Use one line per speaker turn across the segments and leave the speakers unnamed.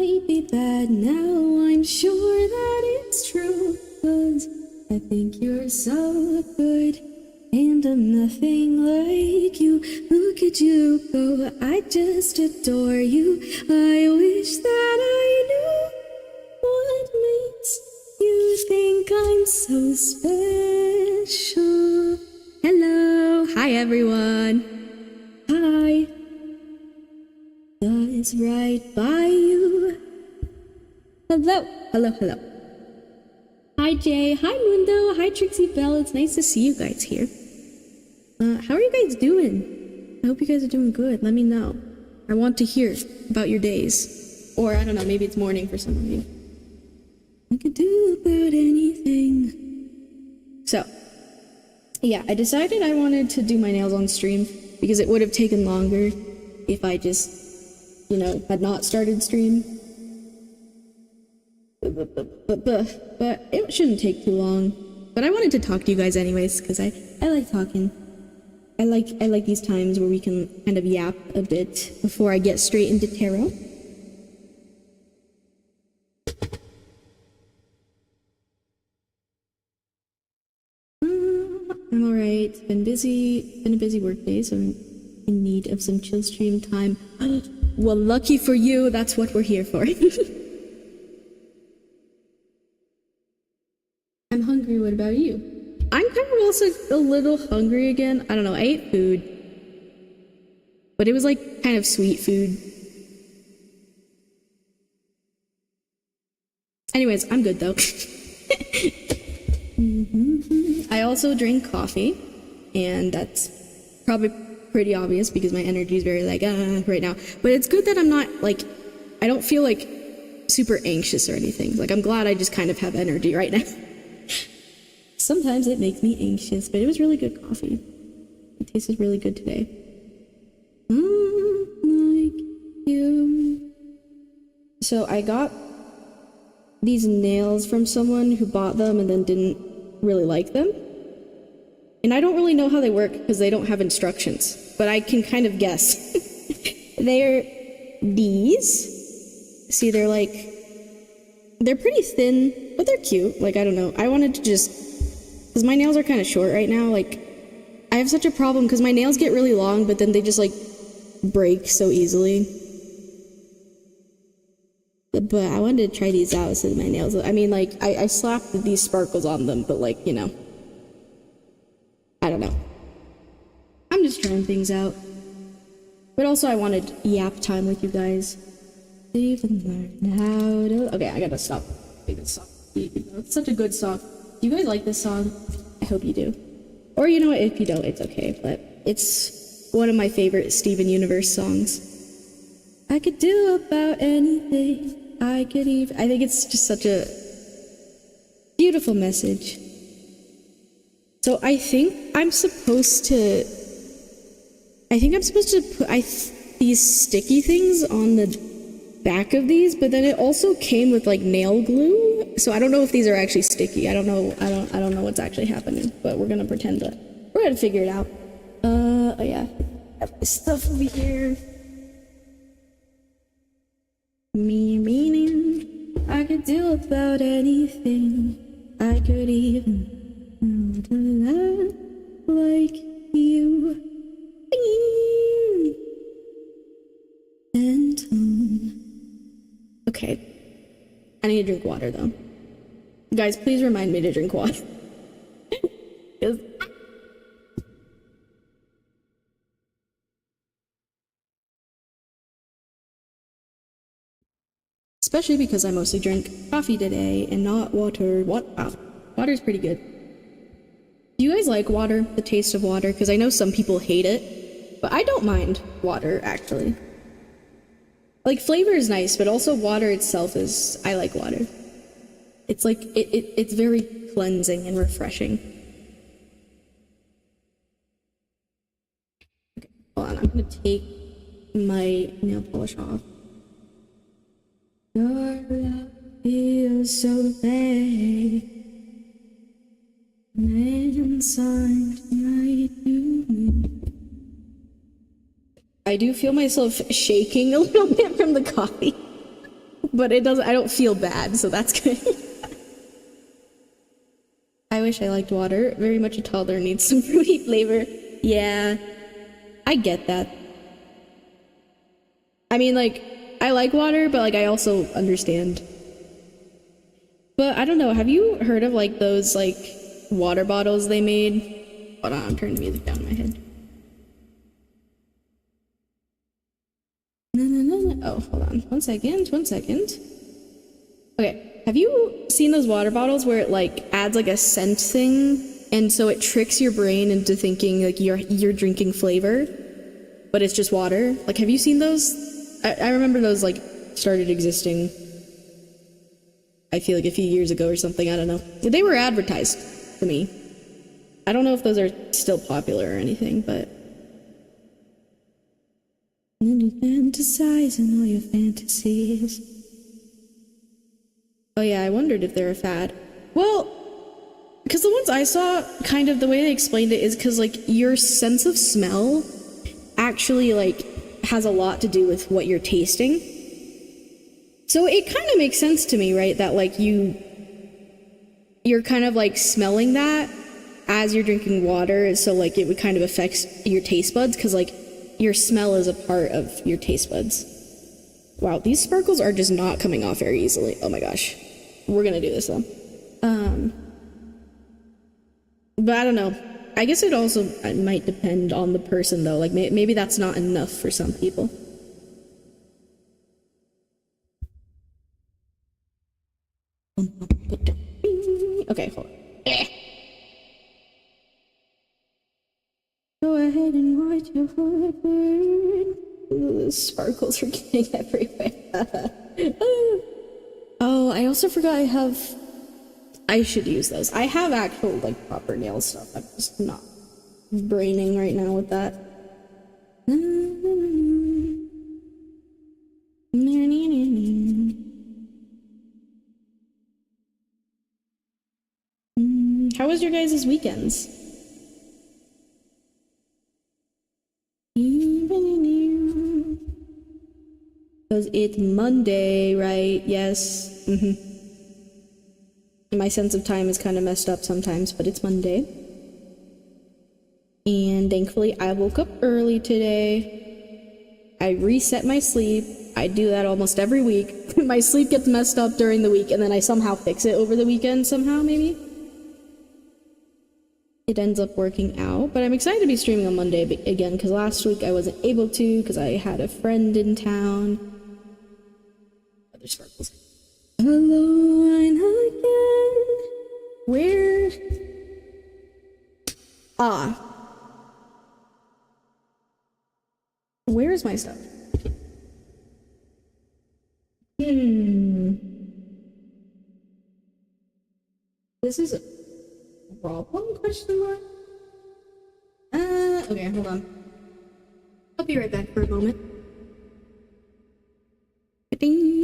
might be bad now, I'm sure that it's true, 'cause I think you're so good, and I'm nothing like you. Look at you go, I just adore you. I wish that I knew what makes you think I'm so special. Hello, hi everyone. Hi. Does right by you. Hello, hello, hello. Hi Jay, hi Mundo, hi Trixie Belle. It's nice to see you guys here. How are you guys doing? I hope you guys are doing good. Let me know. I want to hear about your days. Or, I don't know, maybe it's morning for some of you. I could do about anything. So, yeah, I decided I wanted to do my nails on stream because it would have taken longer if I just, you know, had not started stream. But it shouldn't take too long. But I wanted to talk to you guys anyways, because I like talking. I like these times where we can kind of yap a bit before I get straight into tarot. I'm alright. Been a busy work day, so I'm in need of some chill stream time. Well, lucky for you, that's what we're here for. I'm hungry, what about you? I'm kind of also a little hungry again. I don't know, I ate food. But it was like kind of sweet food. Anyways, I'm good though. I also drink coffee, and that's probably pretty obvious because my energy is very like, right now. But it's good that I'm not like, I don't feel like super anxious or anything. Like, I'm glad I just kind of have energy right now. Sometimes it makes me anxious, but it was really good coffee. It tasted really good today. Like you. So I got these nails from someone who bought them and then didn't really like them. And I don't really know how they work because they don't have instructions, but I can kind of guess. They're these. See, they're pretty thin, but they're cute. Like, I don't know. I wanted to just, because my nails are kind of short right now, like, I have such a problem because my nails get really long, but then they just, like, break so easily. But I wanted to try these out so my nails, I mean, like, I slapped these sparkles on them, but, like, you know, I don't know. I'm just trying things out. But also I wanted yap time with you guys. Even learn how to... Okay, I gotta stop. It's such a good song. Do you guys like this song? I hope you do. Or you know what, if you don't, it's okay, but it's one of my favorite Steven Universe songs. I could do about anything. I think it's just such a beautiful message. So I think I'm supposed to put these sticky things on the back of these, but then it also came with like nail glue. So I don't know if these are actually sticky. I don't know what's actually happening, but we're gonna pretend that we're gonna figure it out. Oh yeah, I have my stuff over here. Me meaning I could do about anything. I could even love like you. And okay, I need to drink water though. Guys, please remind me to drink water. Especially because I mostly drink coffee today and not water. Water's pretty good. Do you guys like water? The taste of water? Because I know some people hate it, but I don't mind water, actually. Like, flavor is nice, but also water itself is... I like water. It's like, it's very cleansing and refreshing. Okay, hold on, I'm gonna take my nail polish off. Your love feels so bad. Inside I do feel myself shaking a little bit from the coffee. But it doesn't, I don't feel bad, so that's good. I wish I liked water. Very much a toddler needs some fruity flavor. Yeah, I get that. I mean, like, I like water, but like I also understand. But I don't know, have you heard of like those like water bottles they made? Hold on, I'm turning the music down in my head. Oh, hold on. One second. Okay, have you seen those water bottles where it like adds like a scent thing, and so it tricks your brain into thinking like you're drinking flavor, but it's just water? Like, have you seen those? I remember those like started existing, I feel like a few years ago or something. I don't know. They were advertised to me. I don't know if those are still popular or anything, but. And you fantasize in all your fantasies. Oh yeah, I wondered if they're a fad. Well, because the ones I saw, kind of the way they explained it is because like your sense of smell actually like has a lot to do with what you're tasting. So it kind of makes sense to me, right? That like you're kind of like smelling that as you're drinking water, so like it would kind of affect your taste buds because like your smell is a part of your taste buds. Wow, these sparkles are just not coming off very easily. Oh my gosh. We're gonna do this though. But I don't know. I guess it also might depend on the person though. Like maybe that's not enough for some people. Okay, hold on. Go ahead and watch your heart burn. The sparkles are getting everywhere. Oh, I also forgot I should use those. I have actual, like, proper nail stuff. I'm just not braining right now with that. How was your guys' weekends? Because it's Monday, right? Yes. My sense of time is kind of messed up sometimes, but it's Monday. And thankfully, I woke up early today. I reset my sleep. I do that almost every week. My sleep gets messed up during the week, and then I somehow fix it over the weekend somehow, maybe. It ends up working out, but I'm excited to be streaming on Monday again, because last week I wasn't able to, because I had a friend in town. Other sparkles. Alone again. Where? Where's my stuff? This is a problem? Question mark? Okay, hold on. I'll be right back for a moment. Ding.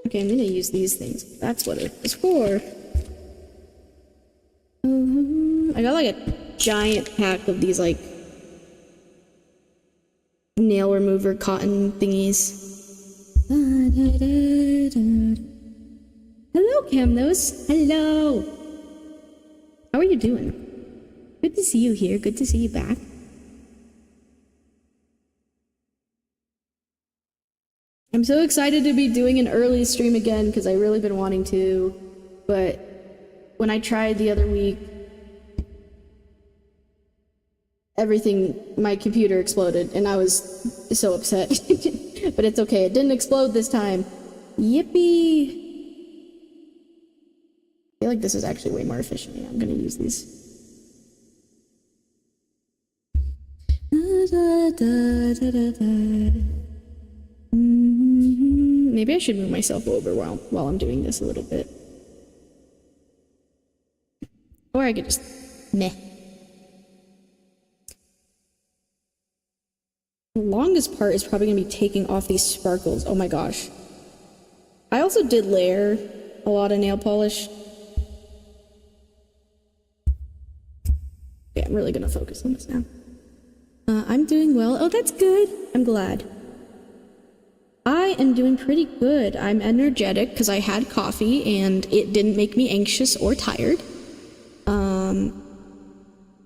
Okay, I'm gonna use these things. That's what it was for. I got like a giant pack of these like nail remover cotton thingies. Hello, Camnos. Hello. How are you doing? Good to see you here. Good to see you back. I'm so excited to be doing an early stream again because I've really been wanting to, but when I tried the other week, my computer exploded and I was so upset. But it's okay, it didn't explode this time. Yippee! I feel like this is actually way more efficient. Yeah, I'm gonna use these. Maybe I should move myself over while I'm doing this a little bit. Or I could just meh. The longest part is probably gonna be taking off these sparkles. Oh my gosh. I also did layer a lot of nail polish. Yeah, I'm really gonna focus on this now. I'm doing well. Oh, that's good. I'm glad. I am doing pretty good. I'm energetic because I had coffee and it didn't make me anxious or tired.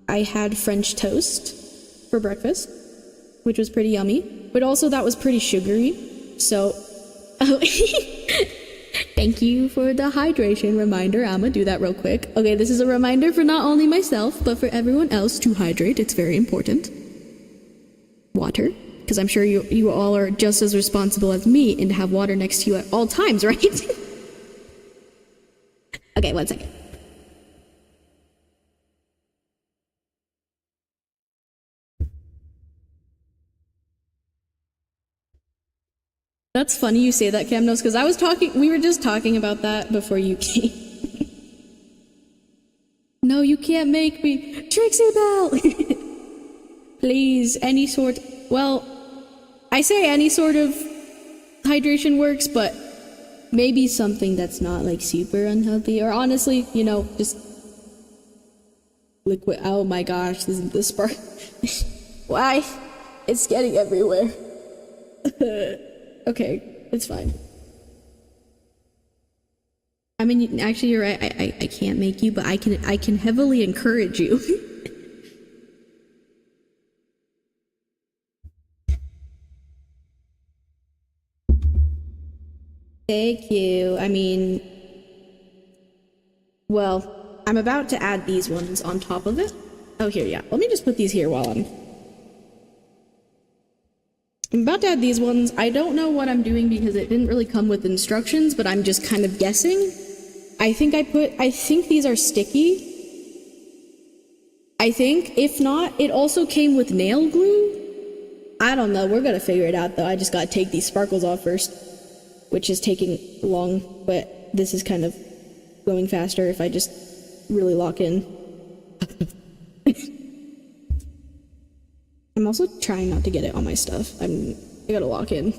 I had French toast for breakfast, which was pretty yummy, but also that was pretty sugary. So, thank you for the hydration reminder. I'm gonna do that real quick. Okay, this is a reminder for not only myself, but for everyone else to hydrate. It's very important. Water, because I'm sure you all are just as responsible as me and to have water next to you at all times, right? Okay, 1 second. That's funny you say that, Camnos, because we were just talking about that before you came. No, you can't make me. Trixie Belle! Please, well, I say any sort of hydration works, but maybe something that's not like super unhealthy, or honestly, you know, just liquid. Oh my gosh, this is the spark. Why? It's getting everywhere. Okay, it's fine. I mean, actually, you're right. I can't make you, but I can heavily encourage you. Thank you. I mean, well, I'm about to add these ones on top of it. Oh, here, yeah. Let me just put these here while I'm about to add these ones. I don't know what I'm doing because it didn't really come with instructions, but I'm just kind of guessing. I think these are sticky. I think. If not, it also came with nail glue. I don't know. We're gonna figure it out, though. I just gotta take these sparkles off first, which is taking long, but this is kind of going faster if I just really lock in. I'm also trying not to get it on my stuff. I gotta lock in.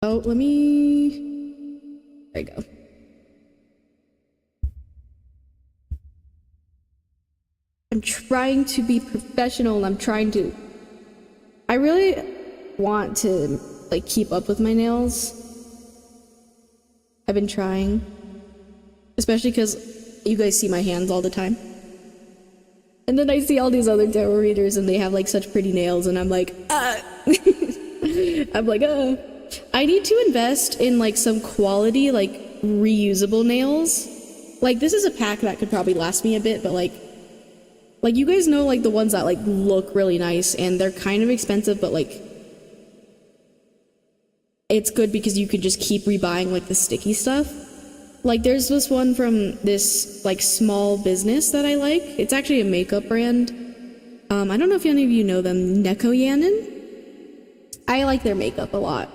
Oh, there you go. I'm trying to be professional and I really want to like keep up with my nails. I've been trying, especially because you guys see my hands all the time. And then I see all these other tarot readers and they have like such pretty nails and I'm like, I'm like, I need to invest in like some quality, like reusable nails. Like this is a pack that could probably last me a bit, but like you guys know like the ones that like look really nice and they're kind of expensive, but like it's good because you could just keep rebuying like the sticky stuff. Like there's this one from this like small business that I like. It's actually a makeup brand. I don't know if any of you know them, Nekoyanin. I like their makeup a lot.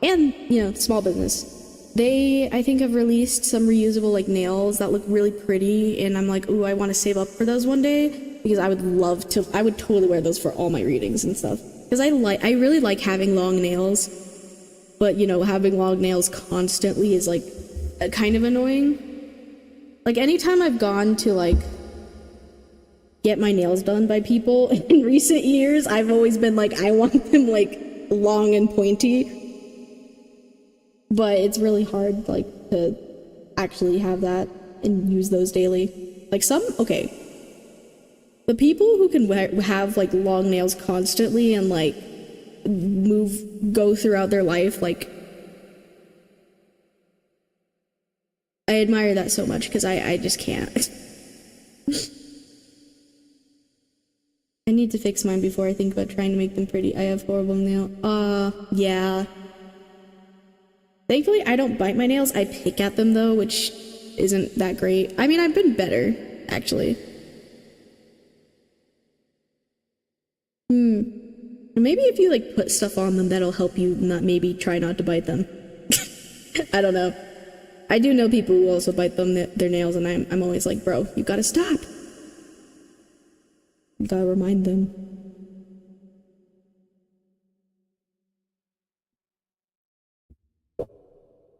And, you know, small business. They, I think, have released some reusable like nails that look really pretty and I'm like, ooh, I want to save up for those one day because I would totally wear those for all my readings and stuff. Because I really like having long nails, but you know, having long nails constantly is like kind of annoying. Like anytime I've gone to like get my nails done by people in recent years, I've always been like, I want them like long and pointy. But it's really hard like to actually have that and use those daily. Like some The people who can have like long nails constantly and like go throughout their life, like I admire that so much because I just can't. I need to fix mine before I think about trying to make them pretty. I have horrible nail. Yeah. Thankfully, I don't bite my nails. I pick at them though, which isn't that great. I mean, I've been better, actually. Maybe if you like put stuff on them, that'll help you maybe try not to bite them. I don't know. I do know people who also bite their nails, and I'm always like, bro, you gotta stop. You gotta remind them.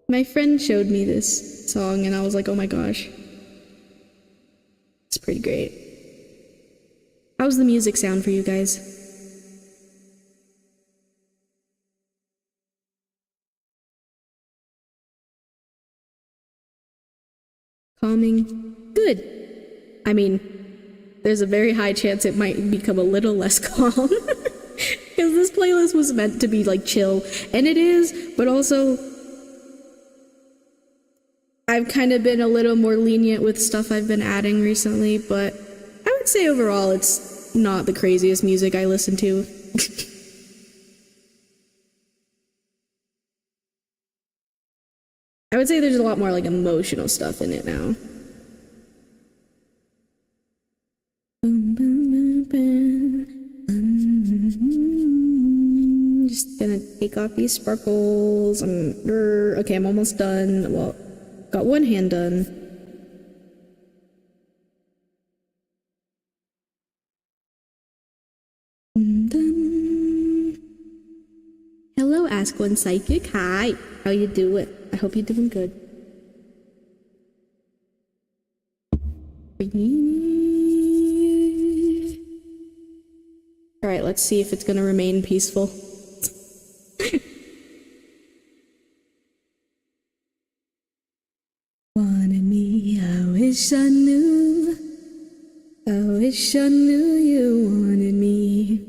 My friend showed me this song, and I was like, oh my gosh. It's pretty great. How's the music sound for you guys? Calming? Good. I mean, there's a very high chance it might become a little less calm. Because this playlist was meant to be like chill, and it is, but also I've kind of been a little more lenient with stuff I've been adding recently, but I would say overall it's not the craziest music I listen to. I would say there's a lot more like emotional stuff in it now. Just gonna take off these sparkles. Okay, I'm almost done. Well, got one hand done. Hello, Ask One Psychic. Hi, how you doing? I hope you're doing good. Alright, let's see if it's gonna remain peaceful. Wanted me, I wish I knew. I wish I knew you wanted me.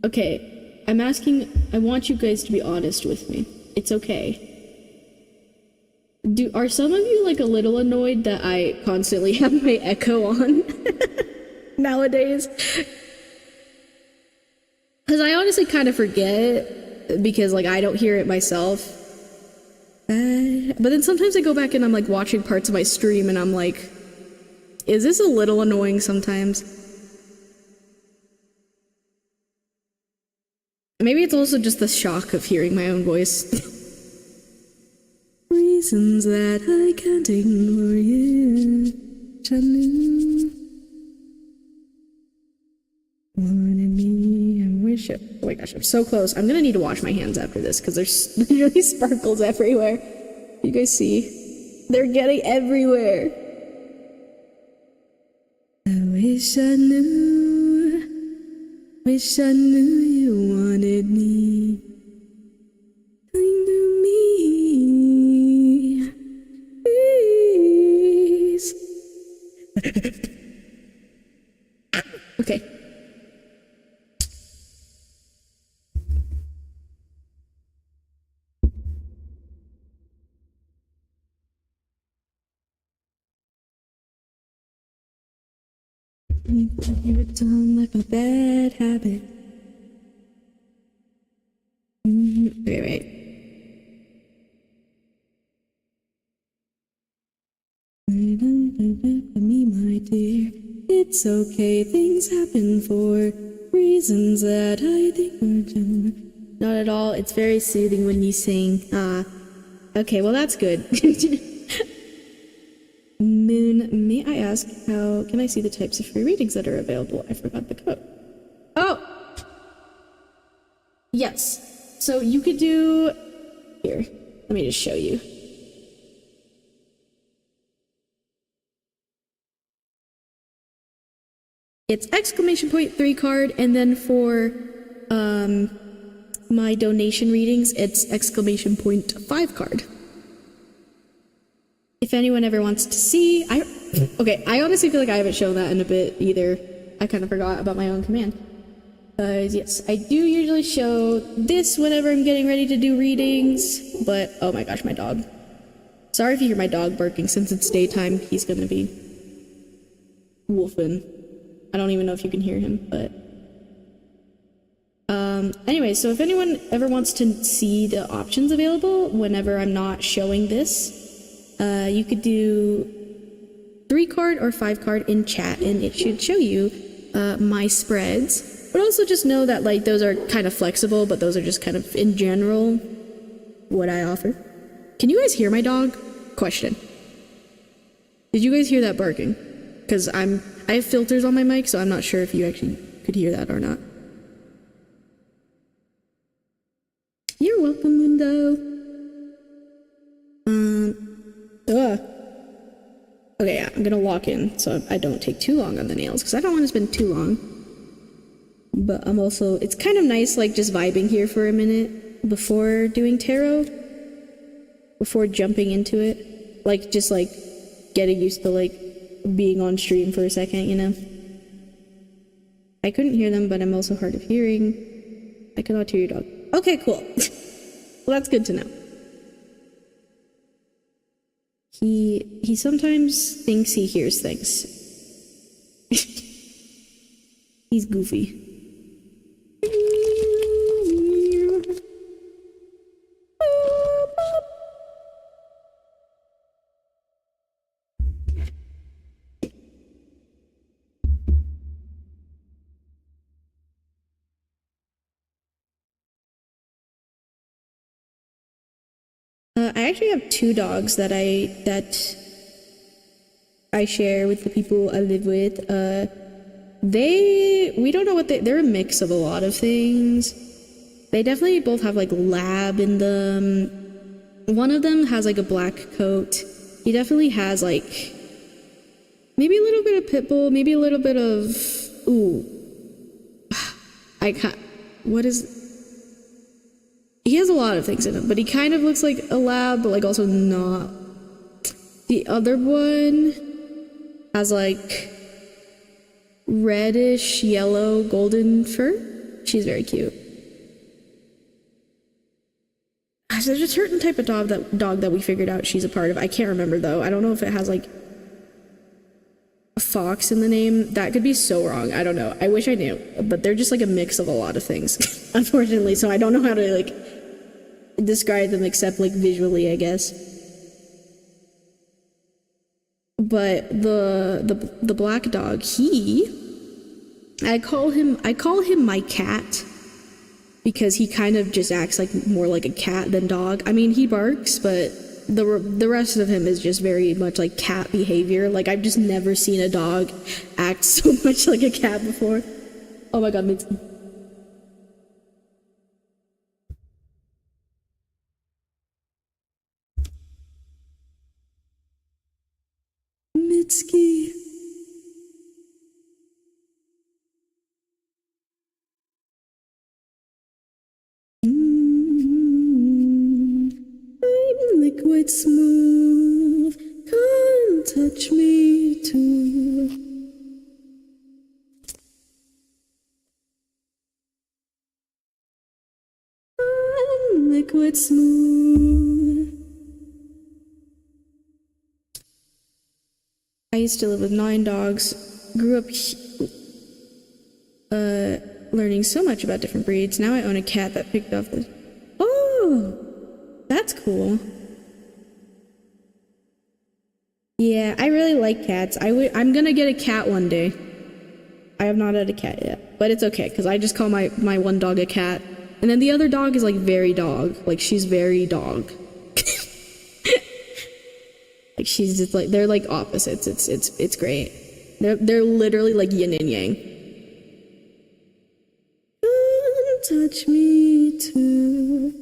Okay, I want you guys to be honest with me. It's okay. Are some of you like a little annoyed that I constantly have my echo on nowadays? Because I honestly kind of forget because like I don't hear it myself. But then sometimes I go back and I'm like watching parts of my stream and I'm like, is this a little annoying sometimes? Maybe it's also just the shock of hearing my own voice. Reasons that I can't ignore you. Wanted me, I wish it. Oh my gosh, I'm so close. I'm gonna need to wash my hands after this because there's literally sparkles everywhere. You guys see? They're getting everywhere. I wish I knew you wanted me. Okay. You're done like a bad habit. Wait. Me, my dear. It's okay, things happen for reasons that I think are not at all. It's very soothing when you sing. Okay, well that's good. Moon, may I ask how can I see the types of free readings that are available? I forgot the code. Oh! Yes. So you could do... Here, let me just show you. It's !3 card, and then for my donation readings, it's !5 card. If anyone ever wants to see, I honestly feel like I haven't shown that in a bit either. I kind of forgot about my own command. Yes, I do usually show this whenever I'm getting ready to do readings, but oh my gosh, my dog. Sorry if you hear my dog barking. Since it's daytime, he's gonna be wolfing. I don't even know if you can hear him, but anyway, so if anyone ever wants to see the options available whenever I'm not showing this, you could do 3-card or 5-card in chat, and it should show you my spreads. But also just know that like those are kind of flexible, but those are just kind of in general what I offer. Can you guys hear my dog? Question. Did you guys hear that barking? Because I have filters on my mic, so I'm not sure if you actually could hear that or not. You're welcome, window. Okay, yeah, I'm gonna lock in so I don't take too long on the nails, because I don't want to spend too long. But I'm also, it's kind of nice, like, just vibing here for a minute before doing tarot. Before jumping into it. Like, just, like, getting used to, like, being on stream for a second, you know? I couldn't hear them, but I'm also hard of hearing. I cannot hear your dog. Okay, cool. Well, that's good to know. He sometimes thinks he hears things. He's goofy. I actually have 2 dogs that I share with the people I live with. We don't know what they're a mix of a lot of things. They definitely both have like lab in them. One of them has like a black coat. He definitely has like maybe a little bit of pit bull, maybe a little bit of he has a lot of things in him, but he kind of looks like a lab, but like also not. The other one has like reddish yellow golden fur. She's very cute. There's a certain type of dog that we figured out she's a part of. I can't remember though. I don't know if it has like a fox in the name. That could be so wrong. I don't know. I wish I knew. But they're just like a mix of a lot of things, unfortunately. So I don't know how to like describe them except like visually, I guess. But the black dog, I call him my cat because he kind of just acts like more like a cat than dog. I mean, he barks, but the rest of him is just very much like cat behavior. Like I've just never seen a dog act so much like a cat before. Oh my god, Mitski. Mitski. I'm liquid smooth, can't touch me too. I'm liquid smooth. I used to live with 9 dogs, grew up learning so much about different breeds. Now I own a cat that picked off the... Oh! That's cool. Yeah, I really like cats. I'm gonna get a cat one day. I have not had a cat yet, but it's okay, because I just call my one dog a cat. And then the other dog is like very dog. Like she's very dog. Like she's just like, they're like opposites. It's great. They're literally like yin and yang. Don't touch me too.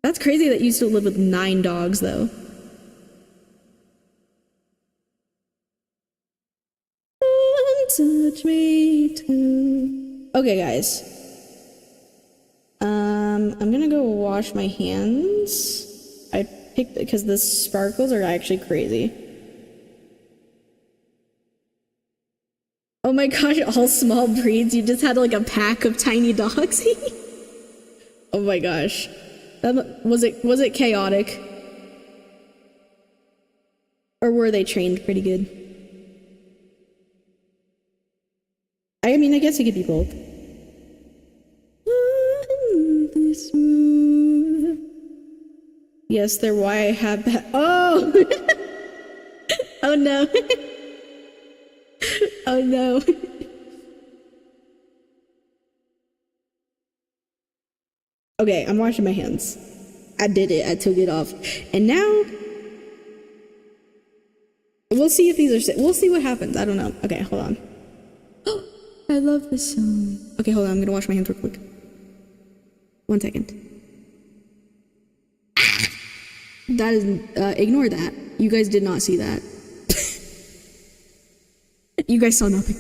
That's crazy that you still live with 9 dogs though. Don't touch me too. Okay guys. I'm gonna go wash my hands. I picked it because the sparkles are actually crazy. Oh my gosh, all small breeds. You just had like a pack of tiny dogs. Oh my gosh. Was it chaotic? Or were they trained pretty good? I mean, I guess it could be both. Yes, they're why I have that. Oh! Oh no. Oh no. Okay, I'm washing my hands. I did it. I took it off. And now we'll see if these are we'll see what happens. I don't know. Okay, hold on. I love this song. Okay, hold on. I'm gonna wash my hands real quick. 1 second. That is ignore that. You guys did not see that. You guys saw nothing.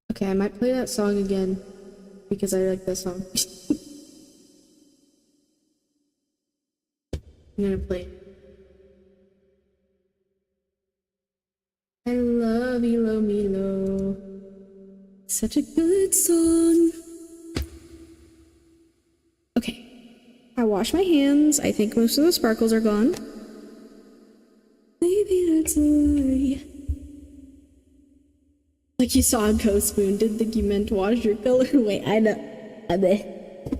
Okay, I might play that song again because I like that song. I'm gonna play it. I love Elo Milo. Such a good song. Okay. I wash my hands. I think most of the sparkles are gone. Maybe that's why. Like you saw a ghost spoon. Didn't think you meant to wash your color. Wait, I know.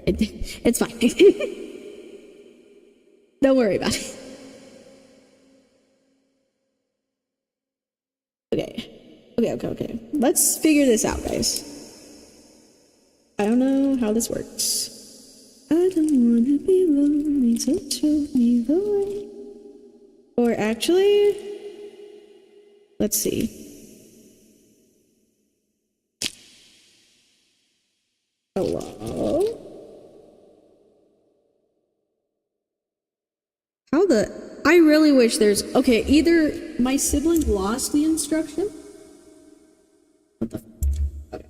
It's fine. Don't worry about it. Okay. Let's figure this out, guys. I don't know how this works. I don't wanna be lonely, so show me the way. Or actually, let's see. Hello? How the... I really wish there's... Okay, either my sibling lost the instruction. What the... Okay.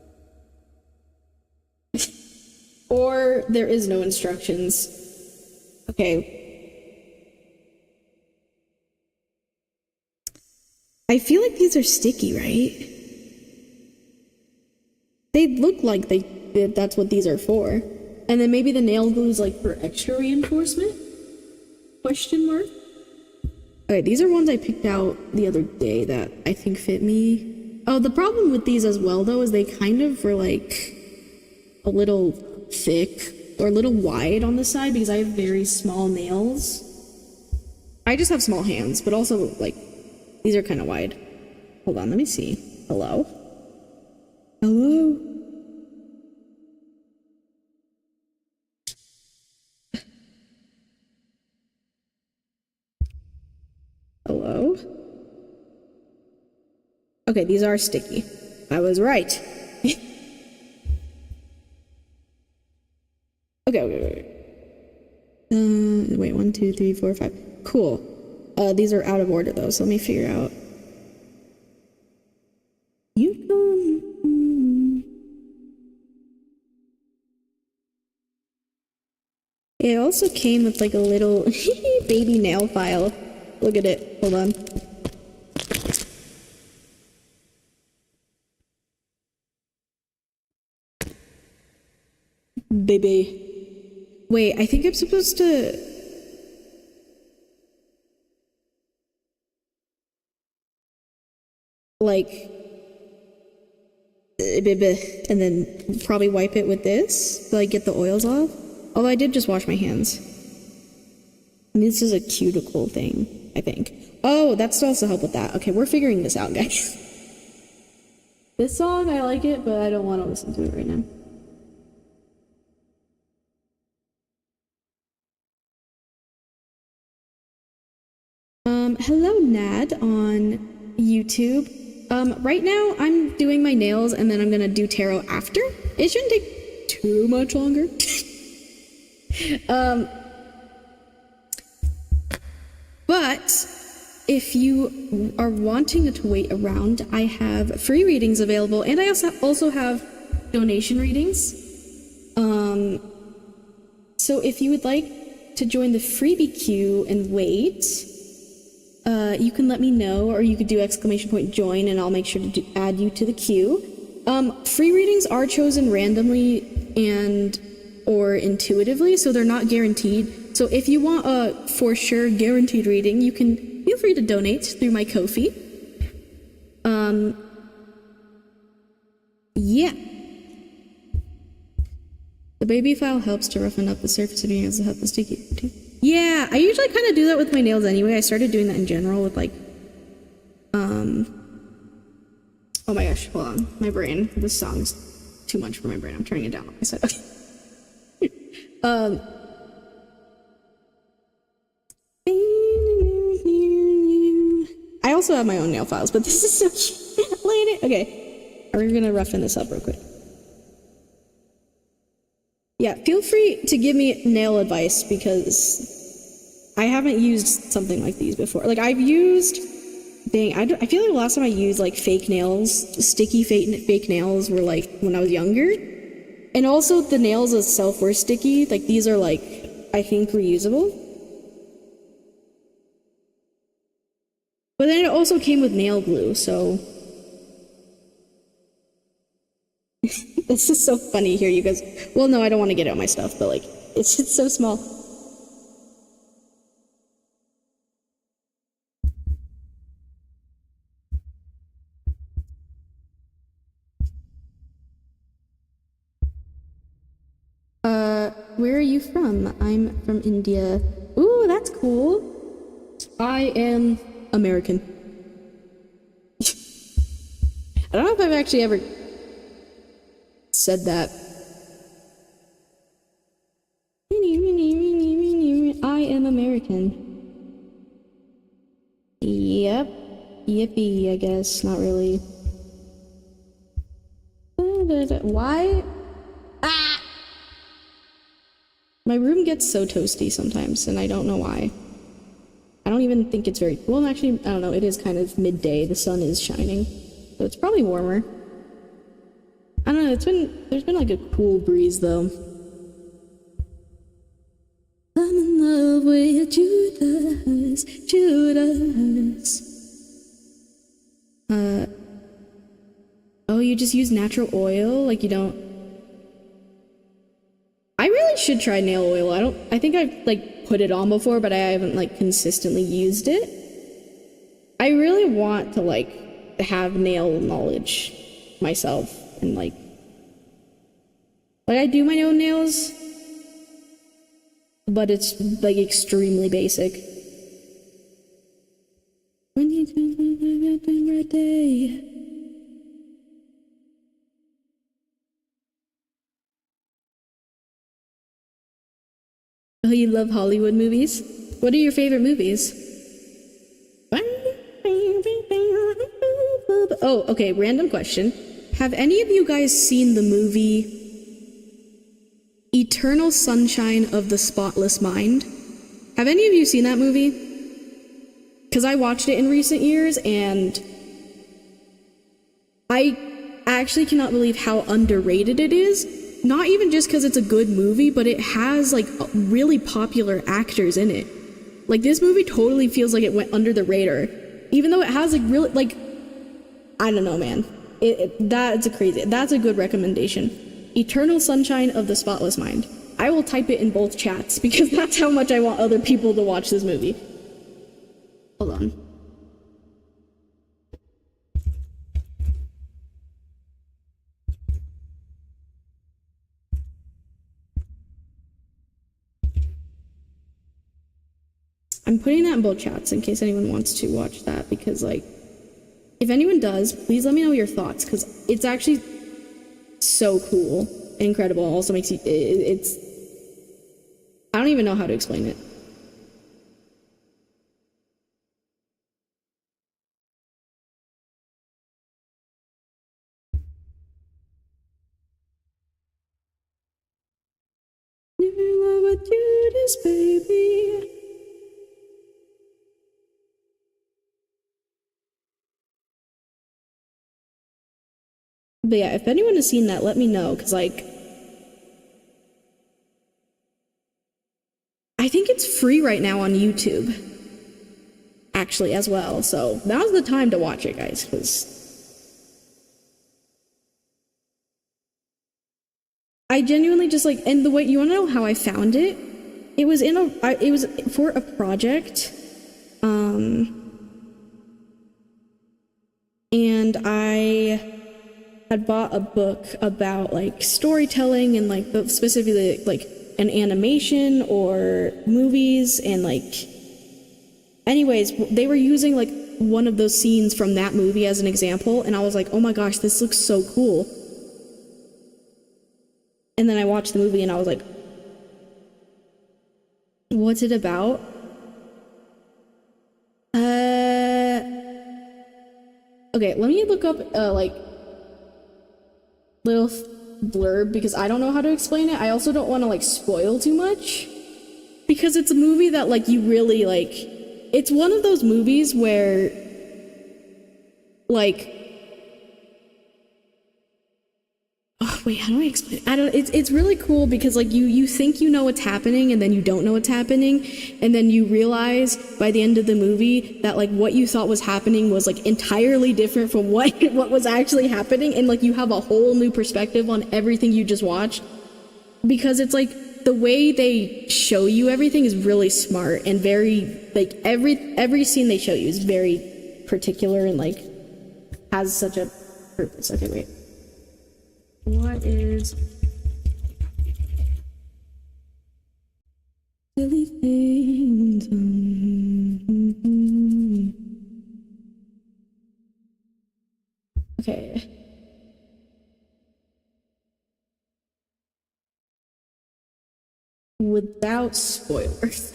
Or there is no instructions. Okay. I feel like these are sticky, right? They look like that's what these are for. And then maybe the nail glue is like for extra reinforcement? Question mark? Okay, these are ones I picked out the other day that I think fit me. Oh, the problem with these as well, though, is they kind of were like a little thick or a little wide on the side because I have very small nails. I just have small hands, but also, like, these are kind of wide. Hold on, let me see. Hello? Hello? Hello? Okay, these are sticky. I was right. Okay. Wait, 1, 2, 3, 4, 5. Cool. These are out of order though, so let me figure out. It also came with like a little baby nail file. Look at it. Hold on. Baby. Wait, I think I'm supposed to... like... and then probably wipe it with this to like get the oils off. Although I did just wash my hands. I mean, this is a cuticle thing, I think. Oh, that's to also help with that. Okay, we're figuring this out, guys. This song, I like it, but I don't want to listen to it right now. Hello, Nad on YouTube. Right now, I'm doing my nails, and then I'm gonna do tarot after. It shouldn't take too much longer. But if you are wanting to wait around, I have free readings available, and I also have donation readings. So if you would like to join the freebie queue and wait, you can let me know, or you could do !join, and I'll make sure to add you to the queue. Free readings are chosen randomly and or intuitively, so they're not guaranteed. So if you want a for sure guaranteed reading, you can feel free to donate through my Kofi. Yeah. The baby file helps to roughen up the surface of your nails to help the sticky too. Yeah, I usually kind of do that with my nails anyway. I started doing that in general with like, oh my gosh, hold on. My brain, this song's too much for my brain. I'm turning it down, like I said. I also have my own nail files, but this is so cute. Okay, we're gonna roughen this up real quick. Yeah, feel free to give me nail advice because I haven't used something like these before. Like I've used, I feel like the last time I used like fake nails, sticky fake nails were like when I was younger. And also the nails itself were sticky. Like these are like, I think reusable. But then it also came with nail glue, so. This is so funny here, you guys. Well, no, I don't want to get out my stuff, but like, it's just so small. Where are you from? I'm from India. Ooh, that's cool. I am American. I don't know if I've actually ever said that. I am American. Yep. Yippee, I guess. Not really. Why? Ah! My room gets so toasty sometimes, and I don't know why. I don't even think it's very... Well, actually, I don't know. It is kind of midday. The sun is shining. So it's probably warmer. I don't know. There's been like a cool breeze, though. I'm in love with Judas. Oh, you just use natural oil? Like you don't... I really should try nail oil. I think I've like put it on before, but I haven't like consistently used it. I really want to like have nail knowledge myself and like I do my own nails, but it's like extremely basic. When you do my day. Oh, you love Hollywood movies? What are your favorite movies? Oh, okay, random question. Have any of you guys seen the movie Eternal Sunshine of the Spotless Mind? Have any of you seen that movie? Because I watched it in recent years, and I actually cannot believe how underrated it is. Not even just because it's a good movie, but it has, like, really popular actors in it. Like, this movie totally feels like it went under the radar. Even though it has, like, really, like, I don't know, man. That's a good recommendation. Eternal Sunshine of the Spotless Mind. I will type it in both chats, because that's how much I want other people to watch this movie. Hold on. I'm putting that in both chats in case anyone wants to watch that, because, like, if anyone does, please let me know your thoughts, because it's actually so cool and incredible. It also makes you, it's, I don't even know how to explain it. You love a Judas, baby. But yeah, if anyone has seen that, let me know, because, like, I think it's free right now on YouTube, actually, as well, so now's the time to watch it, guys, because I genuinely just, like, and the way, you want to know how I found it? It was it was for a project, and I had bought a book about, like, storytelling and, like, specifically, like, an animation or movies, and, like, anyways, they were using, like, one of those scenes from that movie as an example, and I was like, oh my gosh, this looks so cool. And then I watched the movie and I was like, what's it about? Okay, let me look up, like, little blurb, because I don't know how to explain it. I also don't want to, like, spoil too much, because it's a movie that, like, you really, like, it's one of those movies where, like, oh, wait, how do I explain it? I don't, it's really cool, because, like, you think you know what's happening, and then you don't know what's happening, and then you realize by the end of the movie that, like, what you thought was happening was, like, entirely different from what was actually happening, and, like, you have a whole new perspective on everything you just watched, because it's, like, the way they show you everything is really smart, and very, like, every scene they show you is very particular, and, like, has such a purpose. Okay, wait. What is silly things? Okay. Without spoilers.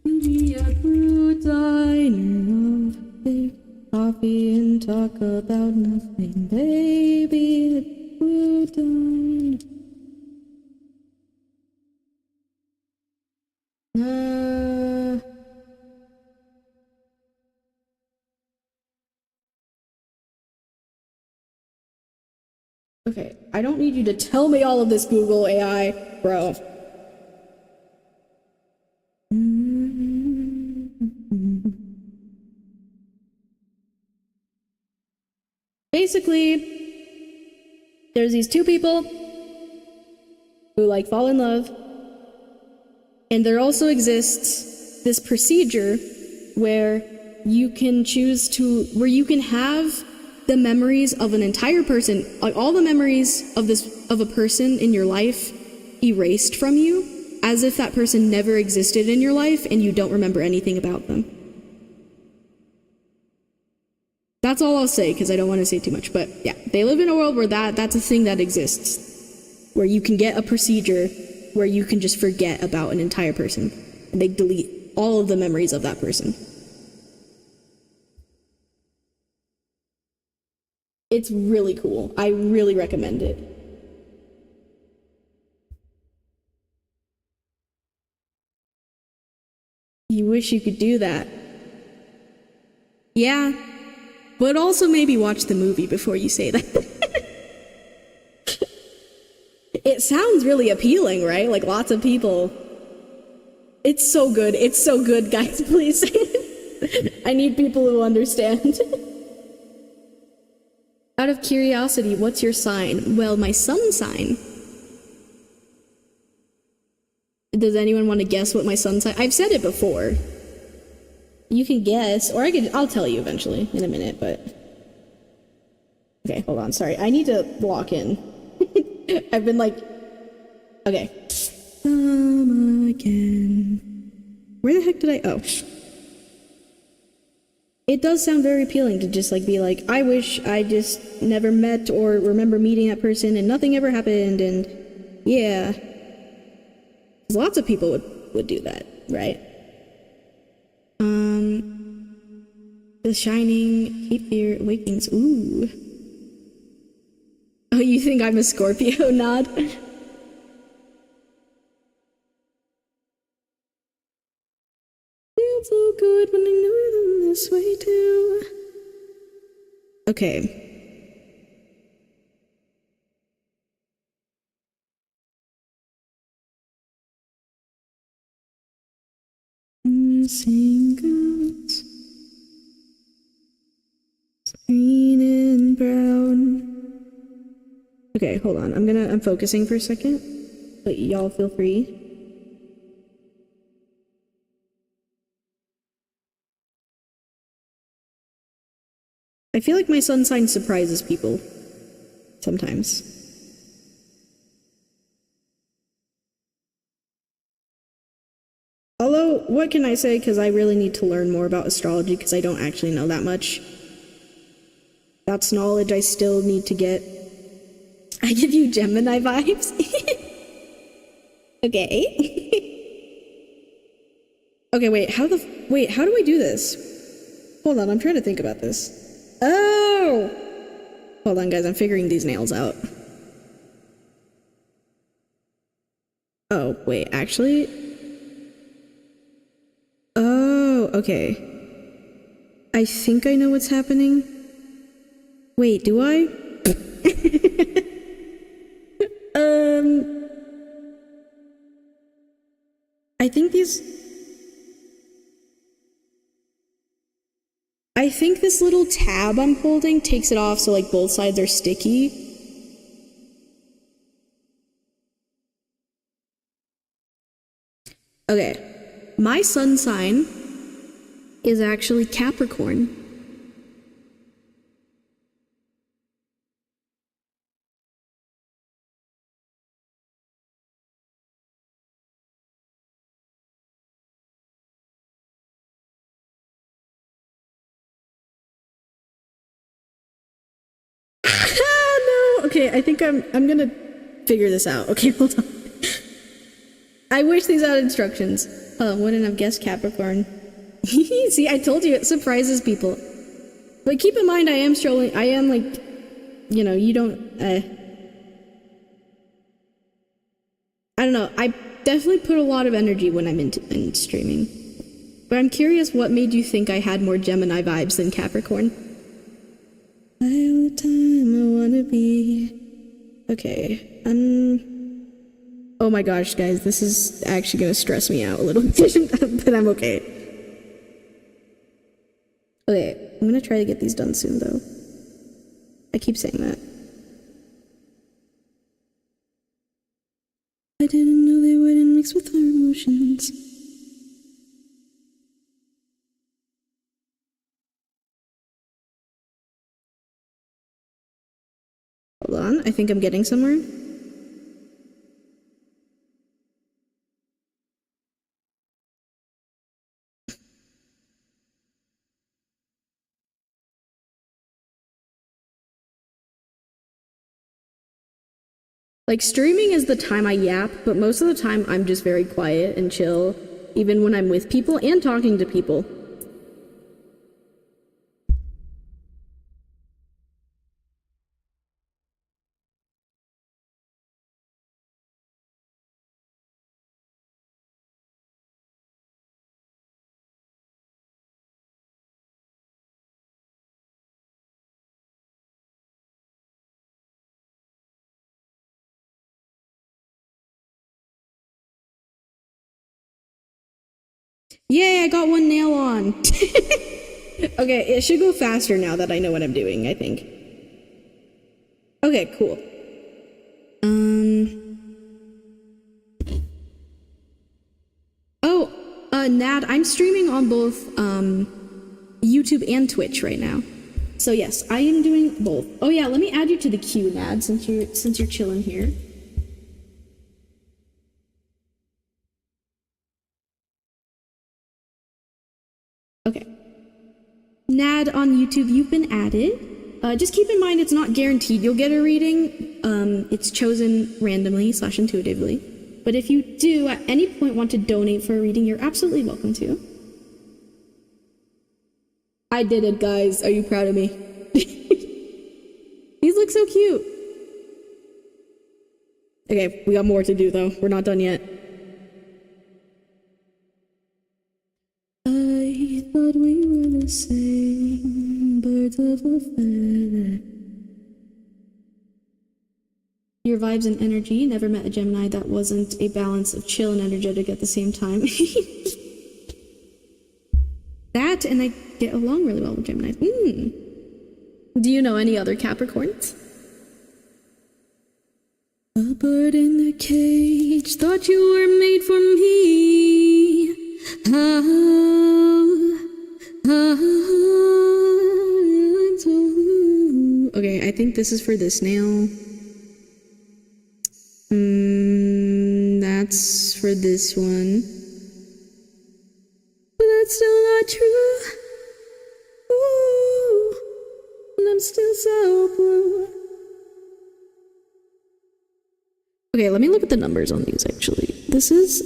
Be a true diner of big coffee and talk about nothing, baby. A true diner. Okay, I don't need you to tell me all of this, Google AI, bro. Basically, there's these two people, who like fall in love. And there also exists this procedure where you can where you can have the memories of an entire person, like all the memories of a person in your life erased from you, as if that person never existed in your life and you don't remember anything about them. That's all I'll say, because I don't want to say too much, but yeah, they live in a world where that's a thing that exists, where you can get a procedure where you can just forget about an entire person, and they delete all of the memories of that person. It's really cool. I really recommend it. You wish you could do that. Yeah, but also maybe watch the movie before you say that. It sounds really appealing, right? Like lots of people. It's so good. It's so good, guys. Please. I need people who understand. Out of curiosity, what's your sign? Well, my sun sign. Does anyone want to guess what my sun sign? I've said it before. You can guess, or I'll tell you eventually in a minute, but okay, hold on. Sorry, I need to lock in. I've been like, okay. Again. Where the heck did I? Oh. It does sound very appealing to just like be like, I wish I just never met or remember meeting that person and nothing ever happened, and yeah. Because lots of people would do that, right? The Shining, Cape Fear, Awakenings, ooh. Oh, you think I'm a Scorpio? Nod. Feels so good when I know them this way too. Okay. Singles, green and brown. Okay, hold on. I'm focusing for a second, but y'all feel free. I feel like my sun sign surprises people sometimes. Although, what can I say? Because I really need to learn more about astrology, because I don't actually know that much. That's knowledge I still need to get. I give you Gemini vibes. Okay. Okay, wait, how do I do this? Hold on, I'm trying to think about this. Oh! Hold on, guys, I'm figuring these nails out. Oh, wait, actually... Oh, okay. I think I know what's happening. Wait, do I? I think this little tab I'm holding takes it off so like both sides are sticky. Okay. My sun sign is actually Capricorn. No. Okay, I think I'm gonna figure this out. Okay, hold on. I wish these had instructions. Oh, wouldn't have guessed Capricorn. See, I told you, it surprises people. But keep in mind, I am strolling. I am like, you know, you don't. I don't know. I definitely put a lot of energy when I'm in streaming. But I'm curious, what made you think I had more Gemini vibes than Capricorn? All the time I wanna be. Okay. Oh my gosh, guys, this is actually gonna stress me out a little bit, but I'm okay. Okay, I'm gonna try to get these done soon, though. I keep saying that. on, I think I'm getting somewhere. Like, streaming is the time I yap, but most of the time I'm just very quiet and chill, even when I'm with people and talking to people. Yay, I got one nail on! Okay, it should go faster now that I know what I'm doing, I think. Okay, cool. Oh, Nad, I'm streaming on both, YouTube and Twitch right now. So yes, I am doing both. Oh yeah, let me add you to the queue, Nad, since you're chilling here. Okay. Nad on YouTube, you've been added. Just keep in mind it's not guaranteed you'll get a reading. It's chosen randomly / intuitively. But if you do at any point want to donate for a reading, you're absolutely welcome to. I did it, guys. Are you proud of me? These look so cute. Okay, we got more to do though. We're not done yet. I thought we were the same, birds of a feather. Your vibes and energy. Never met a Gemini that wasn't a balance of chill and energetic at the same time. That, and I get along really well with Geminis. Do you know any other Capricorns? A bird in the cage, thought you were made for me. Okay, I think this is for this nail. That's for this one. But that's still not true. Ooh, and I'm still so blue. Okay, let me look at the numbers on these actually. This is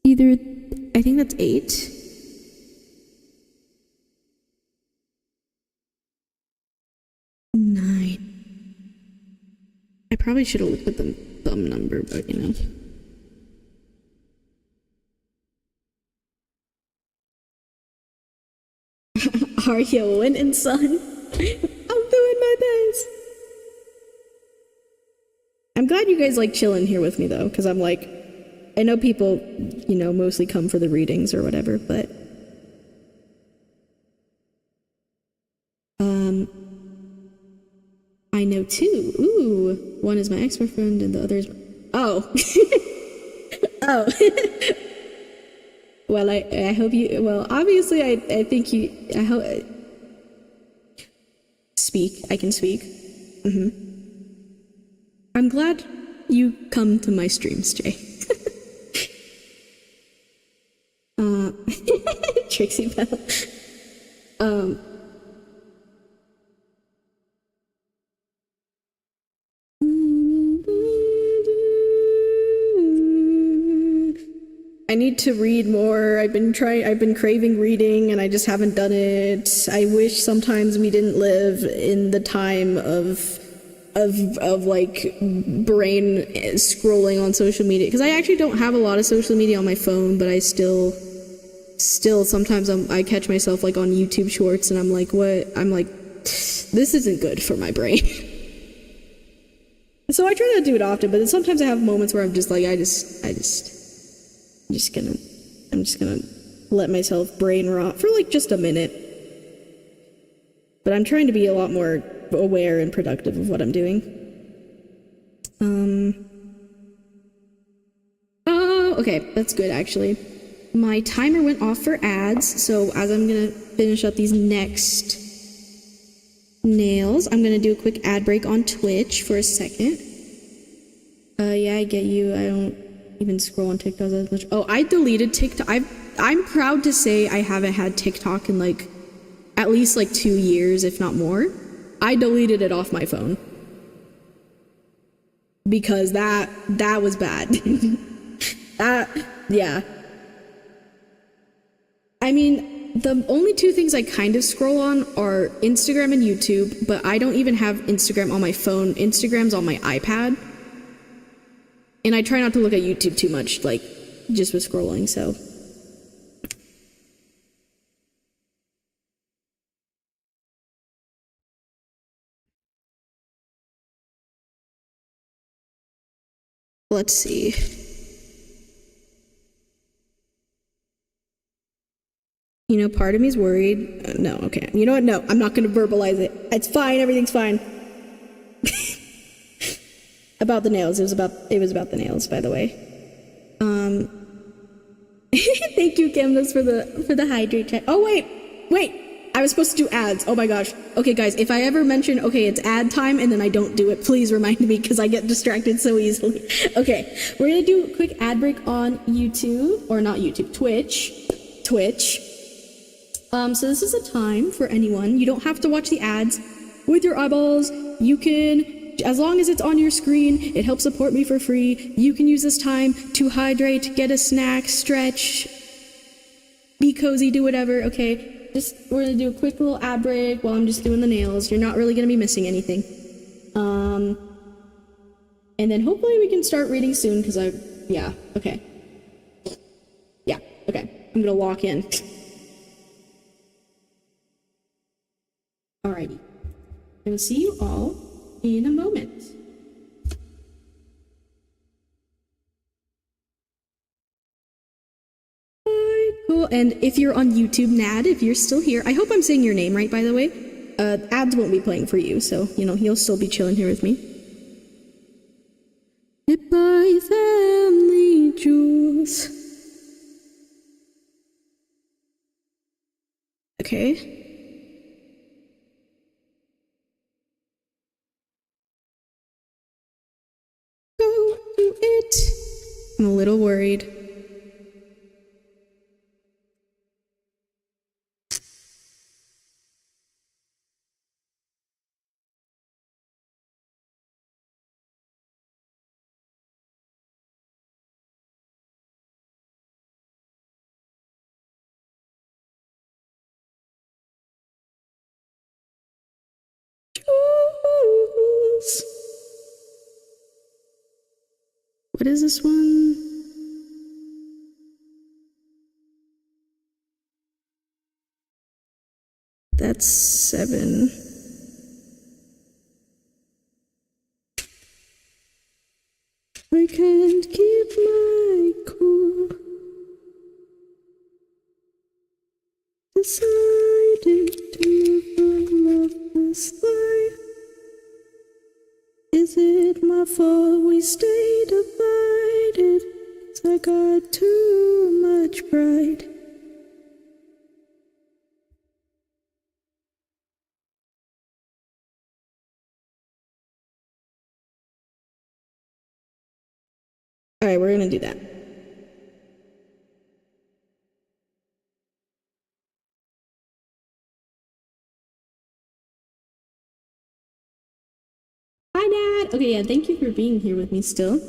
either, I think that's 8. I probably should have looked at the thumb number, but you know. Are you winning, son? I'm doing my best. I'm glad you guys like chilling here with me though, because I'm like, I know people, you know, mostly come for the readings or whatever, but I know 2. Ooh, one is my ex-boyfriend and the other is... Oh. Oh. Well, I hope you... Well, obviously, I think you... I hope... Speak. I can speak. I'm glad you come to my streams, Jay. Trixie Bell. I need to read more. I've been craving reading and I just haven't done it. I wish sometimes we didn't live in the time of like brain scrolling on social media, because I actually don't have a lot of social media on my phone, but I still sometimes I catch myself like on YouTube shorts and I'm like, what? I'm like, this isn't good for my brain. So I try not to do it often, but then sometimes I have moments where I'm just like, I'm just gonna let myself brain rot for like just a minute. But I'm trying to be a lot more aware and productive of what I'm doing. Oh, okay, that's good actually. My timer went off for ads, so as I'm gonna finish up these next nails. I'm gonna do a quick ad break on Twitch for a second. Yeah, I get you. I don't even scroll on TikTok as much. Oh, I deleted TikTok. I'm proud to say I haven't had TikTok in like at least like 2 years, if not more. I deleted it off my phone because that was bad. Yeah. I mean, the only two things I kind of scroll on are Instagram and YouTube, but I don't even have Instagram on my phone. Instagram's on my iPad. And I try not to look at YouTube too much, like, just with scrolling, so. Let's see. You know, part of me's worried. No, okay. You know what? No, I'm not gonna verbalize it. It's fine, everything's fine. About the nails. It was about the nails, by the way. Thank you, Canvas, for the hydrate check. Oh wait. I was supposed to do ads. Oh my gosh. Okay, guys, if I ever mention, okay, it's ad time, and then I don't do it, please remind me, because I get distracted so easily. Okay, we're gonna do a quick ad break on YouTube, or not YouTube, Twitch. So this is a time for anyone. You don't have to watch the ads with your eyeballs. You can, as long as it's on your screen, it helps support me for free. You can use this time to hydrate, get a snack, stretch, be cozy, do whatever, okay? We're gonna do a quick little ad break while I'm just doing the nails. You're not really gonna be missing anything. And then hopefully we can start reading soon, because yeah, okay. Yeah, okay. I'm gonna lock in. Alrighty. I will see you all in a moment. Cool. And if you're on YouTube, Nad, if you're still here, I hope I'm saying your name right, by the way. Ads won't be playing for you, so, you know, he'll still be chilling here with me. Goodbye, family jewels. Okay. Go do it. I'm a little worried. What is this one? That's 7. I can't keep my cool. Decided to live a loveless life. Is it my fault we stayed divided? 'Cause I got too much pride. Alright, we're gonna do that. Hi, Dad! Okay, yeah, thank you for being here with me still.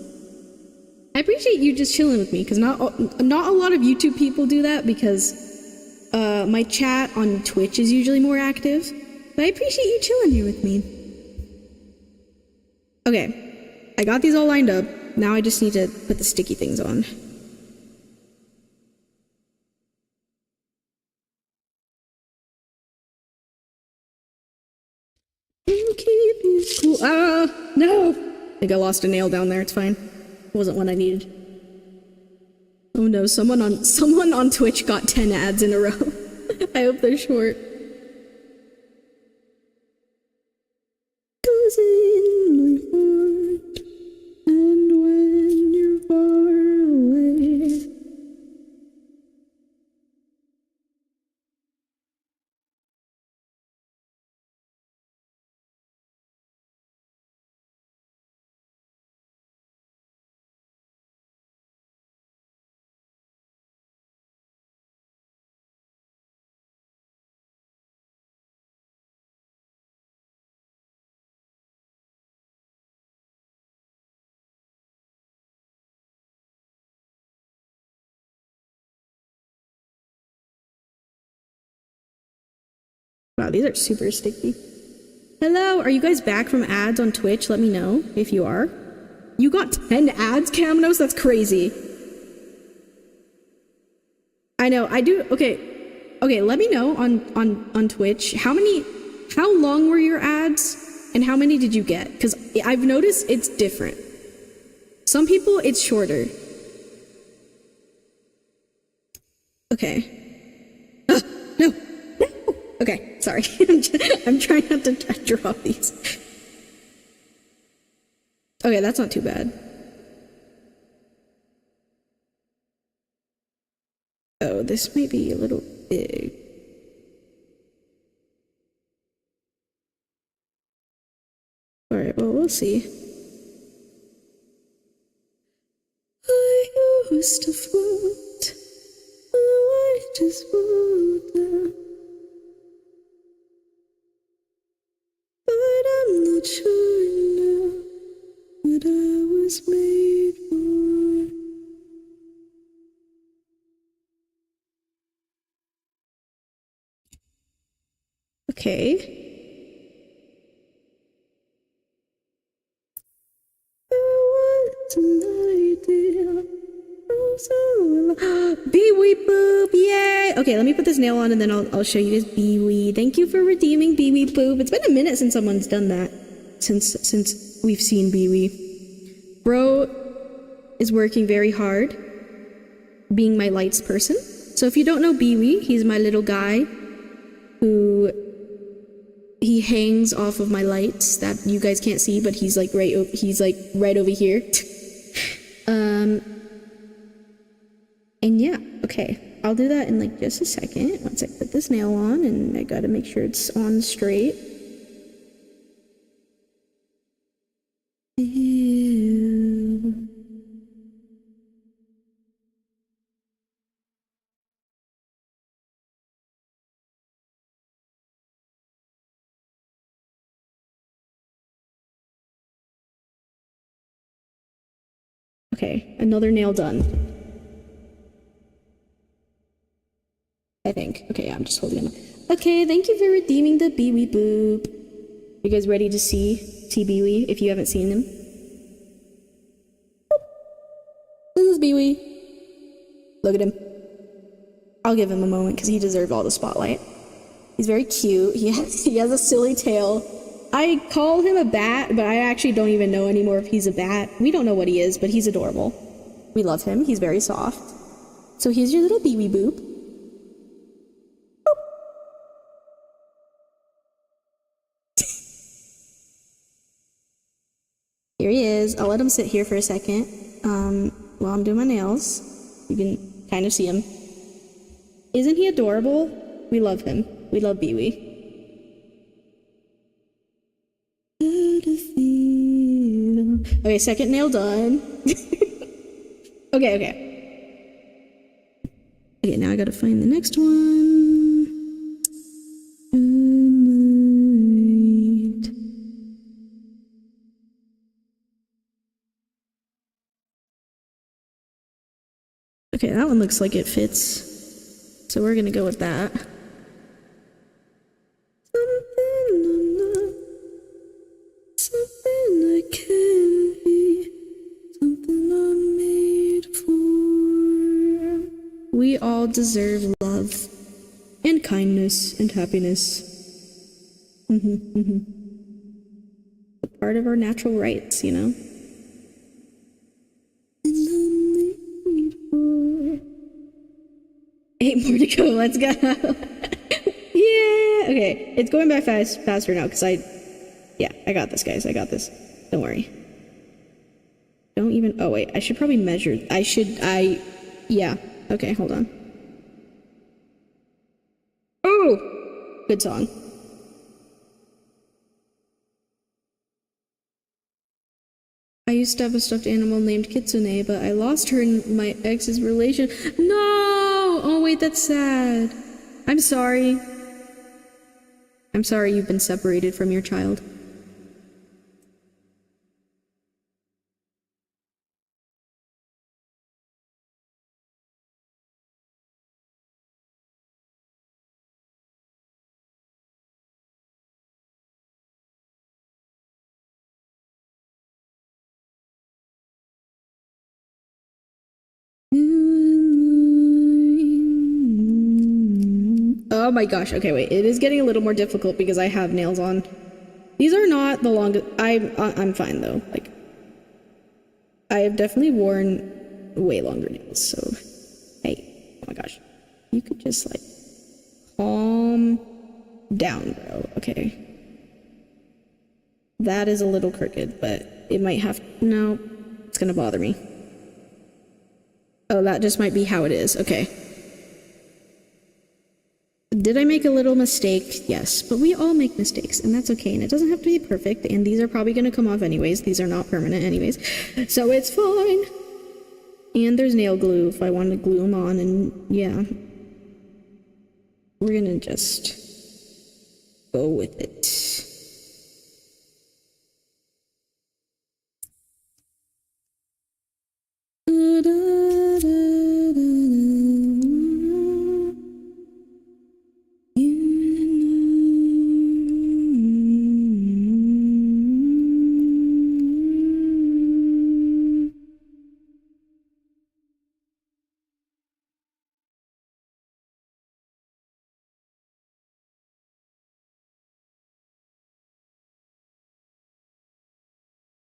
I appreciate you just chilling with me, because not a lot of YouTube people do that, because my chat on Twitch is usually more active. But I appreciate you chilling here with me. Okay, I got these all lined up. Now I just need to put the sticky things on. Keep it cool. No! I think I lost a nail down there. It's fine. It wasn't one I needed. Oh no, someone on Twitch got 10 ads in a row. I hope they're short. Goes in my heart, and when you're far away. Wow, these are super sticky. Hello, are you guys back from ads on Twitch? Let me know if you are. You got 10 ads, Camnos? That's crazy. I know, I do. Okay, let me know on Twitch. How long were your ads and how many did you get? Because I've noticed it's different. Some people, it's shorter. Okay. No. Okay, sorry. I'm trying not to drop these. Okay, that's not too bad. Oh, this might be a little big. Alright, well, we'll see. I used to float. I just float. But I'm not sure now what I was made for. Okay. I was an idea. Bee-wee boop, yay! Okay, let me put this nail on and then I'll show you guys Bee-wee. Thank you for redeeming Bee-wee boop. It's been a minute since someone's done that. Since we've seen Bee-wee. Bro is working very hard being my lights person. So if you don't know Bee-wee, he's my little guy who he hangs off of my lights that you guys can't see, but he's like right over here. And yeah, okay. I'll do that in like just a second once I put this nail on, and I gotta make sure it's on straight. Ew. Okay, another nail done. I think. Okay, I'm just holding it. Okay, thank you for redeeming the Bee-wee boop. You guys ready to see Bee-wee if you haven't seen him? This is Bee-wee. Look at him. I'll give him a moment because he deserved all the spotlight. He's very cute. He has a silly tail. I call him a bat, but I actually don't even know anymore if he's a bat. We don't know what he is, but he's adorable. We love him. He's very soft. So here's your little Bee-wee boop. Here he is. I'll let him sit here for a second while I'm doing my nails. You can kind of see him. Isn't he adorable? We love him. We love Bee-wee. Okay, second nail done. Okay, now I gotta find the next one. Okay, that one looks like it fits. So we're gonna go with that. Something I can be, something I'm made for. We all deserve love and kindness and happiness. A part of our natural rights, you know? Eight more to go, let's go. Yeah, okay. It's going by faster now because I got this, guys. I got this. Don't worry. Don't even, oh wait, I should probably measure. Yeah. Okay, hold on. Oh! Good song. I used to have a stuffed animal named Kitsune, but I lost her in my ex's relation. No! Oh wait, that's sad. I'm sorry. I'm sorry you've been separated from your child. Oh my gosh. Okay, wait. It is getting a little more difficult because I have nails on. These are not the longest. I'm fine though. Like, I have definitely worn way longer nails. So, hey, oh my gosh, you could just like calm down, bro. Okay. That is a little crooked, but it might have. No, it's gonna bother me. Oh, that just might be how it is. Okay. Did I make a little mistake? Yes, but we all make mistakes, and that's okay, and it doesn't have to be perfect, and these are probably going to come off anyways. These are not permanent anyways, so it's fine. And there's nail glue if I want to glue them on, and yeah. We're going to just go with it.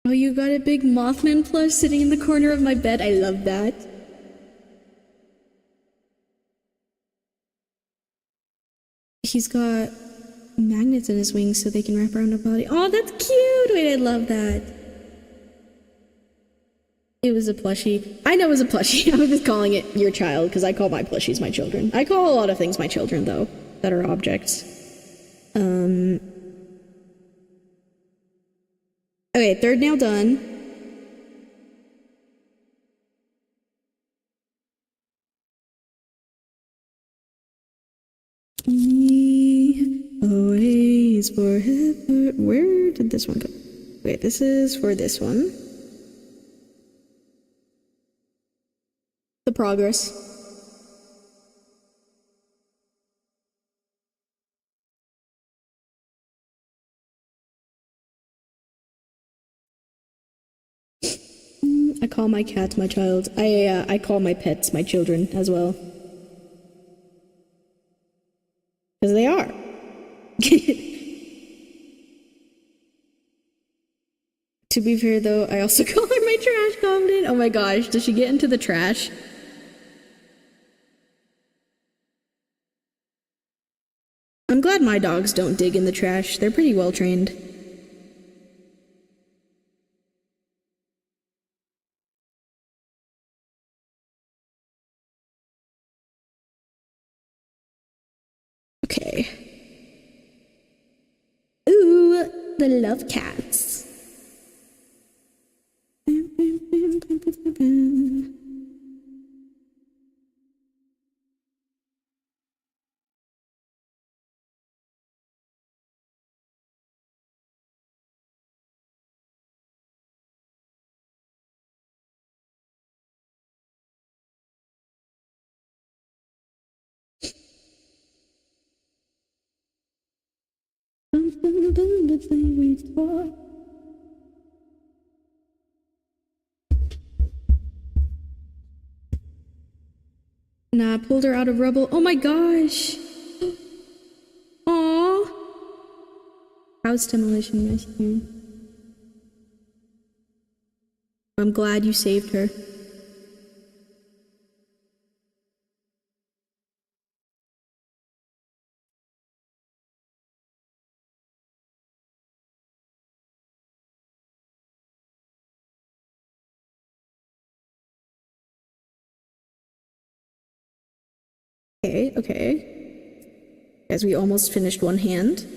Oh, you got a big Mothman plush sitting in the corner of my bed. I love that. He's got magnets in his wings so they can wrap around a body. Oh, that's cute! Wait, I love that. It was a plushie. I know it was a plushie. I was just calling it your child because I call my plushies my children. I call a lot of things my children, though, that are objects. Okay, third nail done. Always forever. Where did this one go? Wait, this is for this one. The progress. I call my cat my child. I call my pets my children as well. Because they are. To be fair though, I also call her my trash goblin. Oh my gosh, does she get into the trash? I'm glad my dogs don't dig in the trash. They're pretty well trained. Okay. Ooh, the love cats. Nah, I pulled her out of rubble. Oh my gosh! Aww! House demolition rescue. I'm glad you saved her. Okay, okay. As we almost finished one hand.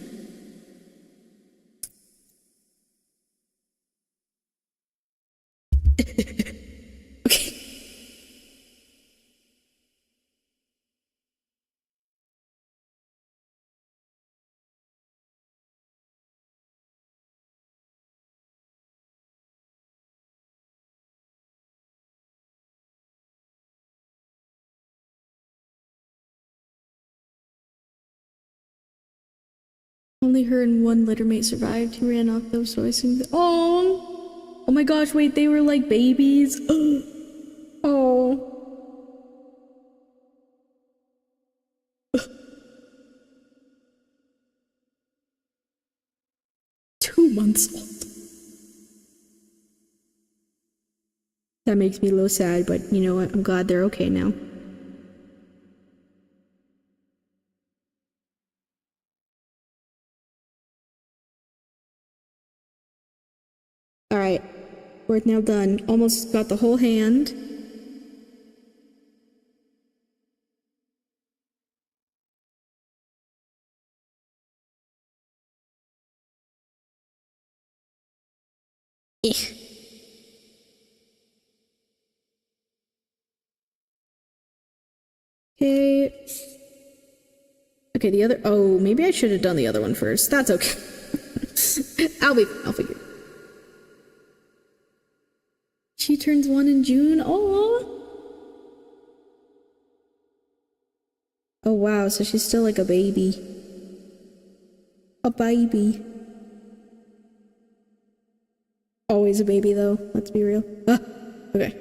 Okay. Only her and one littermate survived. He ran off though, so I assume that. Oh! Oh my gosh, wait, they were like babies. Oh. 2 months old. That makes me a little sad, but you know what? I'm glad they're okay now. Alright. We're now done. Almost got the whole hand. Okay. Okay, the other. Oh, maybe I should have done the other one first. That's okay. I'll figure. She turns 1 in June. Oh. Oh wow, so she's still like a baby. A baby. Always a baby though, let's be real. Okay.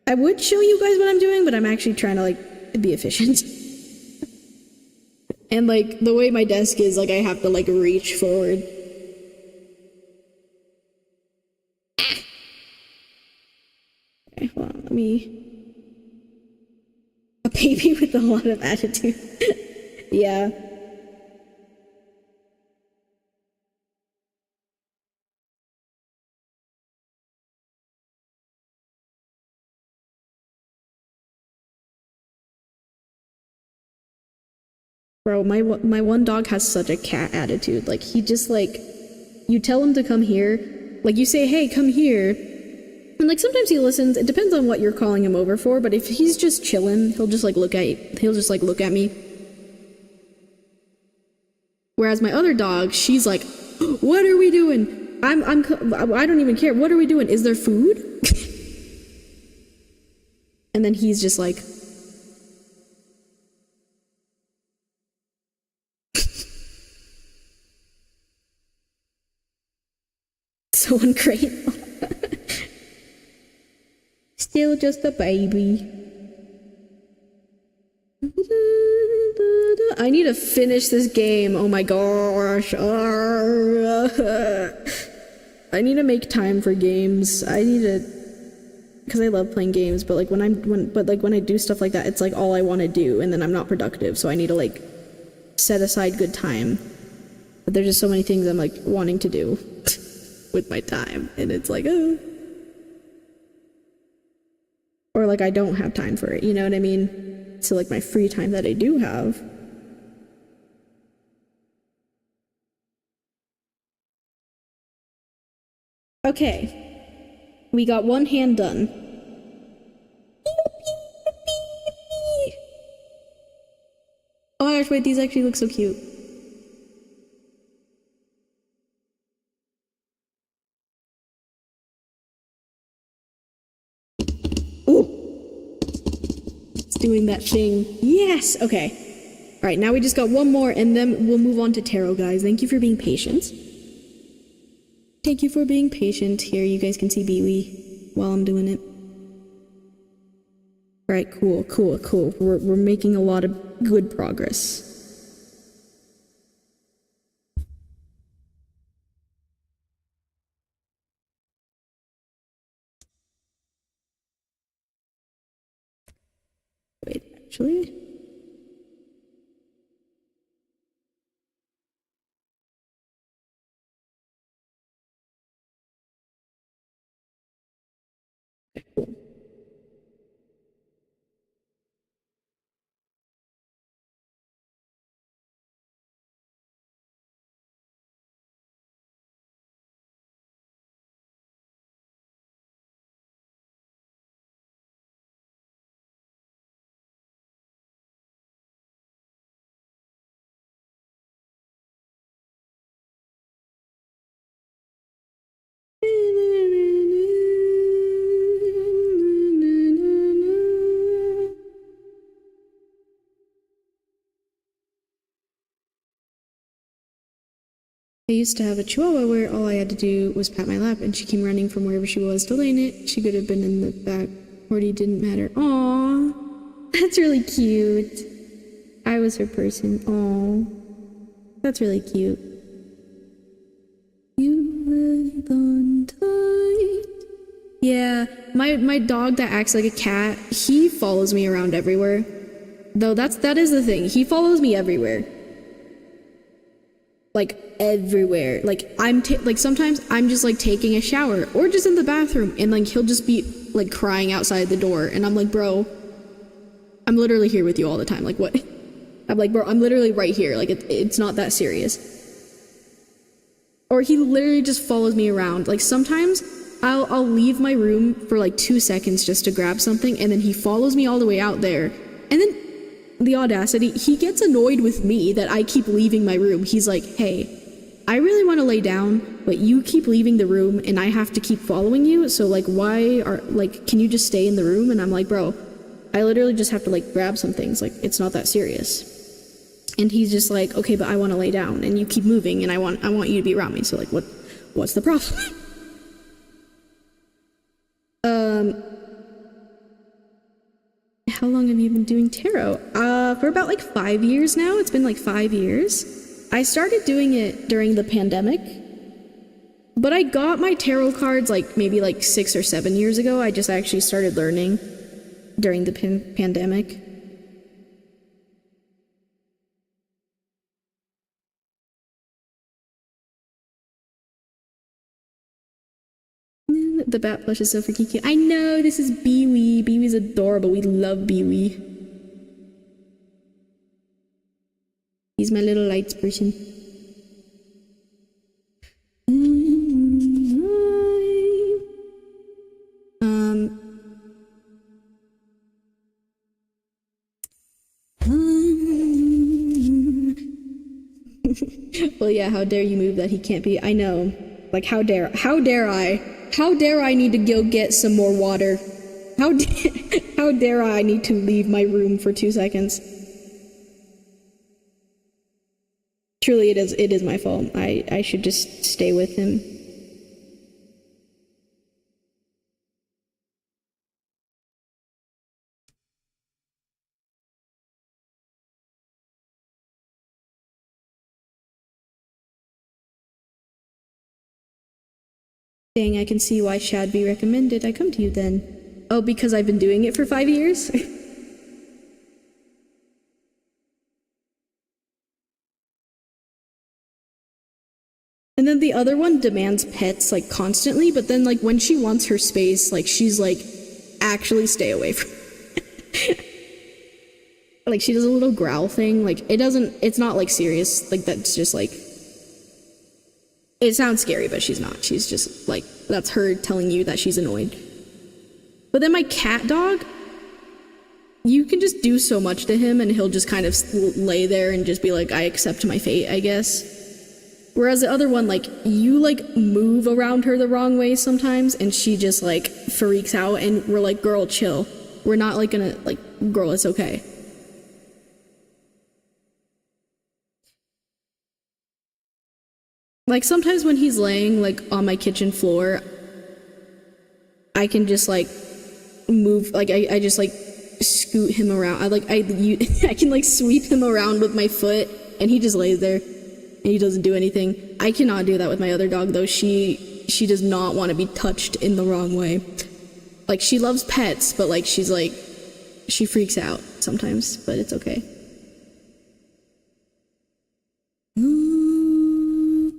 I would show you guys what I'm doing, but I'm actually trying to like be efficient. And like the way my desk is, like I have to like reach forward. Okay, hold on, let me... A baby with a lot of attitude. Yeah. Bro, my one dog has such a cat attitude. Like, he just, like... You tell him to come here. Like, you say, hey, come here. And, like, sometimes he listens. It depends on what you're calling him over for. But if he's just chilling, he'll just, like, look at me. Whereas my other dog, she's like, what are we doing? I don't even care. What are we doing? Is there food? And then he's just like... So ungrateful. Still just a baby. I need to finish this game. Oh my gosh. I need to make time for games. I need to, because I love playing games, but like when I do stuff like that, it's like all I want to do, and then I'm not productive. So I need to like set aside good time. But there's just so many things I'm like wanting to do with my time, and it's like, oh. Or like I don't have time for it, you know what I mean? So like my free time that I do have. Okay. We got one hand done. Oh my gosh, wait, these actually look so cute. Doing that thing. Yes! Okay. Alright, now we just got one more, and then we'll move on to tarot, guys. Thank you for being patient. Thank you for being patient. Here, you guys can see Beewee while I'm doing it. Alright, cool. We're making a lot of good progress. Wait, actually... Okay, cool. I used to have a chihuahua where all I had to do was pat my lap, and she came running from wherever she was to lay in it. She could have been in the back, or it didn't matter. Aww, that's really cute. I was her person. Aww, that's really cute. on tight. Yeah, my dog that acts like a cat, he follows me around everywhere. Though that is the thing. He follows me everywhere. Like everywhere. Like like sometimes I'm just like taking a shower or just in the bathroom and like he'll just be like crying outside the door and I'm like, "Bro, I'm literally here with you all the time. Like what?" I'm like, "Bro, I'm literally right here. Like it's not that serious." Or he literally just follows me around. Like sometimes I'll leave my room for like 2 seconds just to grab something and then he follows me all the way out there. And then the audacity, he gets annoyed with me that I keep leaving my room. He's like, "Hey, I really want to lay down, but you keep leaving the room and I have to keep following you. So like, can you just stay in the room?" And I'm like, "Bro, I literally just have to like grab some things. Like it's not that serious." And he's just like, "Okay, but I want to lay down and you keep moving and I want you to be around me. So like, what's the problem?" How long have you been doing tarot? For about like 5 years now. It's been like 5 years. I started doing it during the pandemic, but I got my tarot cards like maybe like 6 or 7 years ago. I just actually started learning during the pandemic. The bat plush is so freaking cute. I know, this is Beewee. Beewee's adorable. We love Beewee. He's my little lights person. Well, yeah, how dare you move that he can't be? I know. Like, how dare I need to go get some more water? How dare I need to leave my room for 2 seconds? Truly, it is my fault. I should just stay with him. Dang, I can see why Shad be recommended. I come to you then. Oh, because I've been doing it for 5 years? And then the other one demands pets, like, constantly, but then, like, when she wants her space, like, she's like, actually stay away from like, she does a little growl thing, like, it's not, like, serious, like, that's just, like, it sounds scary, but she's not. She's just, like, that's her telling you that she's annoyed. But then my cat dog, you can just do so much to him, and he'll just kind of lay there and just be like, "I accept my fate, I guess." Whereas the other one, like, you, like, move around her the wrong way sometimes, and she just, like, freaks out, and we're like, "Girl, chill. We're not, like, gonna, like, girl, it's okay." Like, sometimes when he's laying, like, on my kitchen floor, I can just, like, move, like, I just, like, scoot him around. I can, like, sweep him around with my foot, and he just lays there, and he doesn't do anything. I cannot do that with my other dog, though. She does not want to be touched in the wrong way. Like, she loves pets, but, like, she's, like, she freaks out sometimes, but it's okay.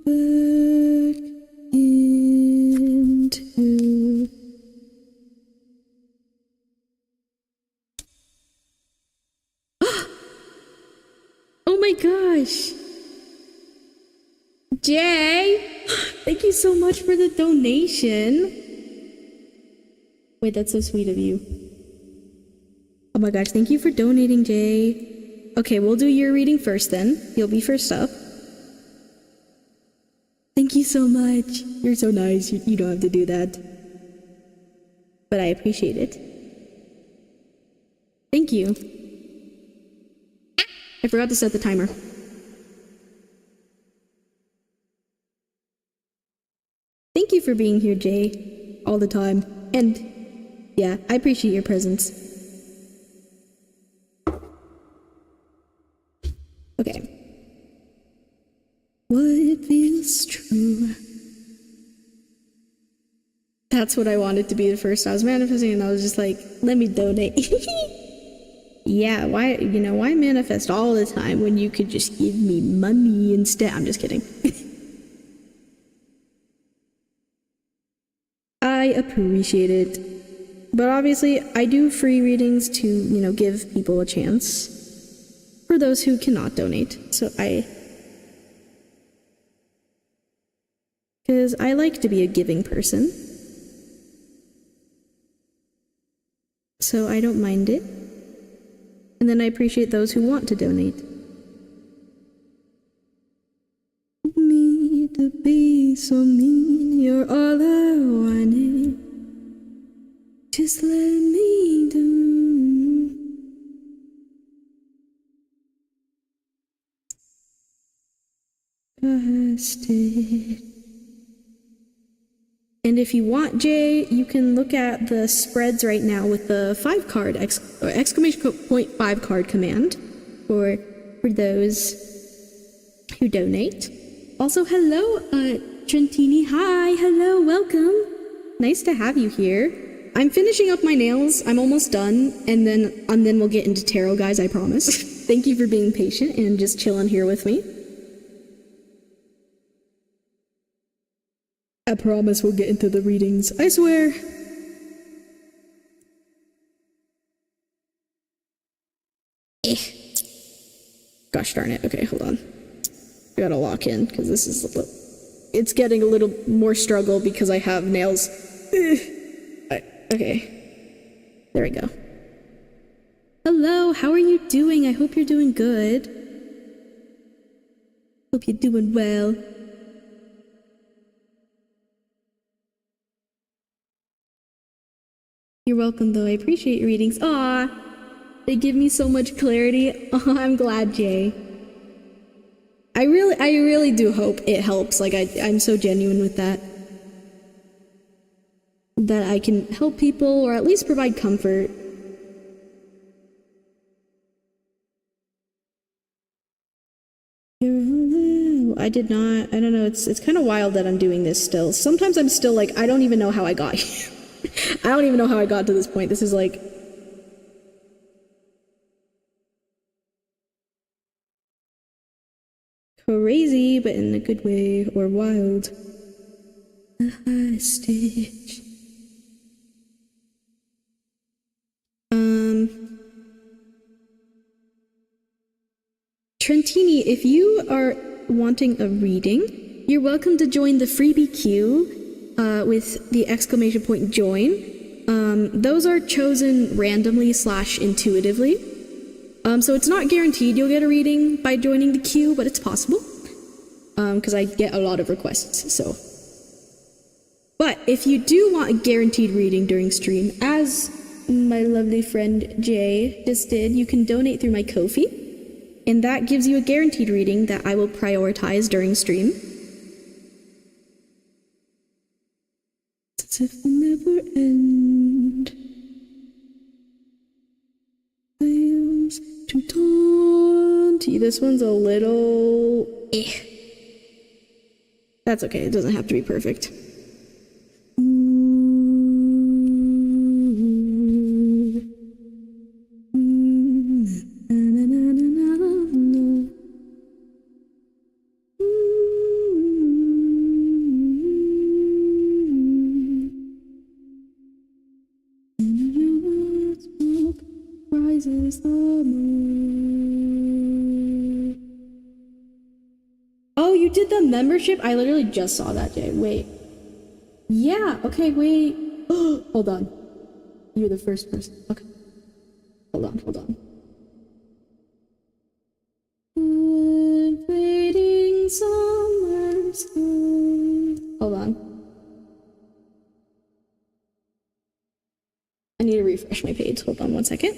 Back into... Oh my gosh! Jay! Thank you so much for the donation! Wait, that's so sweet of you. Oh my gosh, thank you for donating, Jay. Okay, we'll do your reading first then. You'll be first up. Thank you so much. You're so nice. You don't have to do that. But I appreciate it. Thank you. I forgot to set the timer. Thank you for being here, Jay. All the time. And, yeah, I appreciate your presence. Okay. What feels true? That's what I wanted to be the first. I was manifesting and I was just like, let me donate. Yeah, why manifest all the time when you could just give me money instead? I'm just kidding. I appreciate it. But obviously, I do free readings to, give people a chance for those who cannot donate. Because I like to be a giving person. So I don't mind it. And then I appreciate those who want to donate. Me to be so mean, you're all I wanted. Just let me do. Busted. And if you want, Jay, you can look at the spreads right now with the 5-card exclamation point 5-card command for those who donate. Also, hello, Trentini. Hi, hello, welcome. Nice to have you here. I'm finishing up my nails. I'm almost done, and then we'll get into tarot, guys. I promise. Thank you for being patient and just chilling here with me. I promise we'll get into the readings. I swear. Gosh darn it. Okay, hold on. I gotta lock in because this is it's getting a little more struggle because I have nails. Okay. There we go. Hello, how are you doing? I hope you're doing good. Hope you're doing well. You're welcome, though. I appreciate your readings. Aw, they give me so much clarity. Oh, I'm glad, Jay. I really do hope it helps. Like, I'm so genuine with that. That I can help people, or at least provide comfort. I did not. I don't know. It's kind of wild that I'm doing this still. Sometimes I'm still like, I don't even know how I got here. I don't even know how I got to this point. This is like... crazy, but in a good way, or wild. A hostage. Trentini, if you are wanting a reading, you're welcome to join the freebie queue. With the exclamation point join. Those are chosen randomly / intuitively. So it's not guaranteed you'll get a reading by joining the queue, but it's possible. Because I get a lot of requests, so. But if you do want a guaranteed reading during stream, as my lovely friend Jay just did, you can donate through my Kofi. And that gives you a guaranteed reading that I will prioritize during stream. As if it never end. Fails to taunt. This one's a little That's okay, it doesn't have to be perfect. Oh, you did the membership? I literally just saw that, Jay. Wait. Yeah, okay, wait. Hold on. You're the first person. Okay. Hold on. Fading summer sky. Hold on. I need to refresh my page. Hold on 1 second.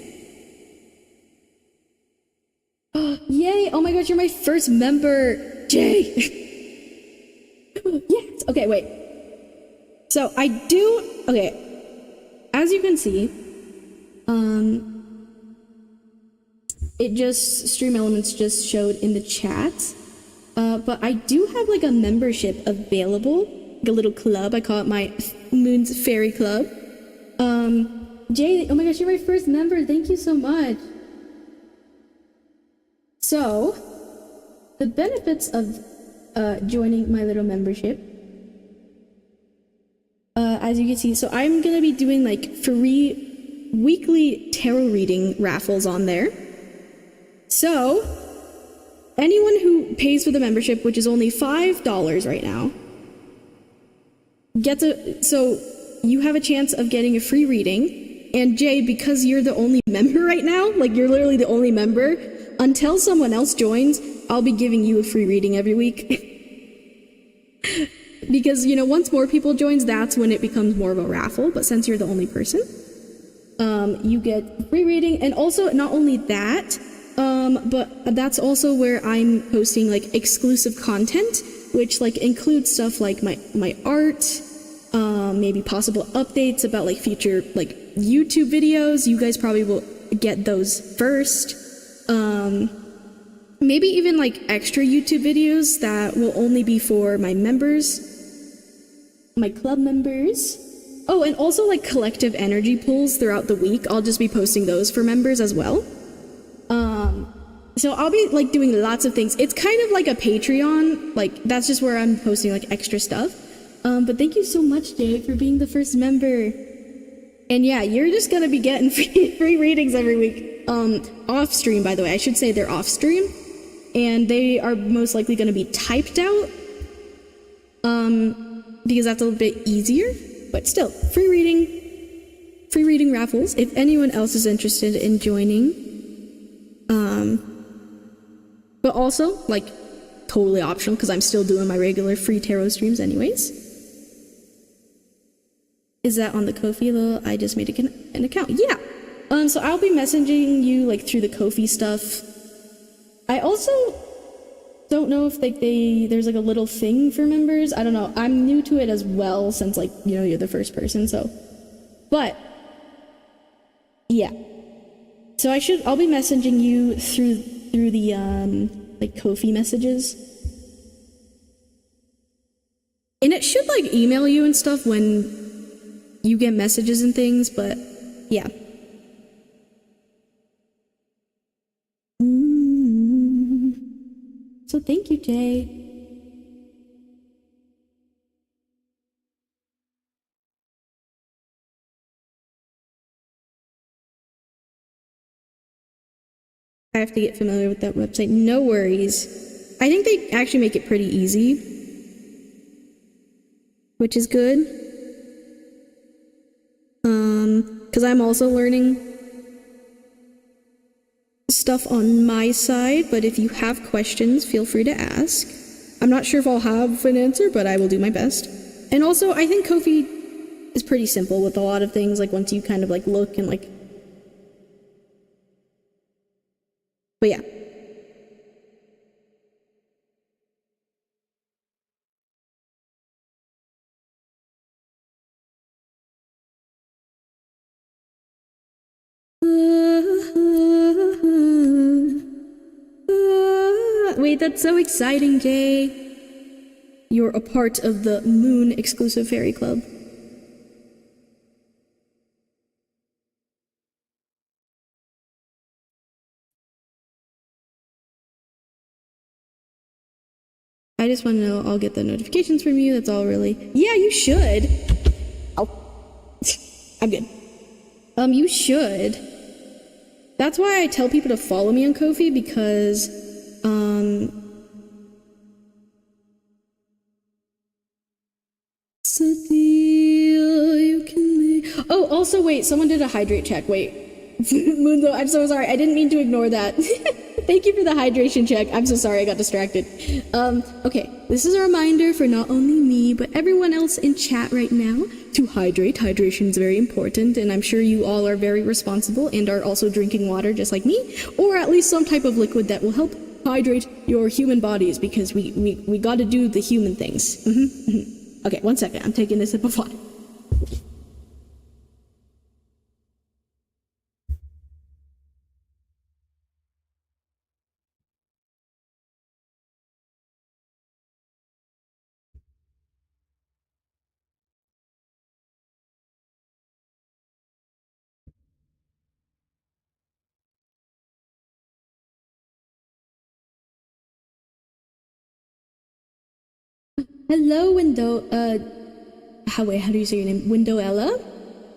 Yay! Oh my gosh, you're my first member, Jay! Yes! Okay, wait. So, okay. As you can see, it just, Stream Elements just showed in the chat, but I do have like a membership available, like a little club. I call it my Moon's Fairy Club. Jay, oh my gosh, you're my first member. Thank you so much. So, the benefits of joining my little membership, as you can see, so I'm gonna be doing like free weekly tarot reading raffles on there. So, anyone who pays for the membership, which is only $5 right now, so you have a chance of getting a free reading. And Jay, because you're the only member right now, like you're literally the only member, until someone else joins, I'll be giving you a free reading every week. Because, you know, once more people joins, that's when it becomes more of a raffle. But since you're the only person, you get free reading. And also, not only that, but that's also where I'm posting like exclusive content, which like includes stuff like my art, maybe possible updates about like future like YouTube videos. You guys probably will get those first. Maybe even like extra YouTube videos that will only be for my members, my club members. Oh, and also like collective energy pulls throughout the week. I'll just be posting those for members as well. So I'll be like doing lots of things. It's kind of like a Patreon, like that's just where I'm posting like extra stuff. But thank you so much, Jay, for being the first member. And yeah, you're just gonna be getting free readings every week. Off stream, by the way. I should say they're off stream. And they are most likely gonna be typed out. Because that's a little bit easier. But still, free reading raffles. If anyone else is interested in joining. But also, like, totally optional because I'm still doing my regular free tarot streams anyways. Is that on the Kofi though? I just made an account. Yeah. So I'll be messaging you like through the Kofi stuff. I also don't know if like there's like a little thing for members. I don't know. I'm new to it as well since like, you know, you're the first person, so. But yeah. So I'll be messaging you through the like Kofi messages. And it should like email you and stuff when you get messages and things, but yeah. So thank you, Jay. I have to get familiar with that website. No worries. I think they actually make it pretty easy, which is good. Because I'm also learning stuff on my side, but if you have questions, feel free to ask. I'm not sure if I'll have an answer, but I will do my best. And also, I think Kofi is pretty simple with a lot of things, like once you kind of like look and like. But yeah. Wait, that's so exciting, Jay. You're a part of the Moon exclusive fairy club. I just want to know I'll get the notifications from you. That's all really. Yeah, you should. Oh. I'm good. You should. That's why I tell people to follow me on Kofi because, Oh, also, wait, someone did a hydrate check. Wait. Mundo, I'm so sorry. I didn't mean to ignore that. Thank you for the hydration check. I'm so sorry I got distracted. Okay. This is a reminder for not only me, but everyone else in chat right now to hydrate. Hydration is very important, and I'm sure you all are very responsible and are also drinking water just like me, or at least some type of liquid that will help hydrate your human bodies because we gotta do the human things. Okay, 1 second. I'm taking a sip of water. Hello, how do you say your name? Windowella?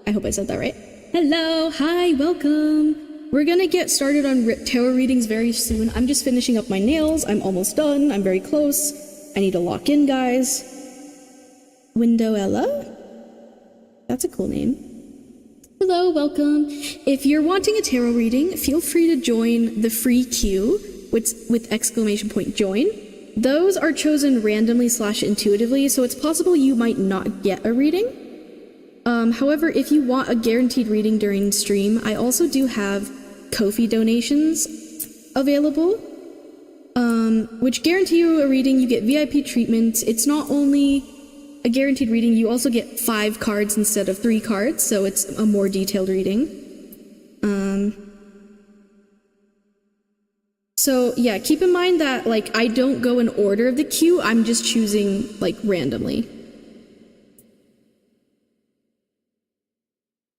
I hope I said that right. Hello, hi, welcome. We're gonna get started on tarot readings very soon. I'm just finishing up my nails. I'm almost done. I'm very close. I need to lock in, guys. Windowella? That's a cool name. Hello, welcome. If you're wanting a tarot reading, feel free to join the free queue with exclamation point join. Those are chosen randomly / intuitively, so it's possible you might not get a reading. However, if you want a guaranteed reading during stream, I also do have Kofi donations available, which guarantee you a reading. You get VIP treatment. It's not only a guaranteed reading, you also get 5 cards instead of 3 cards, so it's a more detailed reading. So yeah, keep in mind that like I don't go in order of the queue, I'm just choosing like randomly.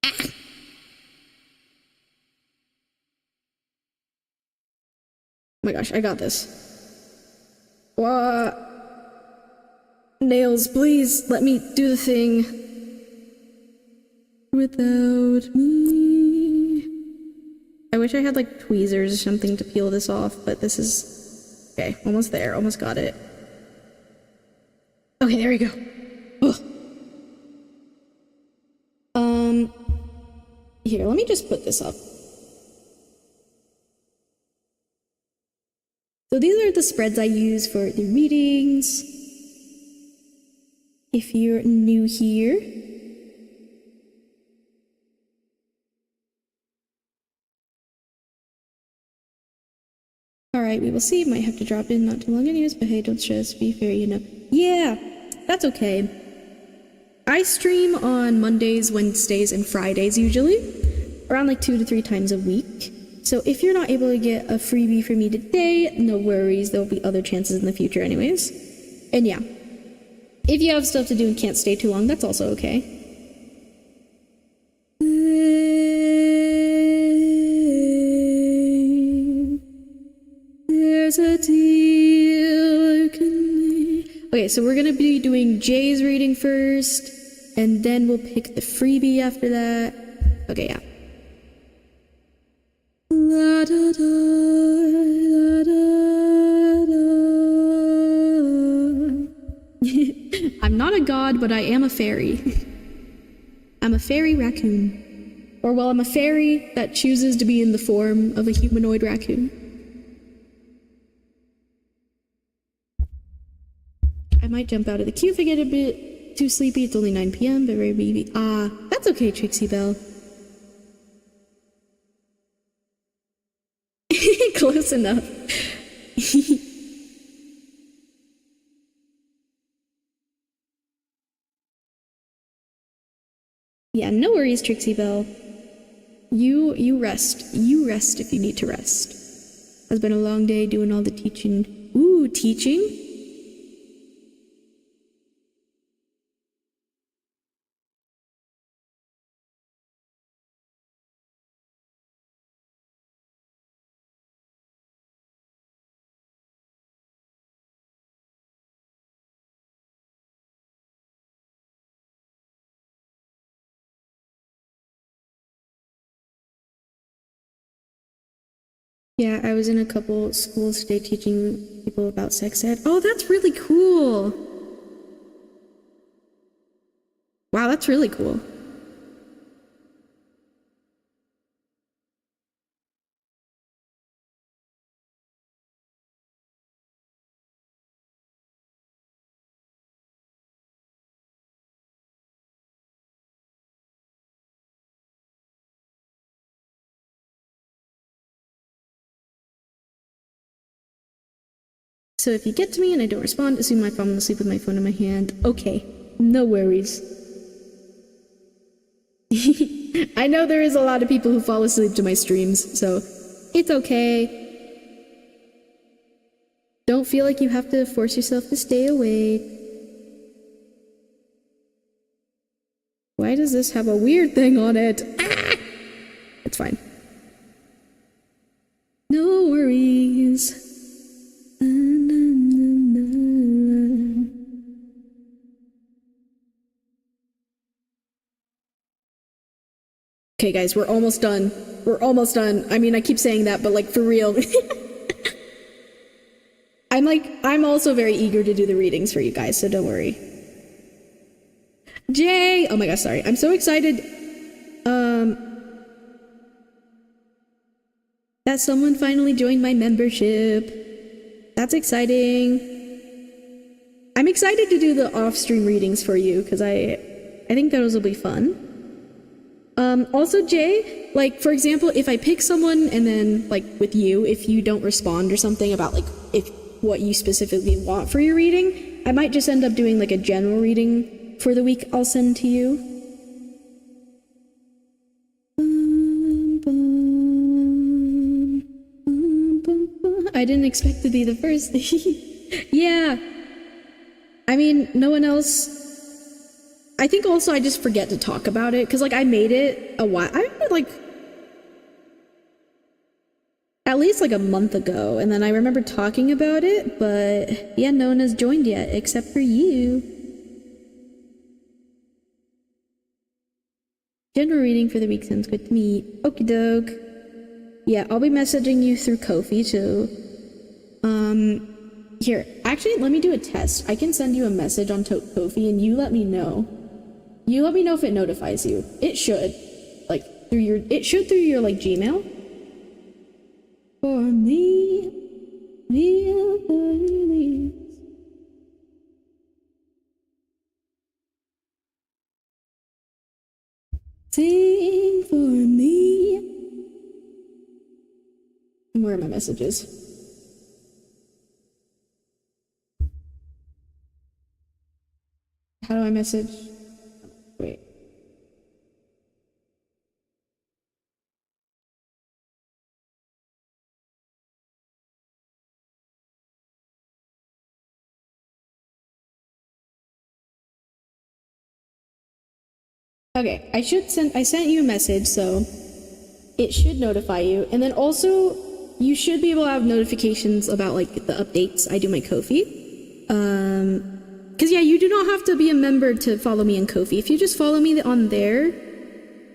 Oh my gosh, I got this. What? Nails, please let me do the thing without me. I wish I had like tweezers or something to peel this off, but this is okay. Almost there, almost got it. Okay, there we go. Here, let me just put this up. So these are the spreads I use for the readings. If you're new here. Alright, we will see. Might have to drop in not too long anyways, but hey, don't stress. Be fair, you know. Yeah, that's okay. I stream on Mondays, Wednesdays, and Fridays usually. Around like 2 to 3 times a week. So if you're not able to get a freebie for me today, no worries. There will be other chances in the future anyways. And yeah. If you have stuff to do and can't stay too long, that's also okay. There's a deal. Okay, so we're gonna be doing Jay's reading first, and then we'll pick the freebie after that. Okay, yeah. La, da, da, la, da, da. I'm not a god, but I am a fairy. I'm a fairy raccoon. Or well, I'm a fairy that chooses to be in the form of a humanoid raccoon. I might jump out of the queue if I get a bit too sleepy. It's only 9 PM, but very baby. That's okay, Trixie Belle. Close enough. Yeah, no worries, Trixie Belle. You rest. You rest if you need to rest. It's been a long day doing all the teaching. Ooh, teaching? Yeah, I was in a couple schools today teaching people about sex ed. Oh, that's really cool. Wow, that's really cool. So if you get to me and I don't respond, assume I've fallen asleep with my phone in my hand. Okay, no worries. I know there is a lot of people who fall asleep to my streams, so it's okay. Don't feel like you have to force yourself to stay awake. Why does this have a weird thing on it? Ah! It's fine. No worries. Okay, guys, we're almost done. We're almost done. I mean, I keep saying that, but like for real. I'm also very eager to do the readings for you guys, so don't worry. Jay! Oh my gosh, sorry. I'm so excited. That someone finally joined my membership. That's exciting. I'm excited to do the off-stream readings for you, because I think those will be fun. Also, Jay, like, for example, if I pick someone and then, like, with you, if you don't respond or something about, like, what you specifically want for your reading, I might just end up doing, like, a general reading for the week I'll send to you. I didn't expect to be the first. Yeah. I mean, no one else. I think also I just forget to talk about it, because, like, I made it a while. I remember, like, at least, like, a month ago, and then I remember talking about it, but, yeah, no one has joined yet, except for you. General reading for the week sounds good to me. Okie doke. Yeah, I'll be messaging you through Kofi, too. Here, actually, let me do a test. I can send you a message on Kofi, and you let me know. You let me know if it notifies you. It should. Like, through your like, Gmail. For me, real beliefs. Sing for me. Where are my messages? How do I message? Wait. Okay, I sent you a message, so it should notify you. And then also, you should be able to have notifications about, like, the updates I do my Kofi. Because, yeah, you do not have to be a member to follow me in Kofi. If you just follow me on there,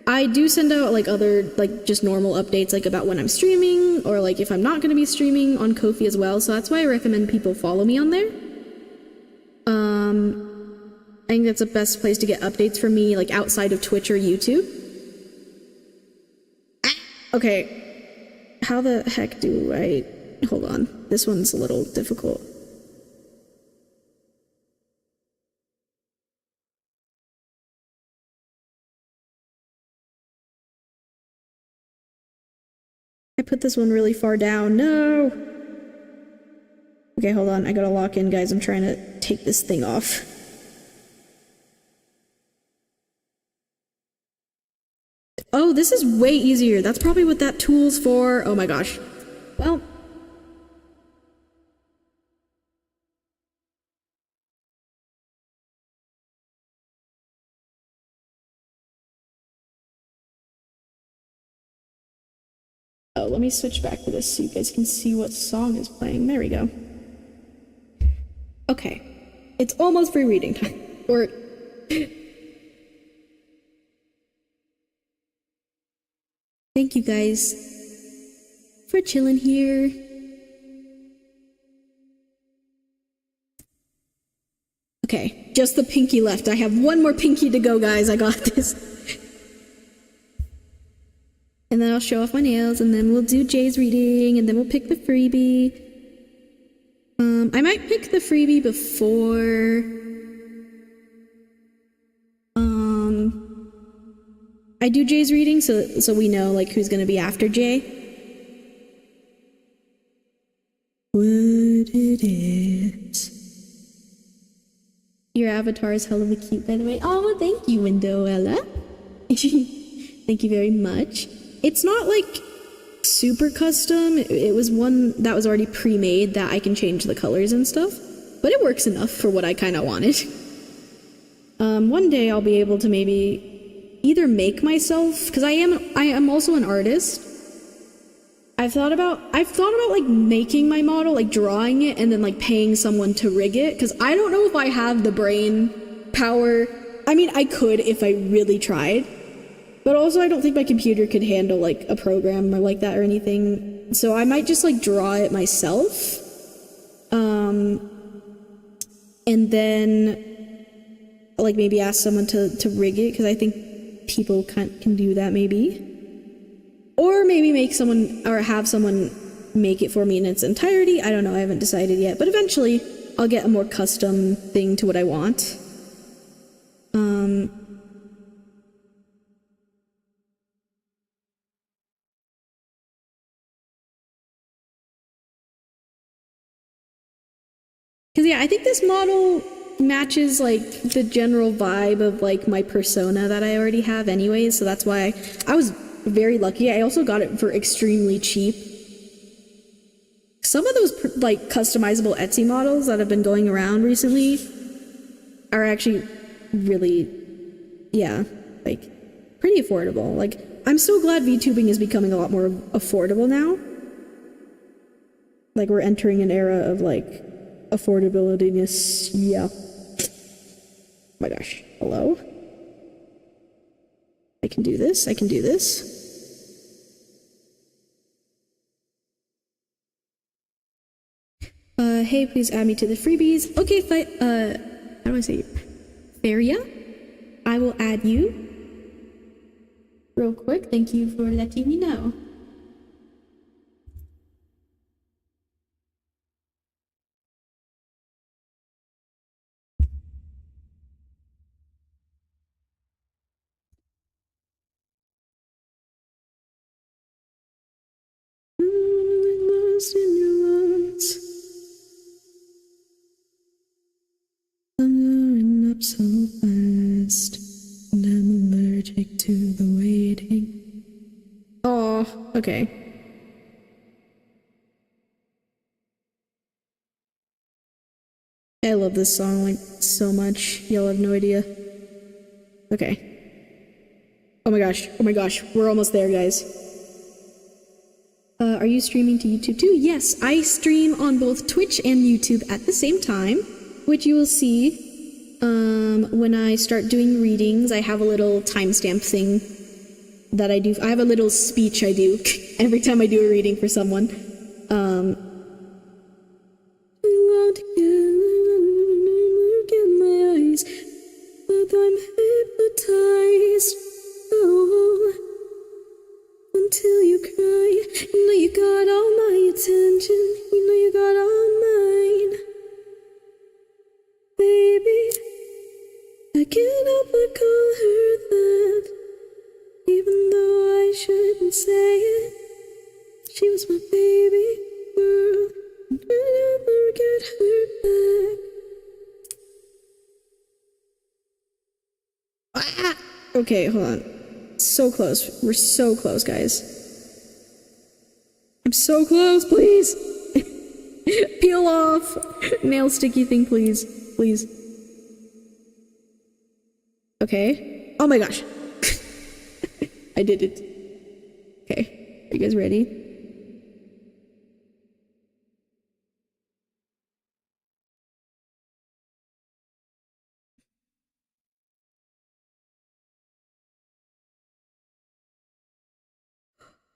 I do send out, like, other, like, just normal updates, like, about when I'm streaming, or, like, if I'm not going to be streaming on Kofi as well. So that's why I recommend people follow me on there. I think that's the best place to get updates from me, like, outside of Twitch or YouTube. Okay. How the heck do I... Hold on. This one's a little difficult. I put this one really far down. No! Okay, hold on. I gotta lock in, guys. I'm trying to take this thing off. Oh, this is way easier. That's probably what that tool's for. Oh my gosh. Well. Oh, let me switch back to this so you guys can see what song is playing. There we go. Okay. It's almost free reading time. Or... Thank you guys for chilling here. Okay, just the pinky left. I have one more pinky to go, guys. I got this. And then I'll show off my nails, and then we'll do Jay's reading, and then we'll pick the freebie. I might pick the freebie before... I do Jay's reading, so we know, like, who's gonna be after Jay. What it is. Your avatar is hella cute, by the way. Oh, thank you, Window-ella. Thank you very much. It's not, like, super custom. It was one that was already pre-made that I can change the colors and stuff. But it works enough for what I kind of wanted. One day I'll be able to maybe... either make myself, because I am also an artist. I've thought about like making my model, like drawing it, and then like paying someone to rig it, because I don't know if I have the brain power. I mean, I could if I really tried, But also I don't think my computer could handle like a program or like that or anything. So I might just like draw it myself. And then like maybe ask someone to rig it, because I think people can do that maybe. Or maybe make someone or have someone make it for me in its entirety. I don't know, I haven't decided yet. But eventually I'll get a more custom thing to what I want. Because yeah, I think this model matches like the general vibe of like my persona that I already have anyways, so that's why I was very lucky. I also got it for extremely cheap. Some of those like customizable Etsy models that have been going around recently are actually really, yeah, like pretty affordable. Like, I'm so glad VTubing is becoming a lot more affordable now. Like, we're entering an era of like affordability-ness. Yeah. Oh my gosh. Hello? I can do this. I can do this. Hey, please add me to the freebies. Okay, how do I say it? Faria? I will add you. Real quick, thank you for letting me know. Lost in your arms. I'm going up so fast, and I'm allergic to the waiting. Oh, okay. I love this song like so much. Y'all have no idea. Okay. Oh my gosh, we're almost there, guys. Are you streaming to YouTube too? Yes, I stream on both Twitch and YouTube at the same time, which you will see when I start doing readings. I have a little timestamp thing that I do. I have a little speech I do every time I do a reading for someone. Look in my eyes, but I'm hypnotized. Oh, until you cry, you know you got all my attention. You know you got all mine, baby. I can't help but call her that, even though I shouldn't say it. She was my baby girl, and I'll never get her back. Ah! Okay, hold on. So close. We're so close, guys. I'm so close, please. Peel off. Nail sticky thing, please. Please. Okay. Oh my gosh. I did it. Okay. Are you guys ready?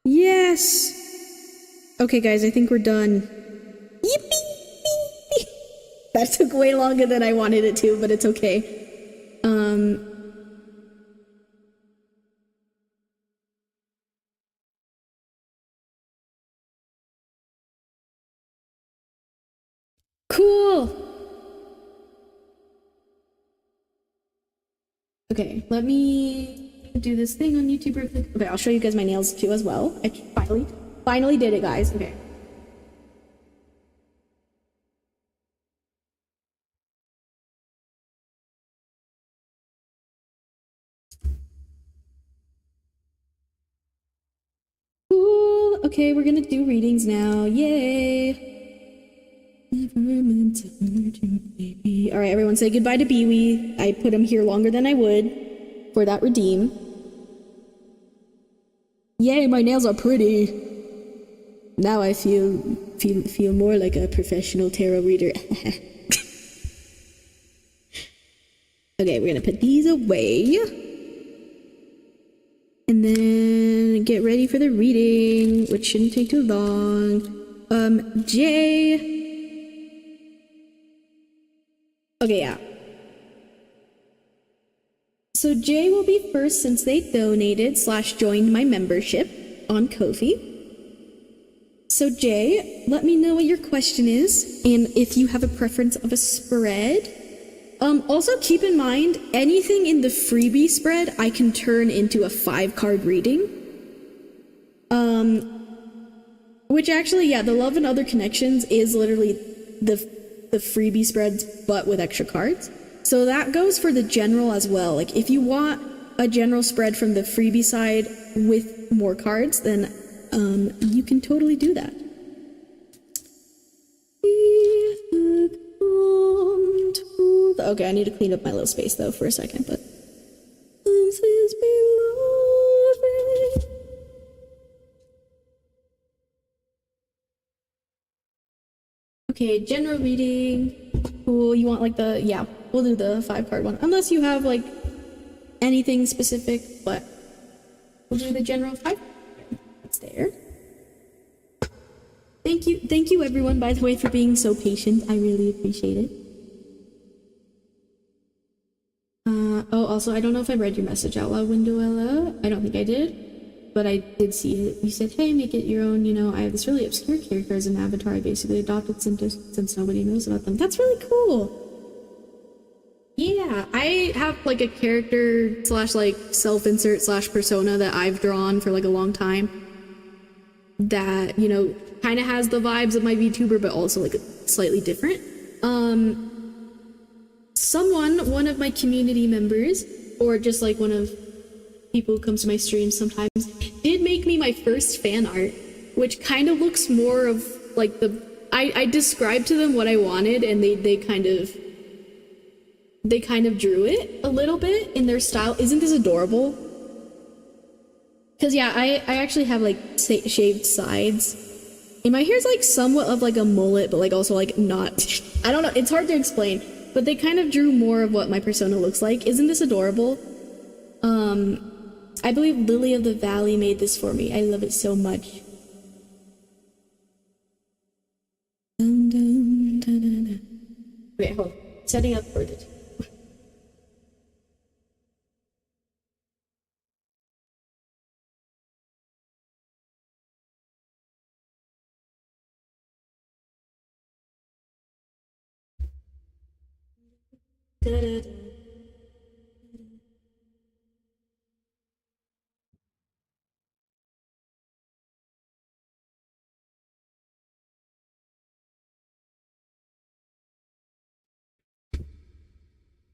Yes! Okay, guys, I think we're done. Yippee! That took way longer than I wanted it to, but it's okay. Cool! Okay, let me do this thing on YouTube real quick. Okay, I'll show you guys my nails too as well. I finally did it, guys. Okay. Cool. Okay, we're gonna do readings now. Yay. Never meant to hurt you, baby. Alright, everyone say goodbye to Biwi. I put him here longer than I would for that redeem. Yay, my nails are pretty. Now I feel more like a professional tarot reader. Okay, we're gonna put these away. And then get ready for the reading, which shouldn't take too long. Jay. Okay, yeah. So Jay will be first since they donated / joined my membership on Kofi. So Jay, let me know what your question is and if you have a preference of a spread. Also keep in mind, anything in the freebie spread I can turn into a 5-card reading. Which actually, yeah, the Love and Other Connections is literally the freebie spreads, but with extra cards. So that goes for the general as well. Like, if you want a general spread from the freebie side with more cards, then you can totally do that. Okay, I need to clean up my little space though for a second, but okay, general reading. Cool. You want like the, yeah, we'll do the 5-card one. Unless you have like anything specific, but we'll do the general 5. That's there. Thank you everyone, by the way, for being so patient. I really appreciate it. Oh, also, I don't know if I read your message out loud, Winduella. I don't think I did, but I did see it. You said, hey, make it your own, you know, I have this really obscure character as an avatar I basically adopted since nobody knows about them. That's really cool. Yeah, I have like a character / like self-insert / persona that I've drawn for like a long time that, you know, kind of has the vibes of my VTuber, but also like slightly different. One of my community members, or just like one of people who comes to my streams sometimes, did make me my first fan art, which kind of looks more of like I described to them what I wanted, and they kind of drew it a little bit in their style. Isn't this adorable? Because yeah, I actually have like shaved sides, and my hair's like somewhat of like a mullet, but like also like not. I don't know, it's hard to explain, but they kind of drew more of what my persona looks like. Isn't this adorable? I believe Lily of the Valley made this for me. I love it so much. Dun, dun, dun, dun, dun. Wait, hold on. Setting up for the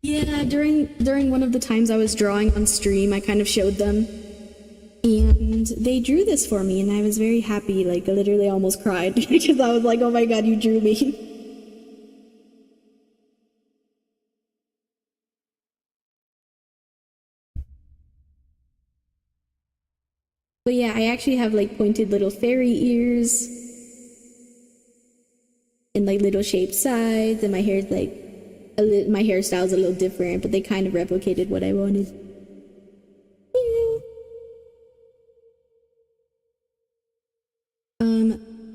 Yeah, during one of the times I was drawing on stream, I kind of showed them, and they drew this for me, and I was very happy. Like, I literally almost cried because I was like, "Oh my god, you drew me!" But yeah, I actually have like pointed little fairy ears, and like little shaped sides, and my hair's like my hairstyle's a little different, but they kind of replicated what I wanted.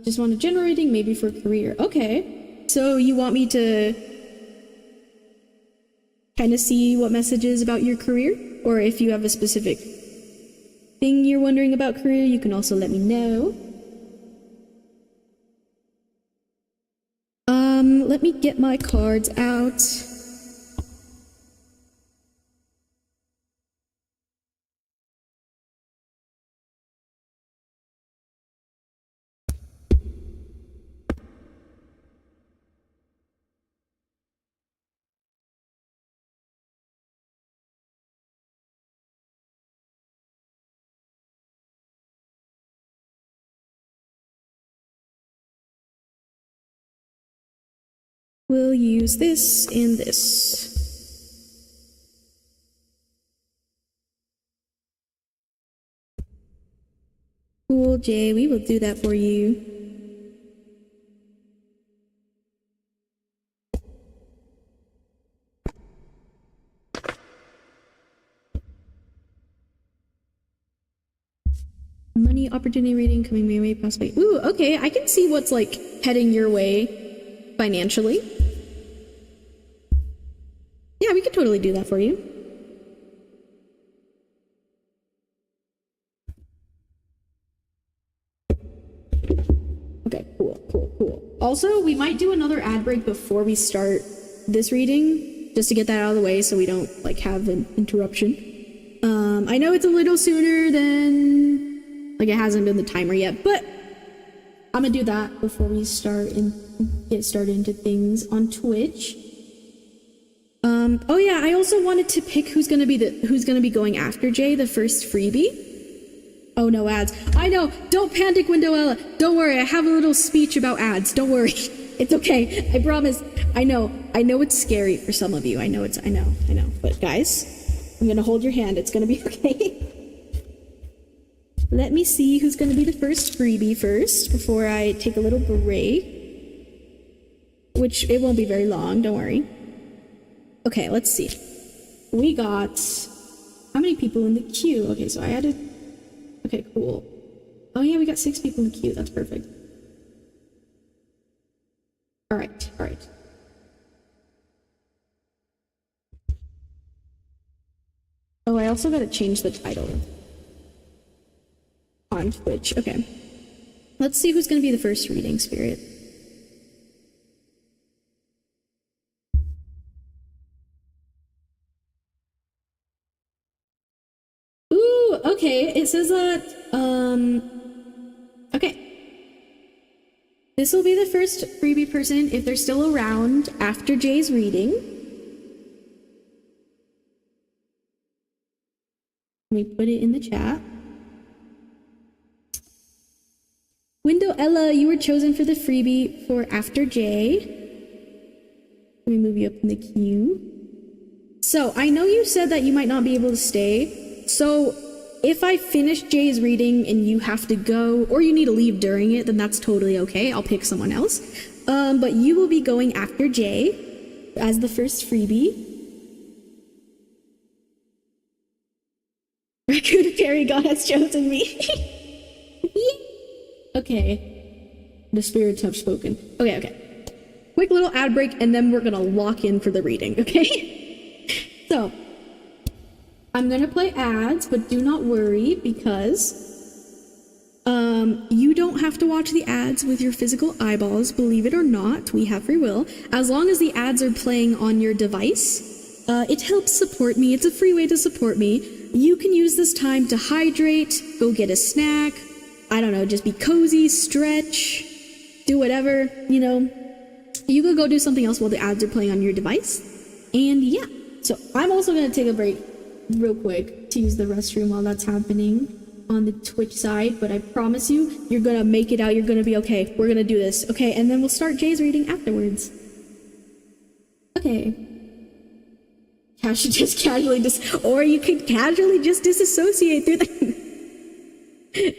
Just want a general reading, maybe for career. Okay, so you want me to kind of see what messages about your career, or if you have a specific thing you're wondering about career, you can also let me know. Let me get my cards out. We'll use this and this. Cool, Jay, we will do that for you. Money opportunity rating coming my way possibly. Ooh, okay, I can see what's like heading your way financially. Yeah, we could totally do that for you. Okay, cool. Also, we might do another ad break before we start this reading, just to get that out of the way so we don't like have an interruption. I know it's a little sooner than, like, it hasn't been the timer yet, but I'm gonna do that before we start and get started into things on Twitch. Oh yeah, I also wanted to pick who's gonna be going after Jay, the first freebie. Oh, no ads. I know, don't panic, Windowella. Don't worry, I have a little speech about ads. Don't worry. It's okay, I promise. I know it's scary for some of you. I know. But guys, I'm gonna hold your hand. It's gonna be okay. Let me see who's gonna be the first freebie first before I take a little break. Which, it won't be very long, don't worry. Okay, let's see. We got... how many people in the queue? Okay, so I added... okay, cool. Oh yeah, we got 6 people in the queue. That's perfect. Alright. Oh, I also gotta change the title on Twitch. Okay. Let's see who's gonna be the first reading, Spirit. Ooh, okay. It says that, okay. This will be the first freebie person if they're still around after Jay's reading. Let me put it in the chat. Window Ella, you were chosen for the freebie for after Jay. Let me move you up in the queue. So, I know you said that you might not be able to stay. So, if I finish Jay's reading and you have to go, or you need to leave during it, then that's totally okay. I'll pick someone else. But you will be going after Jay as the first freebie. Raccoon Fairy God has chosen me. Okay. The spirits have spoken. Okay. Quick little ad break, and then we're gonna lock in for the reading, okay? So, I'm gonna play ads, but do not worry, because you don't have to watch the ads with your physical eyeballs, believe it or not. We have free will. As long as the ads are playing on your device, it helps support me. It's a free way to support me. You can use this time to hydrate, go get a snack, I don't know, just be cozy, stretch, do whatever, you know. You could go do something else while the ads are playing on your device. And yeah, so I'm also gonna take a break real quick to use the restroom while that's happening on the Twitch side, but I promise you, you're gonna make it out, you're gonna be okay. We're gonna do this, okay? And then we'll start Jay's reading afterwards. Okay. Or you could casually just disassociate through the...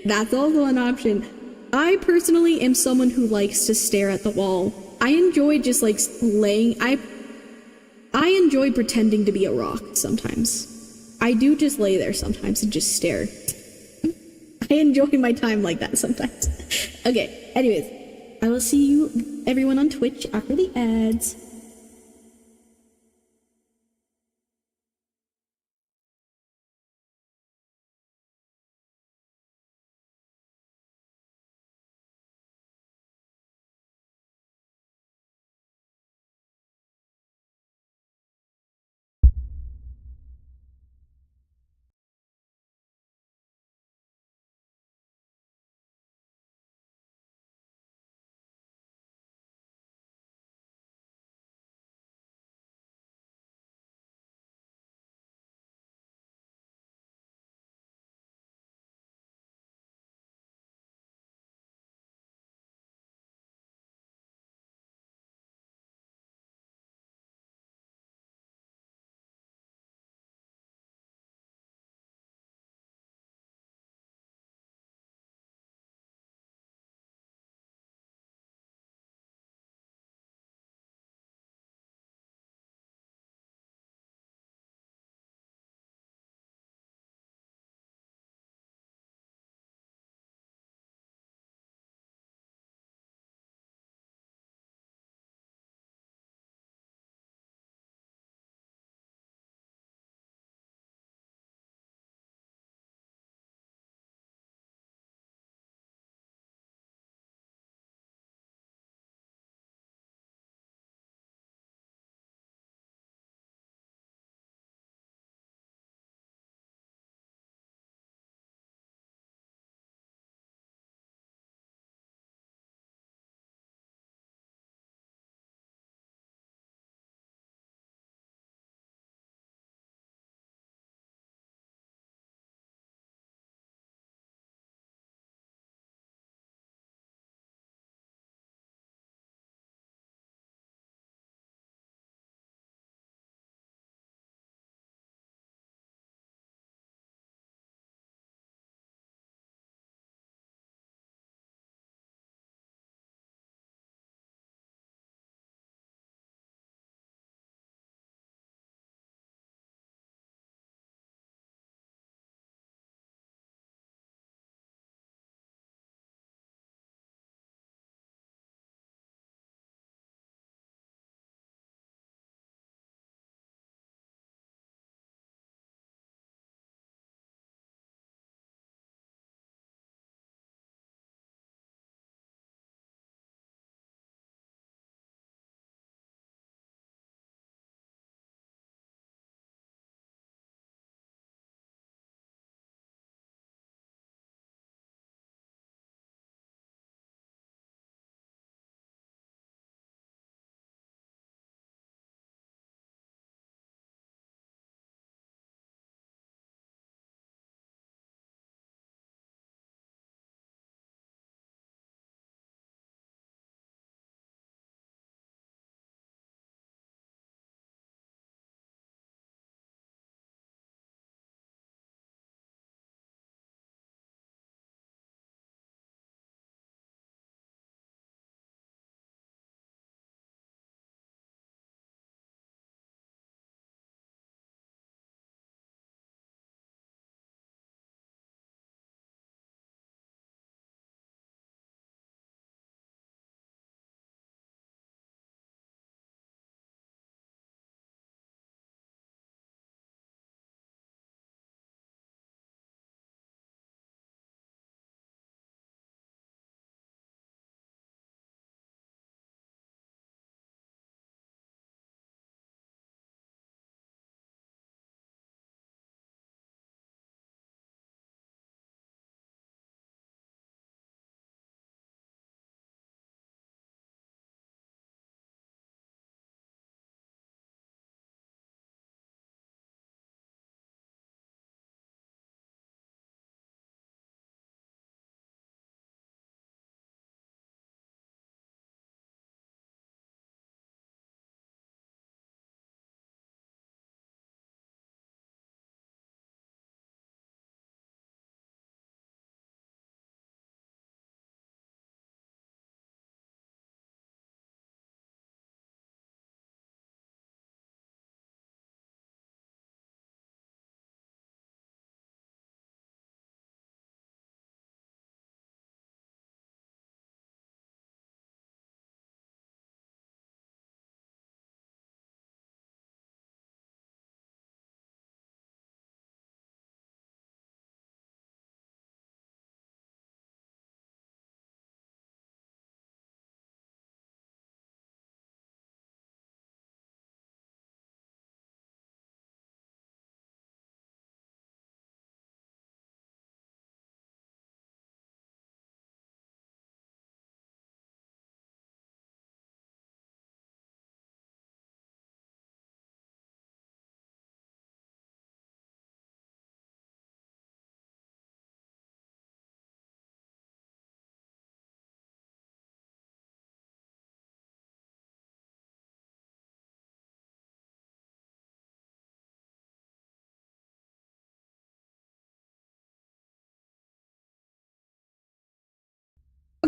That's also an option. I personally am someone who likes to stare at the wall. I enjoy just like laying... I enjoy pretending to be a rock sometimes. I do just lay there sometimes and just stare. I enjoy my time like that sometimes. Okay, anyways, I will see you everyone on Twitch after the ads.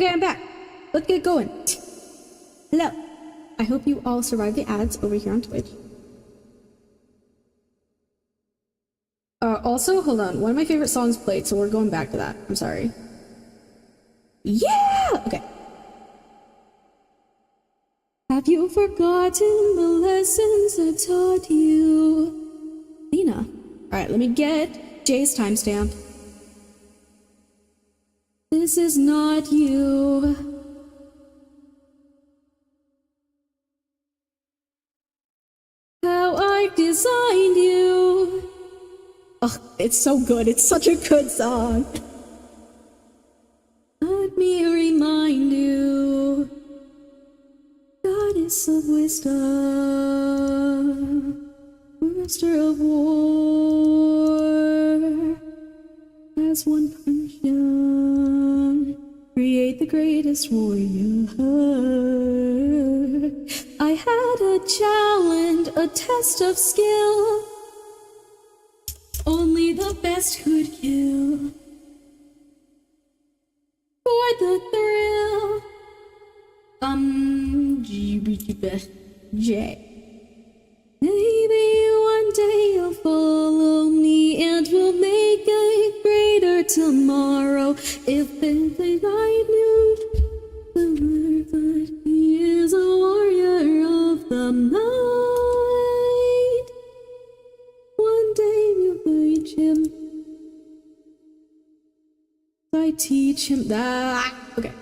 Okay, I'm back. Let's get going. Hello. I hope you all survived the ads over here on Twitch. Also, hold on. One of my favorite songs played, so we're going back to that. I'm sorry. Yeah! Okay. Have you forgotten the lessons I taught you? Lena. Alright, let me get Jay's timestamp. This is not you. How I designed you. Ugh, it's so good. It's such a good song. Let me remind you, goddess of wisdom, master of war, as one punch down, create the greatest warrior. I had a challenge, a test of skill, only the best could kill. For the thrill, J. Maybe one day you'll follow me and we'll make a greater tomorrow. If they think I knew, but he is a warrior of the night. One day we'll reach him. I teach him that. Okay.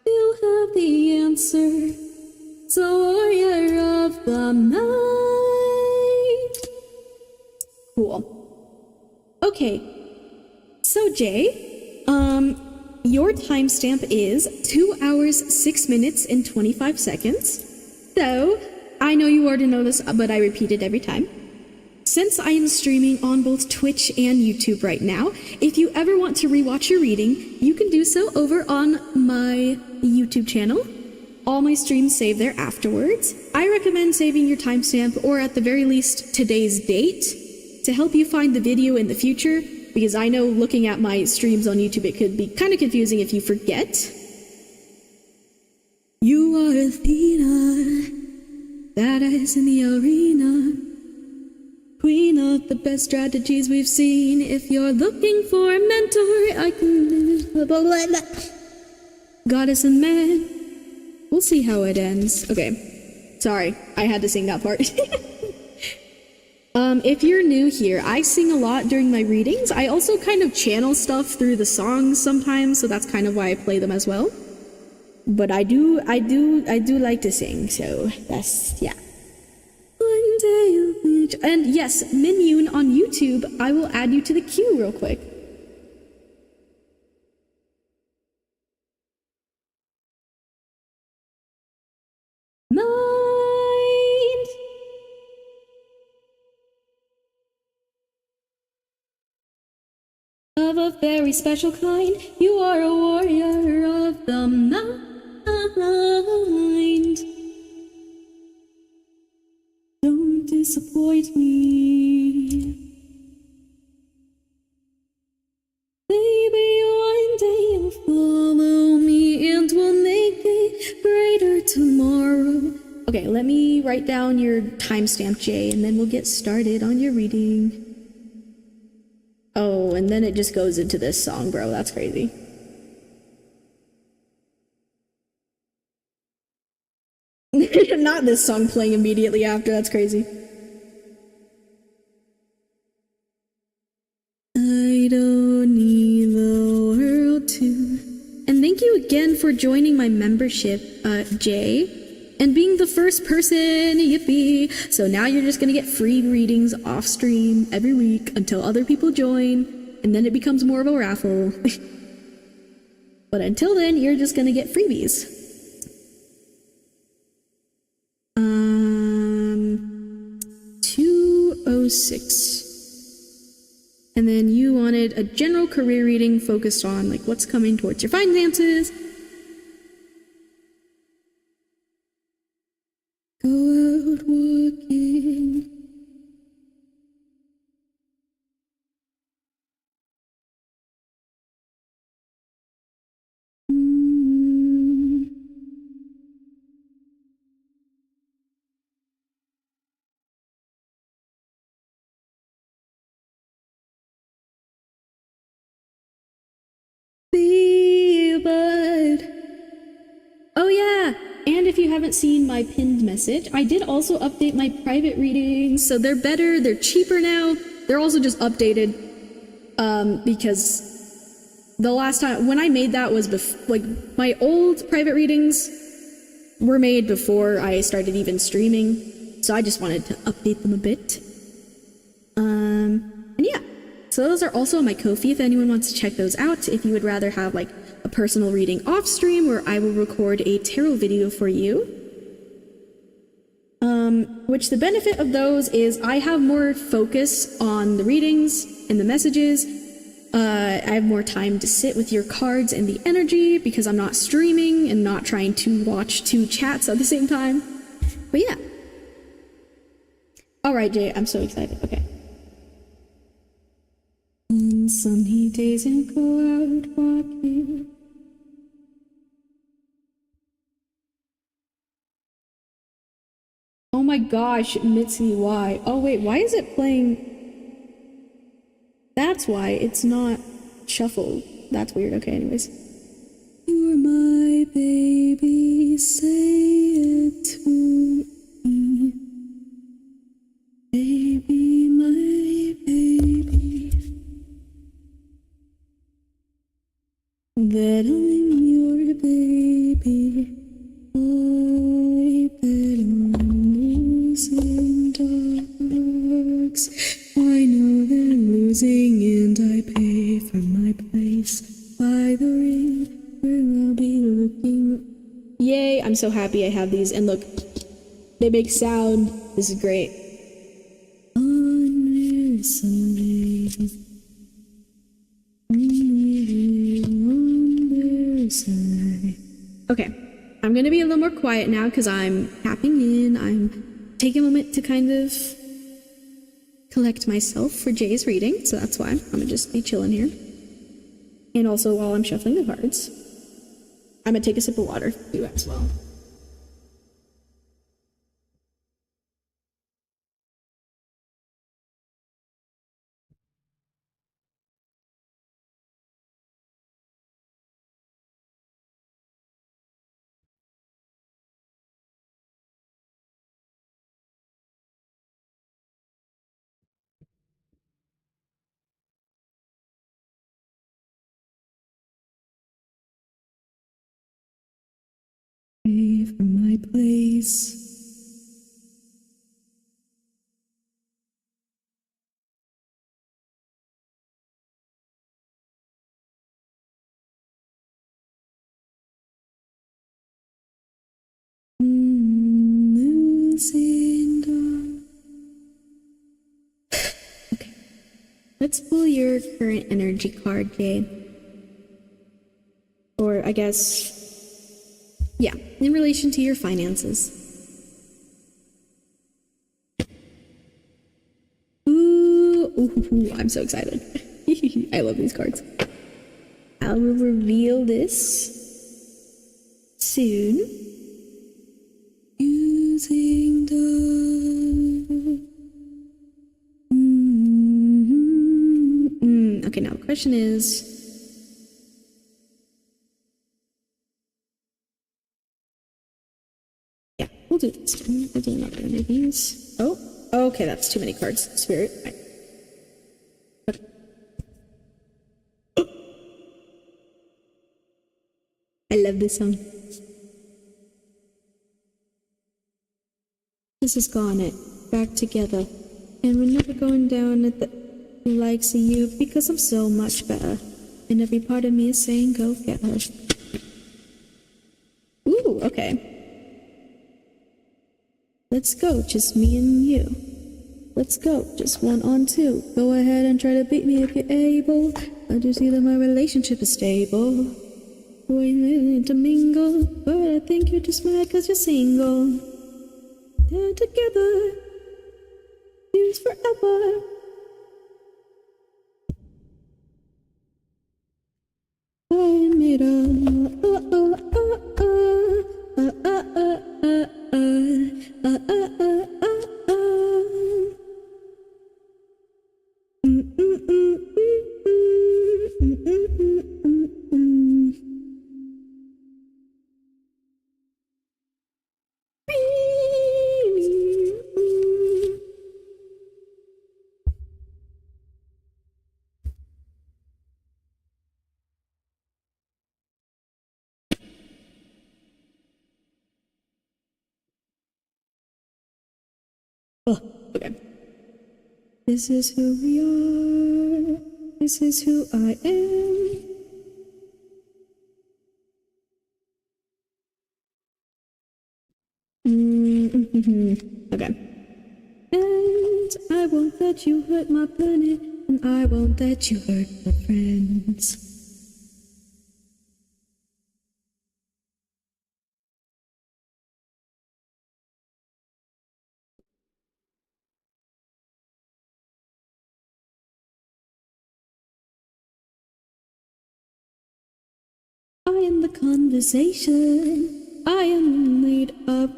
You'll have the answer. So warrior of the night. Cool. Okay. So Jay, your timestamp is 2 hours, 6 minutes, and 25 seconds. So, I know you already know this, but I repeat it every time. Since I am streaming on both Twitch and YouTube right now, if you ever want to rewatch your reading, you can do so over on my YouTube channel. All my streams save there afterwards. I recommend saving your timestamp, or at the very least, today's date, to help you find the video in the future, because I know looking at my streams on YouTube, it could be kind of confusing if you forget. You are Athena, badass in the arena. Queen of the best strategies we've seen. If you're looking for a mentor, I can... Goddess and man. We'll see how it ends. Okay. Sorry, I had to sing that part. If you're new here, I sing a lot during my readings. I also kind of channel stuff through the songs sometimes, so that's kind of why I play them as well. But I do like to sing, so that's, yeah. One day you'll reach... And yes, Minyoon on YouTube, I will add you to the queue real quick. Mind of a very special kind, you are a warrior of the mind. Don't disappoint me. Maybe one day you'll follow me and we'll make a greater tomorrow. Okay, let me write down your timestamp, Jay, and then we'll get started on your reading. Oh, and then it just goes into this song, bro. That's crazy. Not this song playing immediately after. That's crazy. I don't need the world to... And thank you again for joining my membership, Jay. And being the first person, yippee! So now you're just gonna get free readings off stream every week until other people join, and then it becomes more of a raffle. But until then, you're just gonna get freebies. 206. And then you wanted a general career reading focused on like what's coming towards your finances. Go out walking. haven't seen my pinned message, I did also update my private readings, so they're better, they're cheaper now. They're also just updated, because the last time, when I made that was like, my old private readings were made before I started even streaming, so I just wanted to update them a bit. And yeah, so those are also on my Kofi if anyone wants to check those out, if you would rather have like a personal reading off stream where I will record a tarot video for you. Which the benefit of those is I have more focus on the readings and the messages. I have more time to sit with your cards and the energy because I'm not streaming and not trying to watch two chats at the same time. But yeah. Alright, Jay, I'm so excited. Okay. On sunny days and go out walking. Oh my gosh, Mitzi, why? Oh wait, why is it playing? That's why it's not shuffled. That's weird. Okay, anyways. You're my baby, say it to me. Baby, my baby. That I'm your baby. I bet on losing dogs. I know they're losing and I pay for my place by the ring where I'll be looking. Yay, I'm so happy I have these. And look, they make sound. This is great. On this side. Okay, I'm gonna be a little more quiet now because I'm tapping in. I'm taking a moment to kind of collect myself for Jay's reading, so that's why I'm gonna just be chilling here. And also while I'm shuffling the cards, I'm gonna take a sip of water too as well. From my place. Okay, let's pull your current energy card, Jade. Or I guess, yeah, in relation to your finances. Ooh, I'm so excited. I love these cards. I will reveal this soon. Using the... Okay, now the question is... Yeah, we'll do this one. We'll do another one of these. Oh, okay, that's too many cards. Spirit. Right. I love this song. This is gone it. Back together. And we're never going down at the likes of you because I'm so much better. And every part of me is saying go get her. Ooh, okay. Let's go, just me and you. Let's go, just 1 on 2. Go ahead and try to beat me if you're able. I just see that my relationship is stable. We're willing to mingle, but I think you're just mad cause you're single. They're together, seems forever. I made Oh, okay. This is who we are. This is who I am. Okay. And I won't let you hurt my planet, and I won't let you hurt my friends. I am the conversation. I am the lead of.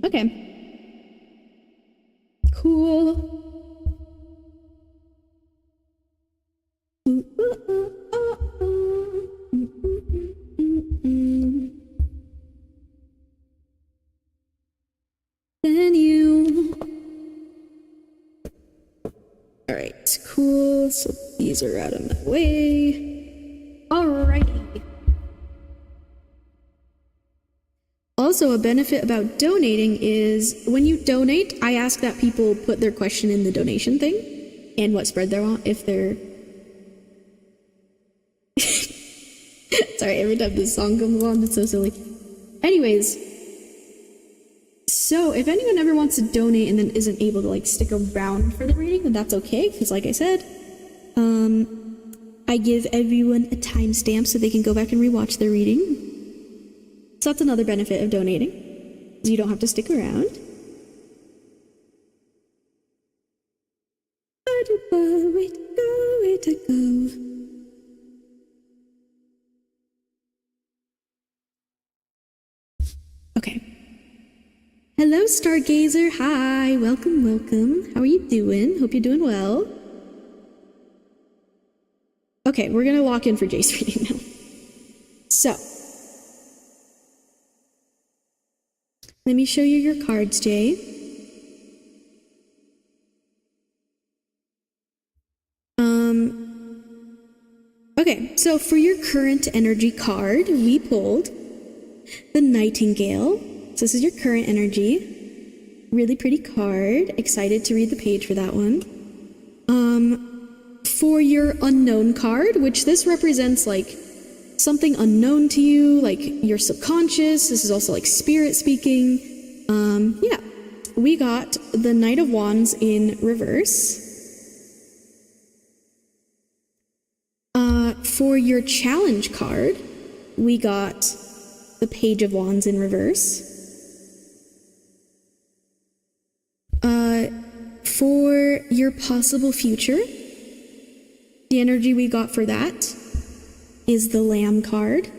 Okay. Cool. Then you. Alright, cool. So these are out of my way. Alrighty. Also, a benefit about donating is when you donate, I ask that people put their question in the donation thing and what spread they're on, if they're. Sorry, every time this song comes on, it's so silly. Anyways, so if anyone ever wants to donate and then isn't able to like stick around for the reading, then that's okay, because like I said, I give everyone a timestamp so they can go back and rewatch their reading. So that's another benefit of donating, is you don't have to stick around. Way to go, way to go. Okay. Hello, Stargazer. Hi. Welcome, welcome. How are you doing? Hope you're doing well. Okay, we're gonna lock in for Jay's reading now. So, let me show you your cards, Jay. Okay, so for your current energy card, we pulled the Nightingale. So this is your current energy. Really pretty card. Excited to read the page for that one. For your unknown card, which this represents like something unknown to you, like your subconscious. This is also like spirit speaking. Yeah, we got the Knight of Wands in reverse. For your challenge card, we got the Page of Wands in reverse. For your possible future, the energy we got for that is the Lamb card.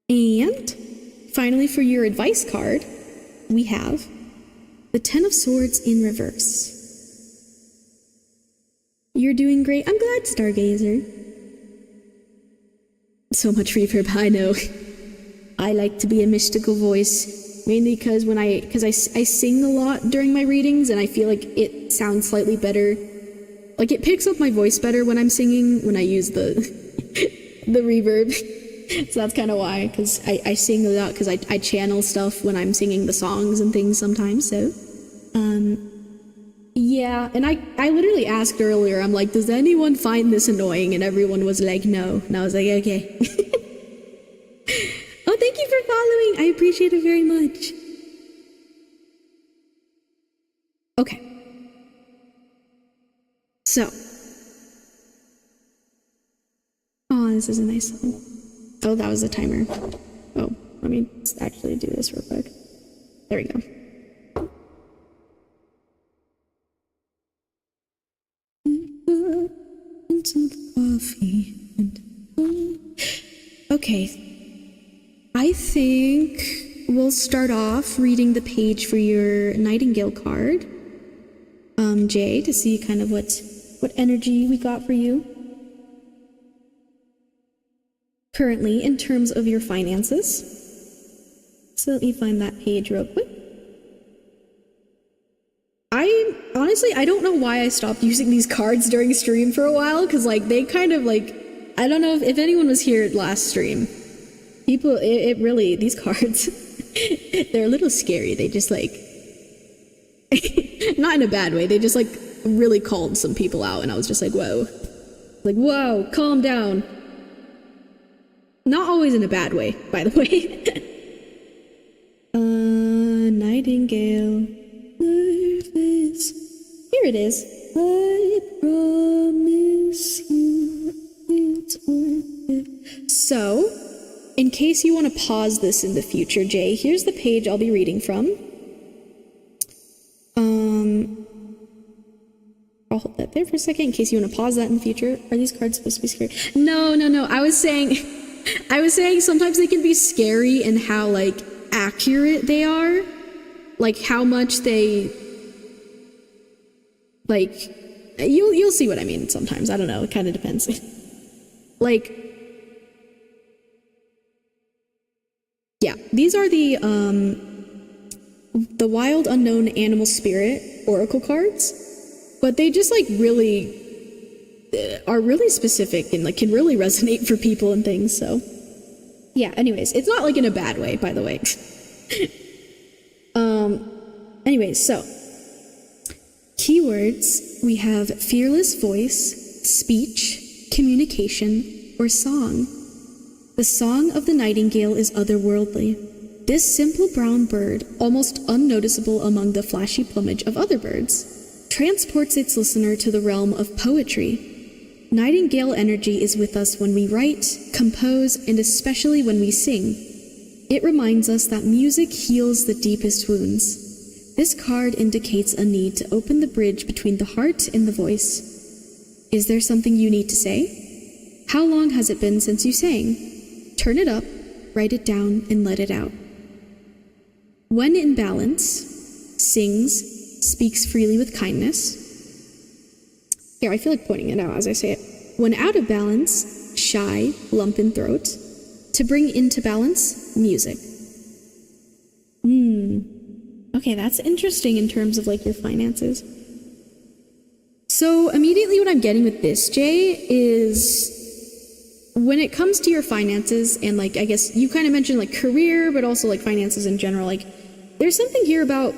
And finally, for your advice card, we have the Ten of Swords in reverse. You're doing great. I'm glad, Stargazer. So much reverb, I know. I like to be a mystical voice, mainly because I sing a lot during my readings, and I feel like it sounds slightly better. Like, it picks up my voice better when I'm singing, when I use the the reverb. So that's kind of why, because I sing a lot, because I channel stuff when I'm singing the songs and things sometimes, so. Yeah, and I literally asked earlier, I'm like, does anyone find this annoying? And everyone was like, no. And I was like, okay. Oh, thank you for following. I appreciate it very much. Okay. So. Oh, this is a nice song. Oh, that was the timer. Oh, let me actually do this real quick. There we go. Into the coffee and okay. I think we'll start off reading the page for your Nightingale card, Jay, to see kind of what energy we got for you currently in terms of your finances. So let me find that page real quick. honestly, I don't know why I stopped using these cards during stream for a while, because like they kind of like, I don't know if anyone was here at last stream. People, it really, these cards, they're a little scary. They just like, not in a bad way, they just like really called some people out, and I was just like, whoa. Like, whoa, calm down. Not always in a bad way, by the way. Nightingale. Here it is. I promise you it's worth it. So, in case you want to pause this in the future, Jay, here's the page I'll be reading from. I'll hold that there for a second in case you want to pause that in the future. Are these cards supposed to be scary? No. I was saying sometimes they can be scary in how, like, accurate they are. Like, how much they, like, you'll see what I mean sometimes. I don't know. It kind of depends. Like, yeah, these are the Wild Unknown Animal Spirit Oracle cards. But they just, like, really are really specific and, like, can really resonate for people and things, so. Yeah, anyways, it's not, like, in a bad way, by the way. Anyways, so. Keywords, we have fearless voice, speech, communication, or song. The song of the nightingale is otherworldly. This simple brown bird, almost unnoticeable among the flashy plumage of other birds, transports its listener to the realm of poetry. Nightingale energy is with us when we write, compose, and especially when we sing. It reminds us that music heals the deepest wounds. This card indicates a need to open the bridge between the heart and the voice. Is there something you need to say? How long has it been since you sang? Turn it up, write it down, and let it out. When in balance, sings, speaks freely with kindness. Here, I feel like pointing it out as I say it. When out of balance, shy, lump in throat. To bring into balance, music. Okay, that's interesting in terms of, like, your finances. So immediately what I'm getting with this, Jay, is when it comes to your finances and, like, I guess you kind of mentioned, like, career, but also, like, finances in general, like, there's something here about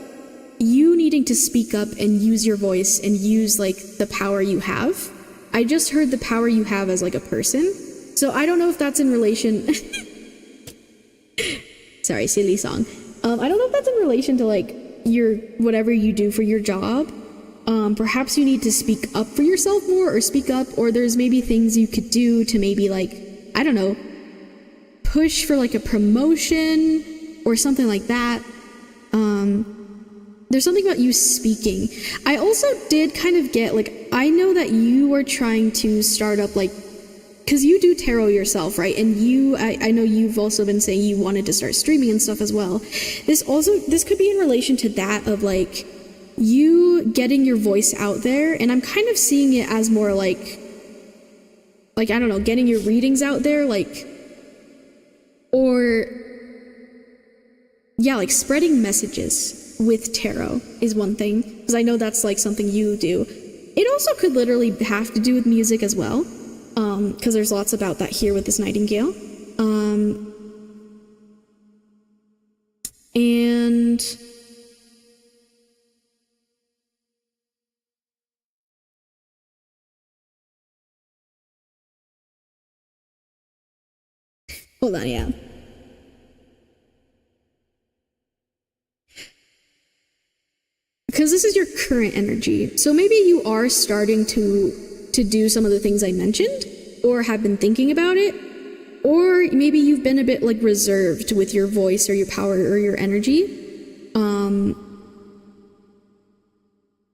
you needing to speak up and use your voice and use, like, the power you have. I just heard the power you have as, like, a person. So I don't know if that's in relation... Sorry, silly song. I don't know if that's in relation to, like, your whatever you do for your job. Perhaps you need to speak up for yourself more, or speak up, or there's maybe things you could do to maybe, like, I don't know, push for, like, a promotion or something like that. There's something about you speaking. I also did kind of get, like, I know that you are trying to start up, like, because you do tarot yourself, right? And I know you've also been saying you wanted to start streaming and stuff as well. This could be in relation to that of, like, you getting your voice out there, and I'm kind of seeing it as more like, I don't know, getting your readings out there, like, or, yeah, like, spreading messages with tarot is one thing, because I know that's, like, something you do. It also could literally have to do with music as well, because there's lots about that here with this nightingale. And hold on, yeah. Because this is your current energy. So maybe you are starting to do some of the things I mentioned, or have been thinking about it, or maybe you've been a bit, like, reserved with your voice or your power or your energy.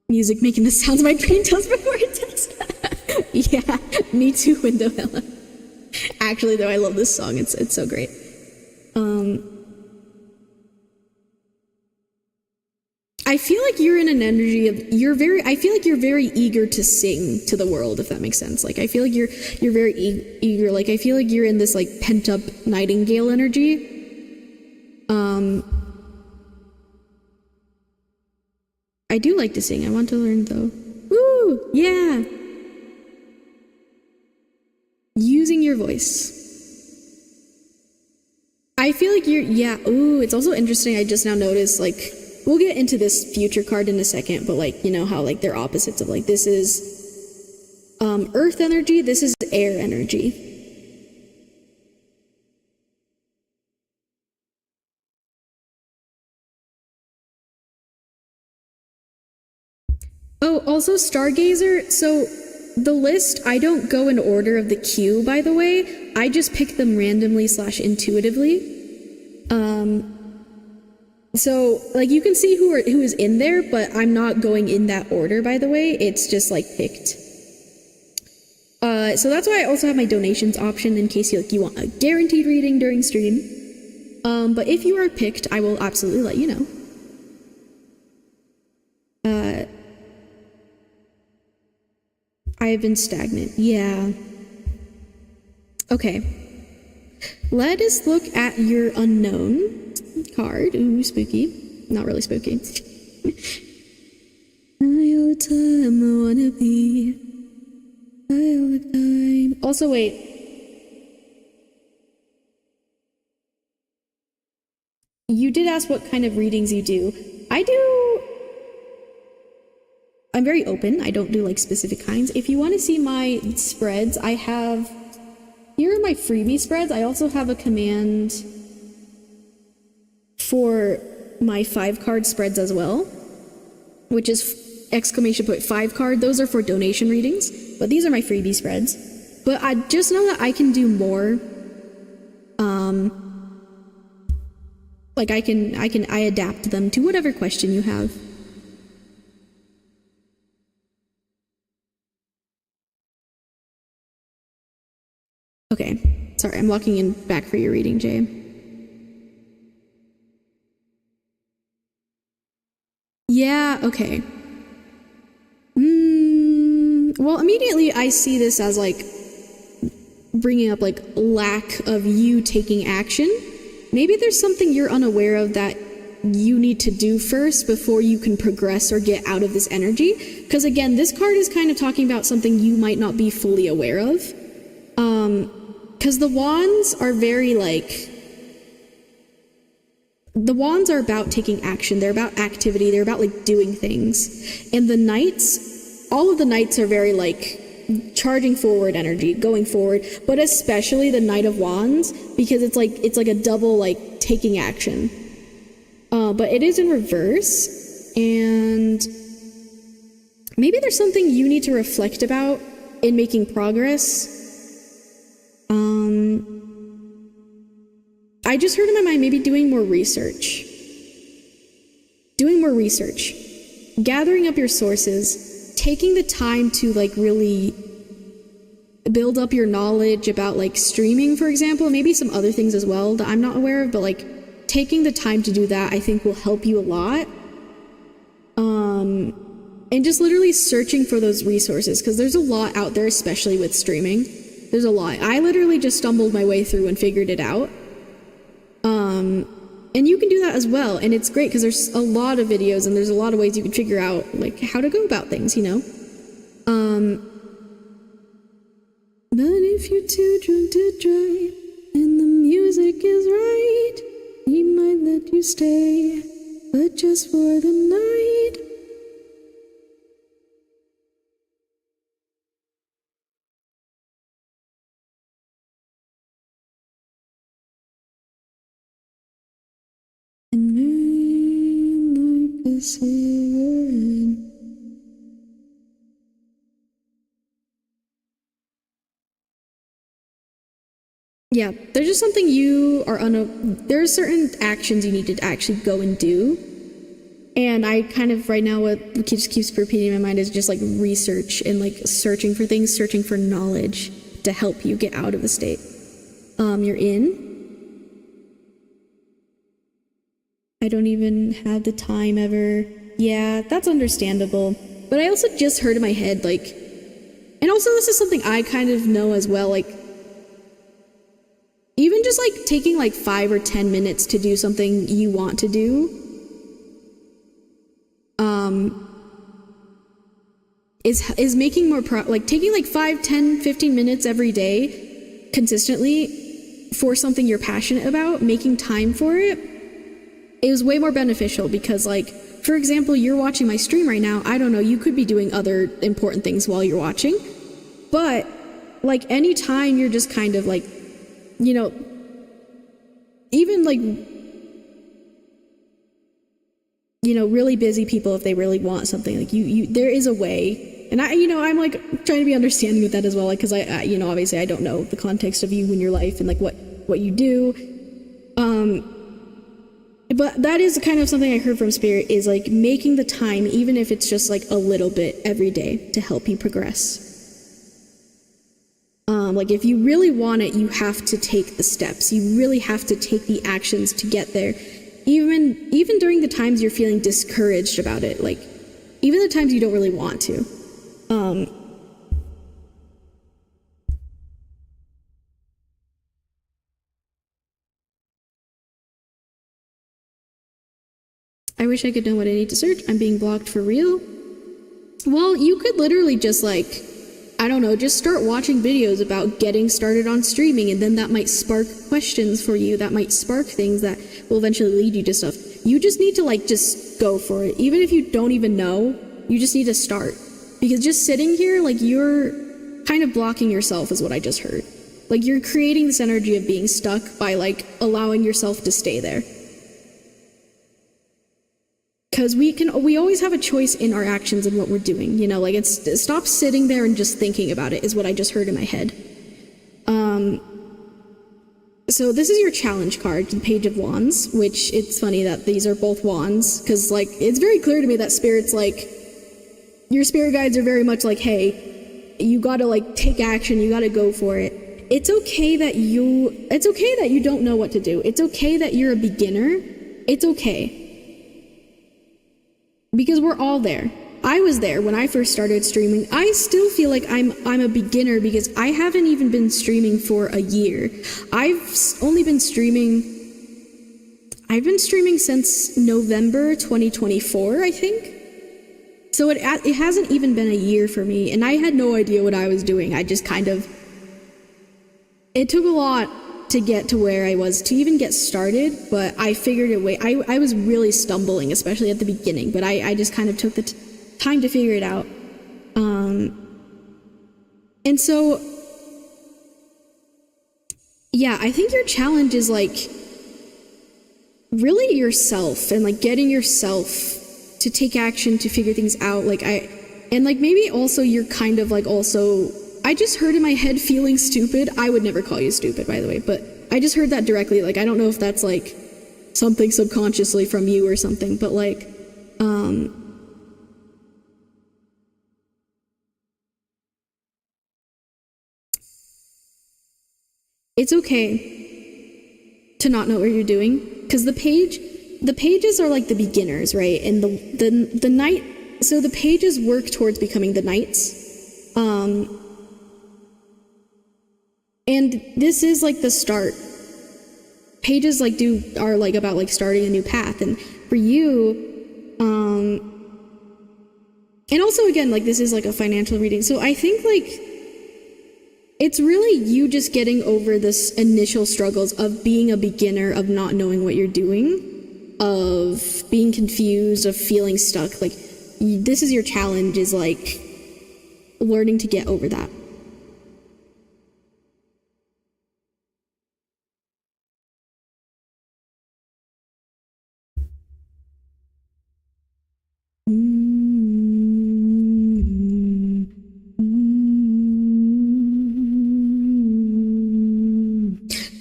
Music making the sounds my brain does before it does. Yeah, me too, Window Hella. Actually, though, I love this song. It's so great. I feel like you're in an energy of I feel like you're very eager to sing to the world, if that makes sense. Like, I feel like you're very eager. Like, I feel like you're in this, like, pent up nightingale energy. I do like to sing. I want to learn though. Woo! Yeah! Using your voice. I feel like yeah, ooh, it's also interesting. I just now noticed, like, we'll get into this future card in a second, but like, you know how like they're opposites of like, this is earth energy, this is air energy. Oh, also Stargazer, so the list, I don't go in order of the queue, by the way. I just pick them randomly / intuitively. So, like, you can see who is in there, but I'm not going in that order, by the way. It's just, like, picked. So that's why I also have my donations option in case you want a guaranteed reading during stream. But if you are picked, I will absolutely let you know. I have been stagnant. Yeah. Okay. Let us look at your unknown card. Ooh, spooky. Not really spooky. All the time I wanna be. All the time. Also, wait. You did ask what kind of readings you do. I'm very open. I don't do like specific kinds. If you want to see my spreads, I have... Here are my freebie spreads. I also have a command for my 5-card spreads as well, which is !5 card. Those are for donation readings, but these are my freebie spreads. But I just know that I can do more. Like I adapt them to whatever question you have. Okay, sorry, I'm walking in back for your reading, Jay. Yeah, okay. Well, immediately I see this as like bringing up like lack of you taking action. Maybe there's something you're unaware of that you need to do first before you can progress or get out of this energy. Because again, this card is kind of talking about something you might not be fully aware of. Because the wands are very like... The wands are about taking action. They're about activity. They're about like doing things. And the knights, all of the knights are very like charging forward energy, going forward, but especially the Knight of Wands, because it's like a double like taking action. But it is in reverse, and maybe there's something you need to reflect about in making progress. I just heard in my mind maybe doing more research. Gathering up your sources, taking the time to like really build up your knowledge about like streaming, for example, maybe some other things as well that I'm not aware of, but like taking the time to do that I think will help you a lot. And just literally searching for those resources, because there's a lot out there, especially with streaming. There's a lot. I literally just stumbled my way through and figured it out. And you can do that as well, and it's great because there's a lot of videos and there's a lot of ways you can figure out like how to go about things, you know? But if you're too drunk to drive and the music is right, he might let you stay, but just for the night. And burn like a cigarette. Yeah, there's just something you are there are certain actions you need to actually go and do. And I kind of, right now, what keeps repeating in my mind is just like research and like searching for things, searching for knowledge to help you get out of the state you're in. I don't even have the time ever. Yeah, that's understandable. But I also just heard in my head, like, and also this is something I kind of know as well, like, even just like taking like 5 or 10 minutes to do something you want to do, is making more like taking like 5, 10, 15 minutes every day consistently for something you're passionate about, making time for it is way more beneficial because, like, for example, you're watching my stream right now. I don't know, you could be doing other important things while you're watching, but like anytime you're just kind of like, you know, even like, you know, really busy people, if they really want something, like there is a way. And I'm like trying to be understanding with that as well, like, because I obviously I don't know the context of you and your life and like what you do. But that is kind of something I heard from Spirit, is like making the time, even if it's just like a little bit every day, to help you progress. Like if you really want it, you have to take the steps. You really have to take the actions to get there. Even during the times you're feeling discouraged about it, like even the times you don't really want to. I wish I could know what I need to search. I'm being blocked for real. Well, you could literally just like, I don't know, just start watching videos about getting started on streaming, and then that might spark questions for you. That might spark things that will eventually lead you to stuff. You just need to like just go for it. Even if you don't even know, you just need to start. Because just sitting here, like you're kind of blocking yourself is what I just heard. Like you're creating this energy of being stuck by like allowing yourself to stay there. Because we always have a choice in our actions and what we're doing, you know, like stop sitting there and just thinking about it is what I just heard in my head. So this is your challenge card, the Page of Wands, which it's funny that these are both wands, because like it's very clear to me that Spirit's like, your spirit guides are very much like, hey, you gotta like take action, you gotta go for it. It's okay that you don't know what to do. It's okay that you're a beginner. It's okay. Because we're all there. I was there when I first started streaming. I still feel like I'm a beginner because I haven't even been streaming for a year. I've been streaming since November 2024, I think. So it hasn't even been a year for me, and I had no idea what I was doing. I just kind of, it took a lot to get to where I was, to even get started, but I figured it way. I was really stumbling, especially at the beginning, but I just kind of took the time to figure it out. And so, yeah, I think your challenge is like really yourself and like getting yourself to take action, to figure things out. And like maybe also you're kind of like also, I just heard in my head feeling stupid. I would never call you stupid, by the way, but I just heard that directly. Like, I don't know if that's like something subconsciously from you or something, but like, it's okay to not know what you're doing, because the pages are like the beginners, right? And the knight, so the pages work towards becoming the knights. And this is like the start. Pages like are like about like starting a new path, and for you, and also again, like this is like a financial reading, so I think like it's really you just getting over this initial struggles of being a beginner, of not knowing what you're doing, of being confused, of feeling stuck. Like this is your challenge, is like learning to get over that.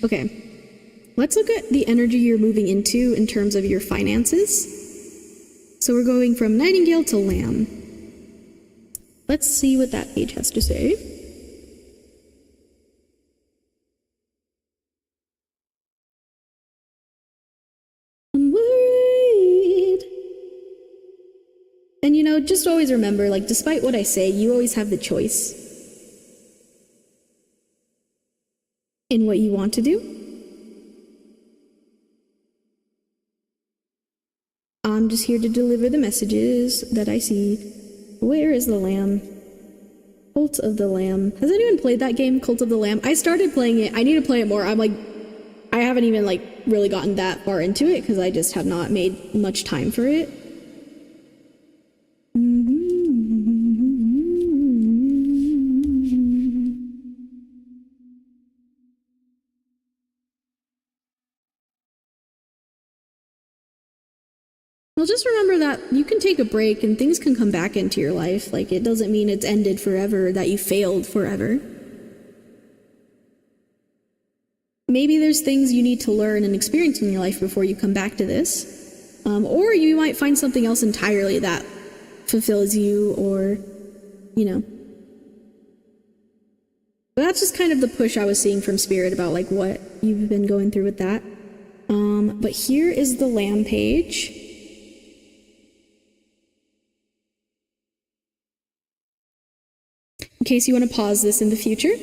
Okay, let's look at the energy you're moving into in terms of your finances. So we're going from Nightingale to Lamb. Let's see what that page has to say. I'm worried. And you know, just always remember, like, despite what I say, you always have the choice in what you want to do. I'm just here to deliver the messages that I see. Where is the Lamb? Cult of the Lamb. Has anyone played that game, Cult of the Lamb? I started playing it. I need to play it more. I haven't even really gotten that far into it because I just have not made much time for it. Well, just remember that you can take a break and things can come back into your life. It doesn't mean it's ended forever, that you failed forever. Maybe there's things you need to learn and experience in your life before you come back to this. Or you might find something else entirely that fulfills you, or, But that's just kind of the push I was seeing from Spirit about, what you've been going through with that. But here is the Lamb page. In case you want to pause this in the future.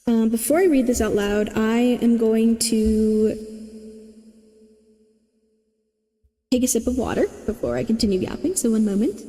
Before I read this out loud, I am going to take a sip of water before I continue yapping, so one moment.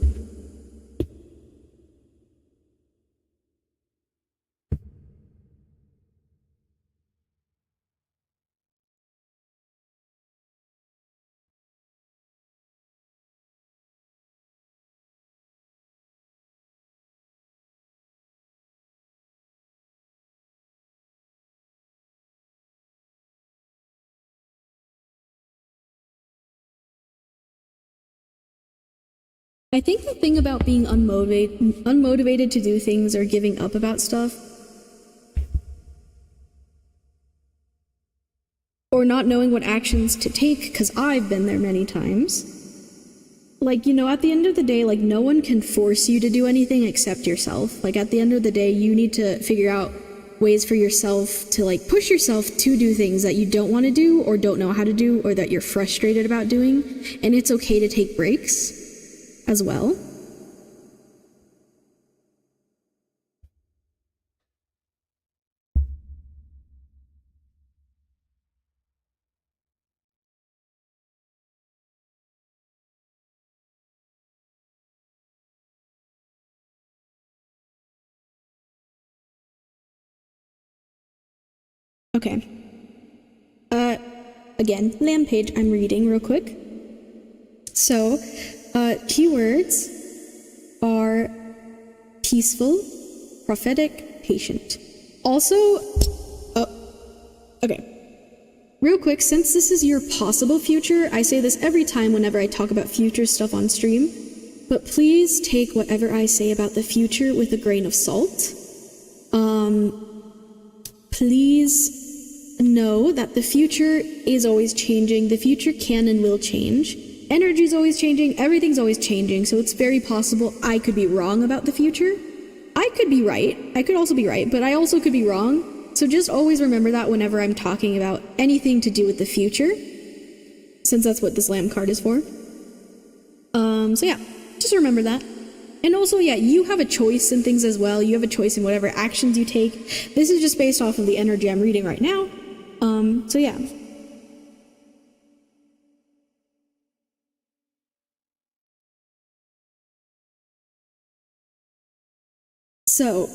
I think the thing about being unmotivated to do things or giving up about stuff, or not knowing what actions to take, because I've been there many times, at the end of the day, no one can force you to do anything except yourself. At the end of the day, you need to figure out ways for yourself to, push yourself to do things that you don't want to do or don't know how to do or that you're frustrated about doing, and it's okay to take breaks as well. Okay. Again, Lamb page I'm reading real quick. So, keywords are peaceful, prophetic, patient. Also, okay. Real quick, since this is your possible future, I say this every time whenever I talk about future stuff on stream, but please take whatever I say about the future with a grain of salt. Please know that the future is always changing. The future can and will change. Energy is always changing. Everything's always changing. So it's very possible I could be wrong about the future. I could be right. I could also be right, but I also could be wrong. So just always remember that whenever I'm talking about anything to do with the future, since that's what this Lamb card is for. So yeah, just remember that. And also, yeah, you have a choice in things as well. You have a choice in whatever actions you take. This is just based off of the energy I'm reading right now. So yeah. So,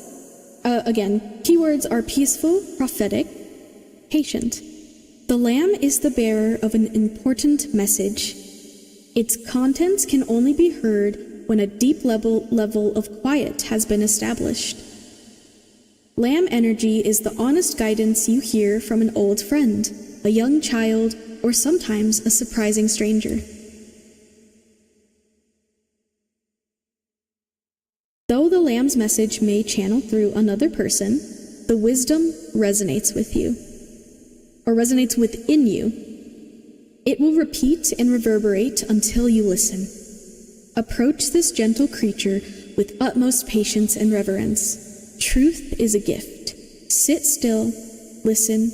again, keywords are peaceful, prophetic, patient. The Lamb is the bearer of an important message. Its contents can only be heard when a deep level of quiet has been established. Lamb energy is the honest guidance you hear from an old friend, a young child, or sometimes a surprising stranger. Though the Lamb's message may channel through another person, the wisdom resonates with you, or resonates within you. It will repeat and reverberate until you listen. Approach this gentle creature with utmost patience and reverence. Truth is a gift. Sit still, listen,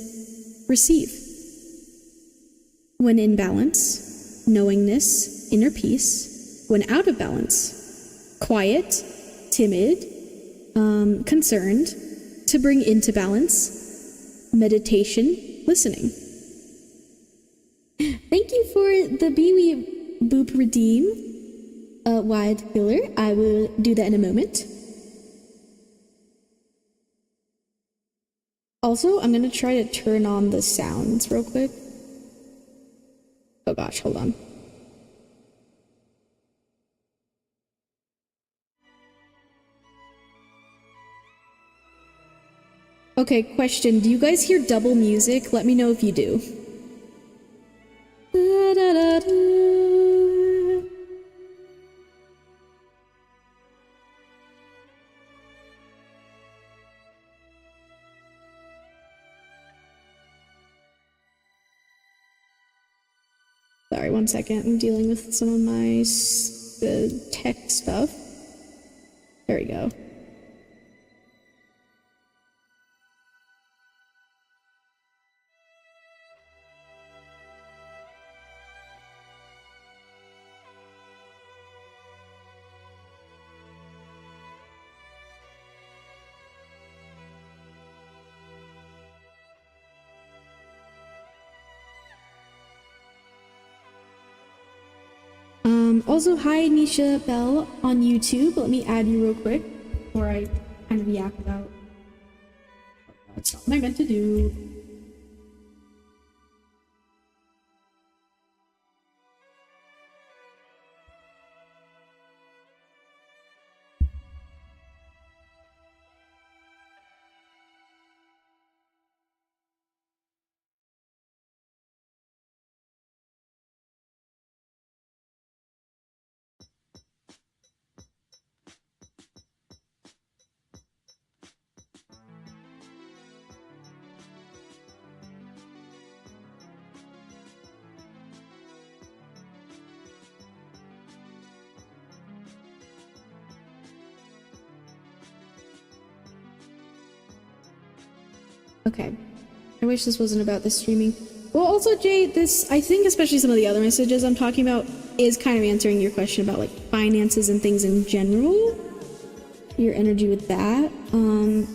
receive. When in balance, knowingness, inner peace. When out of balance, quiet, timid, concerned, to bring into balance, meditation, listening. Thank you for the Biwi Boop Redeem wide filler. I will do that in a moment. Also, I'm gonna try to turn on the sounds real quick. Oh gosh, hold on. Okay, question. Do you guys hear double music? Let me know if you do. Da, da, da, da. Sorry, 1 second. I'm dealing with some of my tech stuff. There we go. Also, hi Nisha Bell on YouTube. Let me add you real quick before I kind of yap about. That's not what I meant to do. Okay. I wish this wasn't about the streaming. Well, also, Jay, this, I think especially some of the other messages I'm talking about is kind of answering your question about, like, finances and things in general. Your energy with that.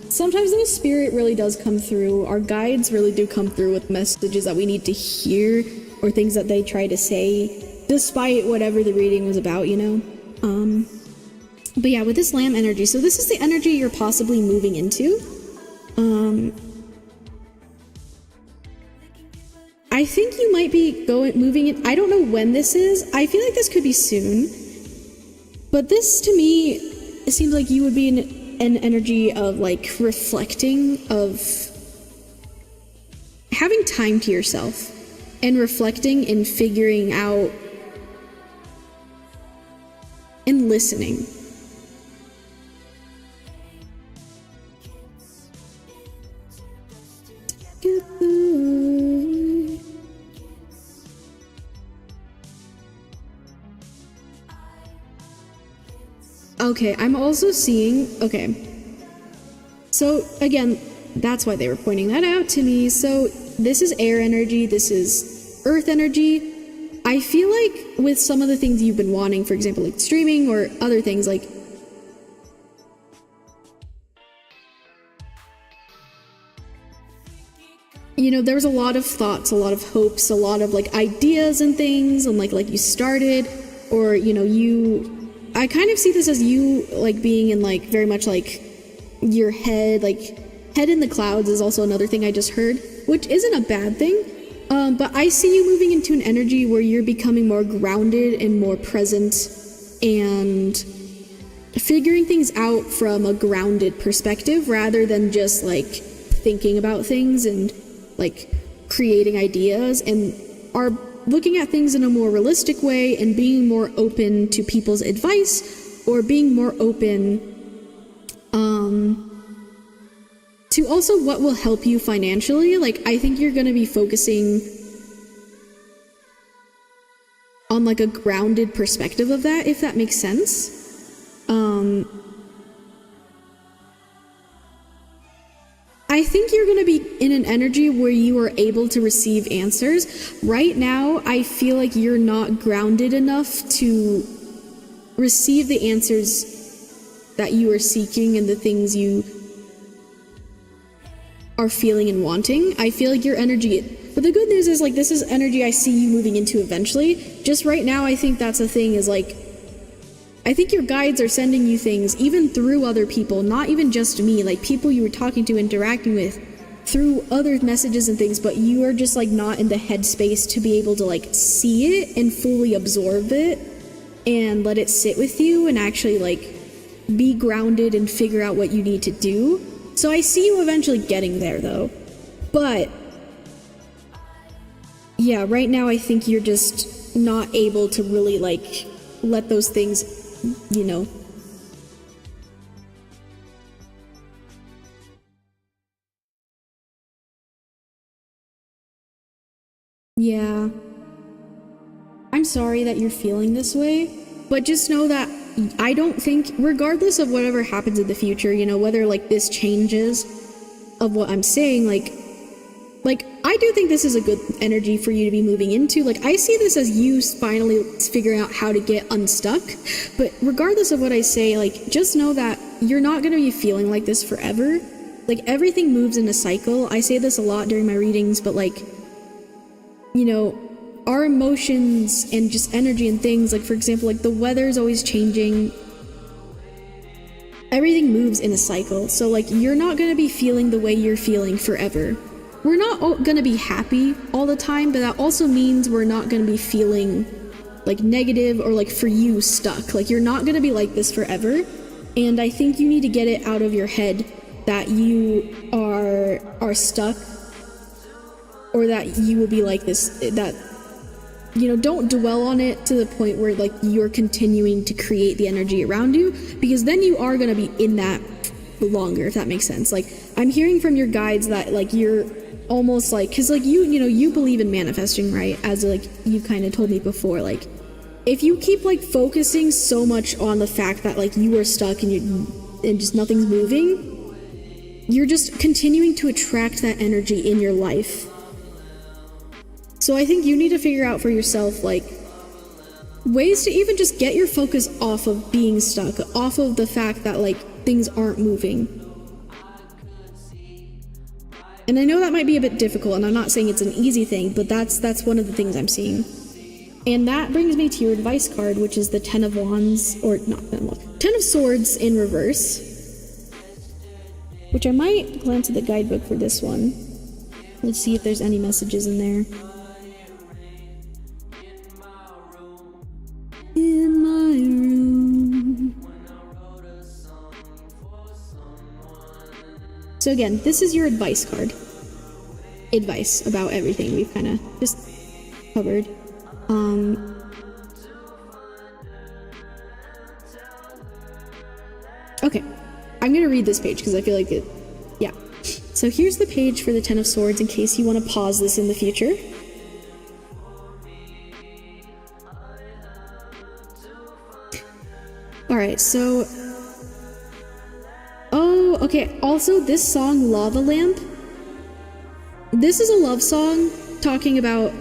Sometimes the spirit really does come through. Our guides really do come through with messages that we need to hear or things that they try to say, despite whatever the reading was about, you know? But yeah, with this lamb energy, so this is the energy you're possibly moving into. I think you might be moving in. I don't know when this is. I feel like this could be soon. But this, to me, it seems like you would be in an energy of, like, reflecting, of having time to yourself and reflecting and figuring out and listening. Okay, I'm also seeing, okay. So again, that's why they were pointing that out to me. So this is air energy, this is earth energy. I feel like with some of the things you've been wanting, for example, like streaming or other things, like, you know, there was a lot of thoughts, a lot of hopes, a lot of, like, ideas and things, and like you started, or, you know, I kind of see this as you, like, being in, like, very much, like, your head, like, head in the clouds is also another thing I just heard, which isn't a bad thing, but I see you moving into an energy where you're becoming more grounded and more present and figuring things out from a grounded perspective rather than just, like, thinking about things and, like, creating ideas, and are looking at things in a more realistic way and being more open to people's advice, or being more open to also what will help you financially. Like, I think you're going to be focusing on, like, a grounded perspective of that, if that makes sense. I think you're going to be in an energy where you are able to receive answers. Right now, I feel like you're not grounded enough to receive the answers that you are seeking and the things you are feeling and wanting. I feel like your energy But the good news is, like, this is energy I see you moving into eventually. Just right now, I think that's the thing, is, like, I think your guides are sending you things, even through other people, not even just me, like, people you were talking to, interacting with, through other messages and things, but you are just, like, not in the headspace to be able to, like, see it and fully absorb it and let it sit with you and actually, like, be grounded and figure out what you need to do. So I see you eventually getting there, though. But yeah, right now I think you're just not able to really, like, let those things, you know. Yeah. I'm sorry that you're feeling this way, but just know that I don't think, regardless of whatever happens in the future, you know, whether, like, this changes of what I'm saying, like, I do think this is a good energy for you to be moving into. Like, I see this as you finally figuring out how to get unstuck, but regardless of what I say, like, just know that you're not going to be feeling like this forever. Like, everything moves in a cycle. I say this a lot during my readings, but, like, you know, our emotions and just energy and things, like, for example, like, the weather's always changing. Everything moves in a cycle. So, like, you're not going to be feeling the way you're feeling forever. We're not going to be happy all the time, but that also means we're not going to be feeling, like, negative or, like, for you, stuck. Like, you're not going to be like this forever. And I think you need to get it out of your head that you are stuck, or that you will be like this, that, you know, don't dwell on it to the point where, like, you're continuing to create the energy around you, because then you are going to be in that longer, if that makes sense. Like, I'm hearing from your guides that, like, you're almost like, because, like, you know, you believe in manifesting, right? As, like, you kind of told me before, like, if you keep, like, focusing so much on the fact that, like, you are stuck and just nothing's moving, you're just continuing to attract that energy in your life. So I think you need to figure out for yourself, like, ways to even just get your focus off of being stuck, off of the fact that, like, things aren't moving. And I know that might be a bit difficult, and I'm not saying it's an easy thing, but that's one of the things I'm seeing. And that brings me to your advice card, which is the Ten of Wands, or not Ten of Wands, Ten of Swords in reverse. Which I might glance at the guidebook for this one. Let's see if there's any messages in there. In my room. So again, this is your advice card. Advice about everything we've kind of just covered. Okay, I'm gonna read this page because I feel like it, yeah. So here's the page for the Ten of Swords in case you want to pause this in the future. Alright, so... Oh, okay, also this song, Lava Lamp, this is a love song talking about,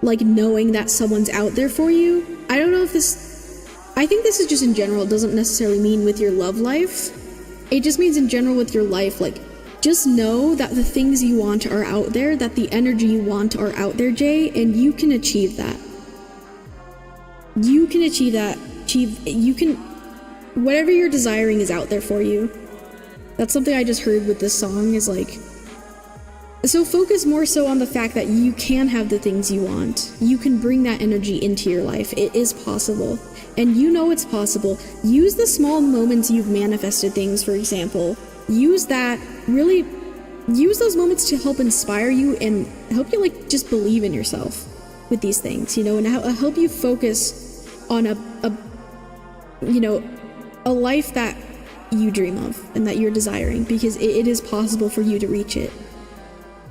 like, knowing that someone's out there for you. I don't know if this... I think this is just in general. It doesn't necessarily mean with your love life. It just means in general with your life, like, just know that the things you want are out there, that the energy you want are out there, Jay, and you can achieve that. You can achieve that. You can... Whatever you're desiring is out there for you. That's something I just heard with this song, is like... So focus more so on the fact that you can have the things you want. You can bring that energy into your life. It is possible. And you know it's possible. Use the small moments you've manifested things, for example. Use that, really... Use those moments to help inspire you and help you, like, just believe in yourself with these things, you know, and help you focus on you know, a life that you dream of and that you're desiring, because it is possible for you to reach it.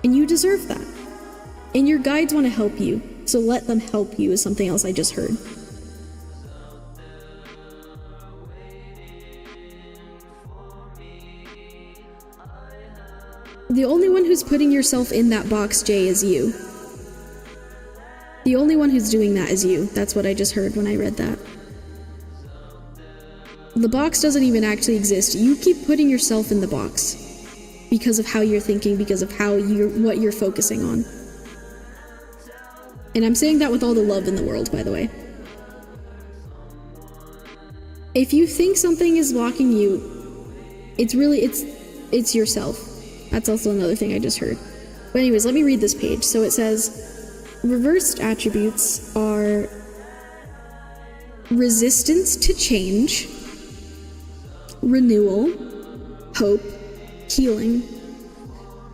And you deserve that. And your guides want to help you, so let them help you, is something else I just heard. The only one who's putting yourself in that box, Jay, is you. The only one who's doing that is you. That's what I just heard when I read that. The box doesn't even actually exist. You keep putting yourself in the box because of how you're thinking, because of how what you're focusing on. And I'm saying that with all the love in the world, by the way. If you think something is blocking you, it's yourself. That's also another thing I just heard. But anyways, let me read this page. So it says, reversed attributes are resistance to change, renewal, hope, healing.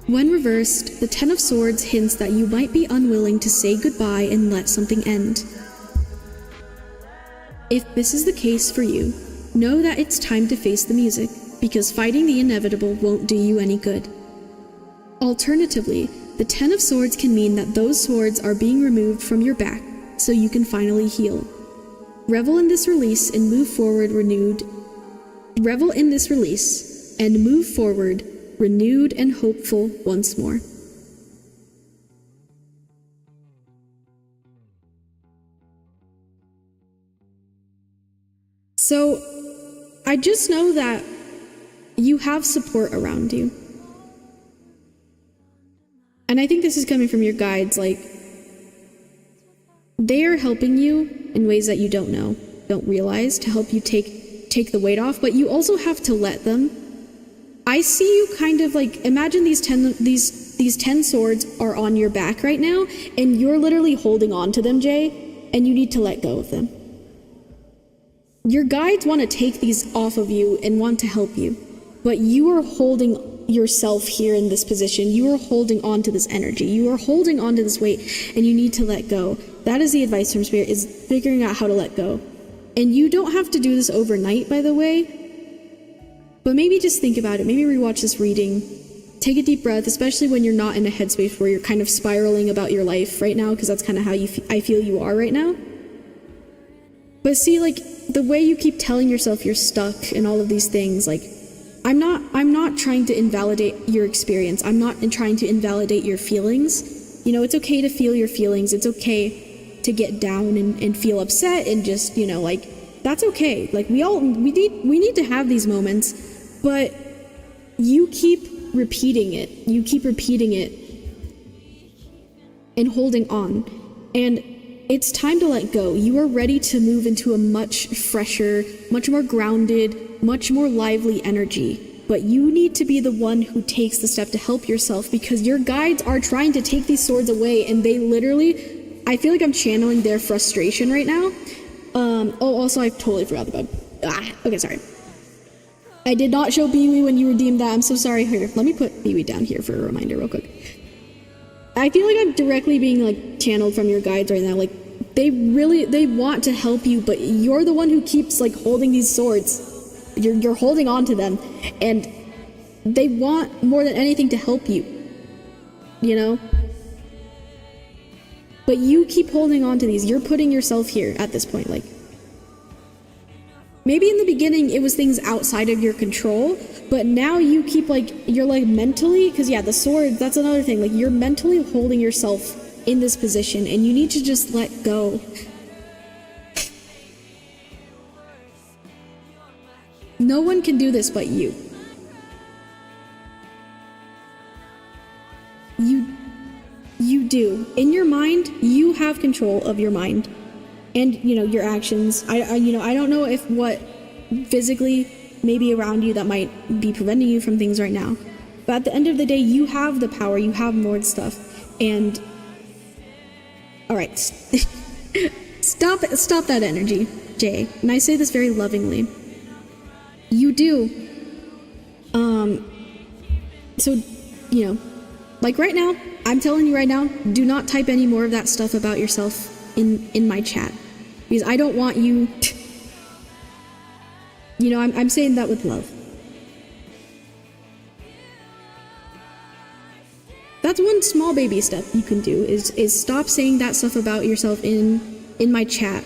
When reversed, the Ten of Swords hints that you might be unwilling to say goodbye and let something end. If this is the case for you, know that it's time to face the music, because fighting the inevitable won't do you any good. Alternatively, the Ten of Swords can mean that those swords are being removed from your back, so you can finally heal. Revel in this release and move forward renewed. Revel in this release and move forward renewed and hopeful once more. So, I just know that you have support around you. And I think this is coming from your guides, like, they are helping you in ways that you don't realize, to help you take the weight off, but you also have to let them. I see you kind of like, imagine these 10 swords are on your back right now, and you're literally holding on to them, Jay, and you need to let go of them. Your guides want to take these off of you and want to help you, but you are holding yourself here in this position. You are holding on to this energy. You are holding on to this weight, and you need to let go. That is the advice from Spirit, is figuring out how to let go. And you don't have to do this overnight, by the way, but maybe just think about it. Maybe rewatch this reading. Take a deep breath, especially when you're not in a headspace where you're kind of spiraling about your life right now, because that's kind of how I feel you are right now. But see, like, the way you keep telling yourself you're stuck and all of these things, like, I'm not trying to invalidate your experience. I'm not trying to invalidate your feelings. You know, it's okay to feel your feelings. It's okay to get down and feel upset and just, you know, like, that's okay. Like, we need to have these moments, but you keep repeating it. You keep repeating it and holding on. And it's time to let go. You are ready to move into a much fresher, much more grounded, much more lively energy. But you need to be the one who takes the step to help yourself, because your guides are trying to take these swords away, and they literally, I feel like I'm channeling their frustration right now. Also, I totally forgot about, okay, sorry. I did not show Biwi when you redeemed that. I'm so sorry. Here, let me put Biwi down here for a reminder real quick. I feel like I'm directly being, like, channeled from your guides right now. Like, they want to help you, but you're the one who keeps, like, holding these swords. You're holding on to them, and they want more than anything to help you, you know? But you keep holding on to these. You're putting yourself here at this point, like, maybe in the beginning it was things outside of your control, but now you keep, like, you're, like, mentally, because yeah, the sword, that's another thing, like, you're mentally holding yourself in this position, and you need to just let go. No one can do this but you. You do. In your mind, you have control of your mind. And, you know, your actions. I don't know if what physically maybe around you that might be preventing you from things right now. But at the end of the day, you have the power. You have more stuff. And, alright. Stop that energy, Jay. And I say this very lovingly. You do. So, you know, like right now, I'm telling you right now, do not type any more of that stuff about yourself in my chat. Because I don't want you to, you know, I'm saying that with love. That's one small baby step you can do, is stop saying that stuff about yourself in my chat.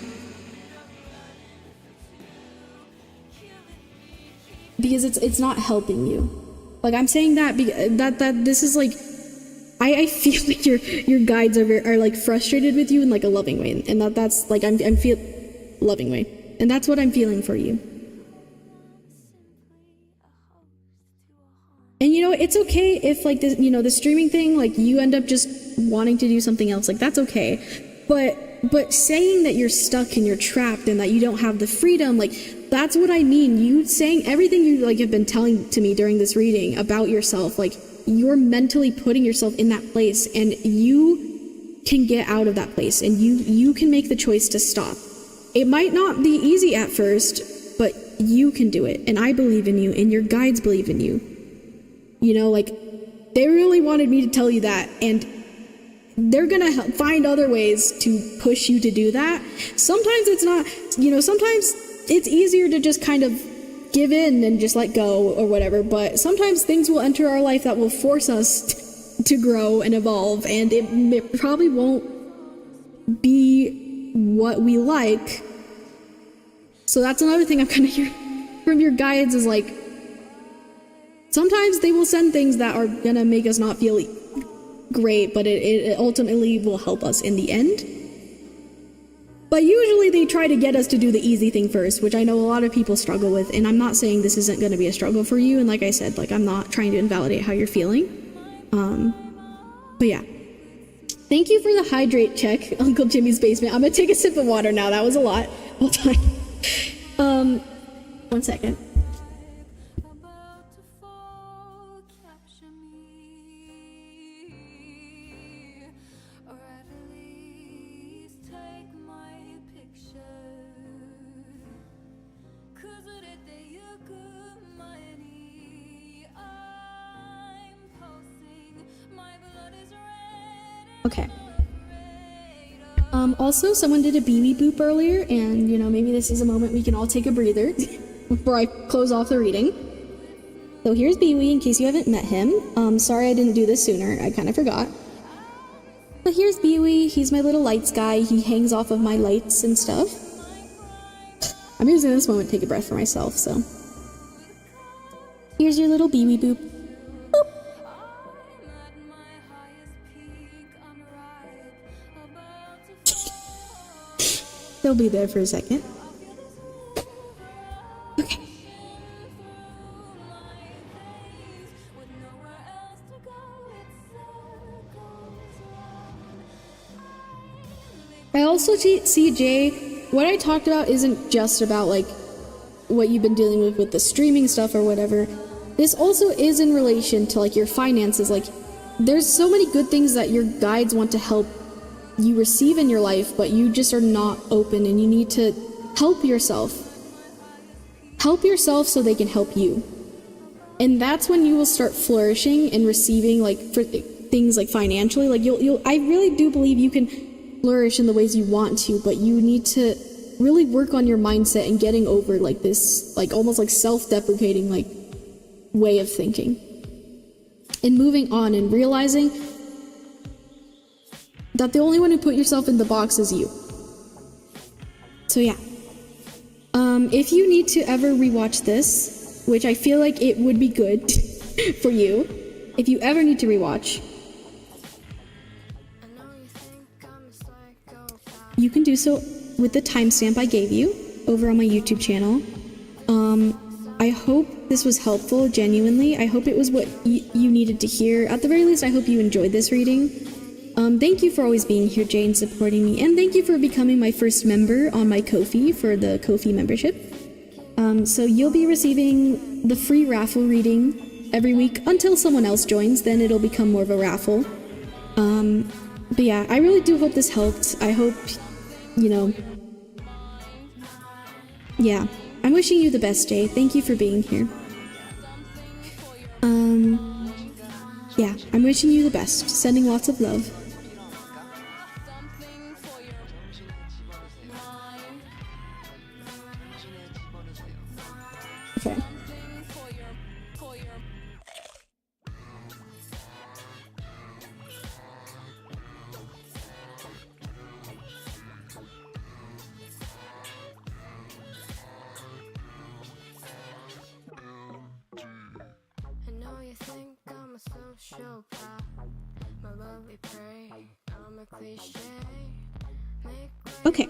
Because it's not helping you. Like, I'm saying that that this is like, I feel like your guides are like frustrated with you in like a loving way, and that's like I'm feel loving way, and that's what I'm feeling for you. And you know, it's okay if like this, you know, the streaming thing, like you end up just wanting to do something else, like that's okay. But saying that you're stuck and you're trapped and that you don't have the freedom, like, that's what I mean. You saying everything you, like, have been telling to me during this reading about yourself, like, you're mentally putting yourself in that place, and you can get out of that place, and you can make the choice to stop. It might not be easy at first, but you can do it, and I believe in you, and your guides believe in you. You know, like, they really wanted me to tell you that, and they're gonna find other ways to push you to do that. Sometimes it's not, you know, sometimes it's easier to just kind of give in and just let go or whatever, but sometimes things will enter our life that will force us to grow and evolve, and it probably won't be what we like. So that's another thing I'm kind of hearing from your guides is, like, sometimes they will send things that are gonna make us not feel great, but it ultimately will help us in the end. But usually they try to get us to do the easy thing first, which I know a lot of people struggle with, and I'm not saying this isn't going to be a struggle for you, and like I said, like, I'm not trying to invalidate how you're feeling. But yeah. Thank you for the hydrate check, Uncle Jimmy's basement. I'm gonna take a sip of water now, that was a lot. Hold on. 1 second. Okay. Also, someone did a BB boop earlier, and, you know, maybe this is a moment we can all take a breather before I close off the reading. So here's Biwi, in case you haven't met him. Sorry I didn't do this sooner, I kind of forgot. But here's Biwi, he's my little lights guy, he hangs off of my lights and stuff. I'm using this moment to take a breath for myself, so. Here's your little Biwi boop. Boop. They'll be there for a second. Okay. I also see, Jay, what I talked about isn't just about, like, what you've been dealing with the streaming stuff or whatever. This also is in relation to, like, your finances. Like, there's so many good things that your guides want to help you receive in your life, but you just are not open, and you need to help yourself. Help yourself so they can help you. And that's when you will start flourishing and receiving, like, for things like financially. Like, I really do believe you can flourish in the ways you want to, but you need to really work on your mindset and getting over, like, this, like, almost like self-deprecating, like, way of thinking. And moving on and realizing that the only one who put yourself in the box is you. So yeah. If you need to ever rewatch this, which I feel like it would be good for you, if you ever need to rewatch, you can do so with the timestamp I gave you over on my YouTube channel. I hope this was helpful, genuinely. I hope it was what you needed to hear. At the very least, I hope you enjoyed this reading. Thank you for always being here, Jay, and supporting me, and thank you for becoming my first member on my Kofi for the Kofi membership. So you'll be receiving the free raffle reading every week until someone else joins, then it'll become more of a raffle. But yeah, I really do hope this helped. I hope, you know, yeah, I'm wishing you the best, Jay. Thank you for being here. Yeah, I'm wishing you the best. Sending lots of love. Okay. Okay.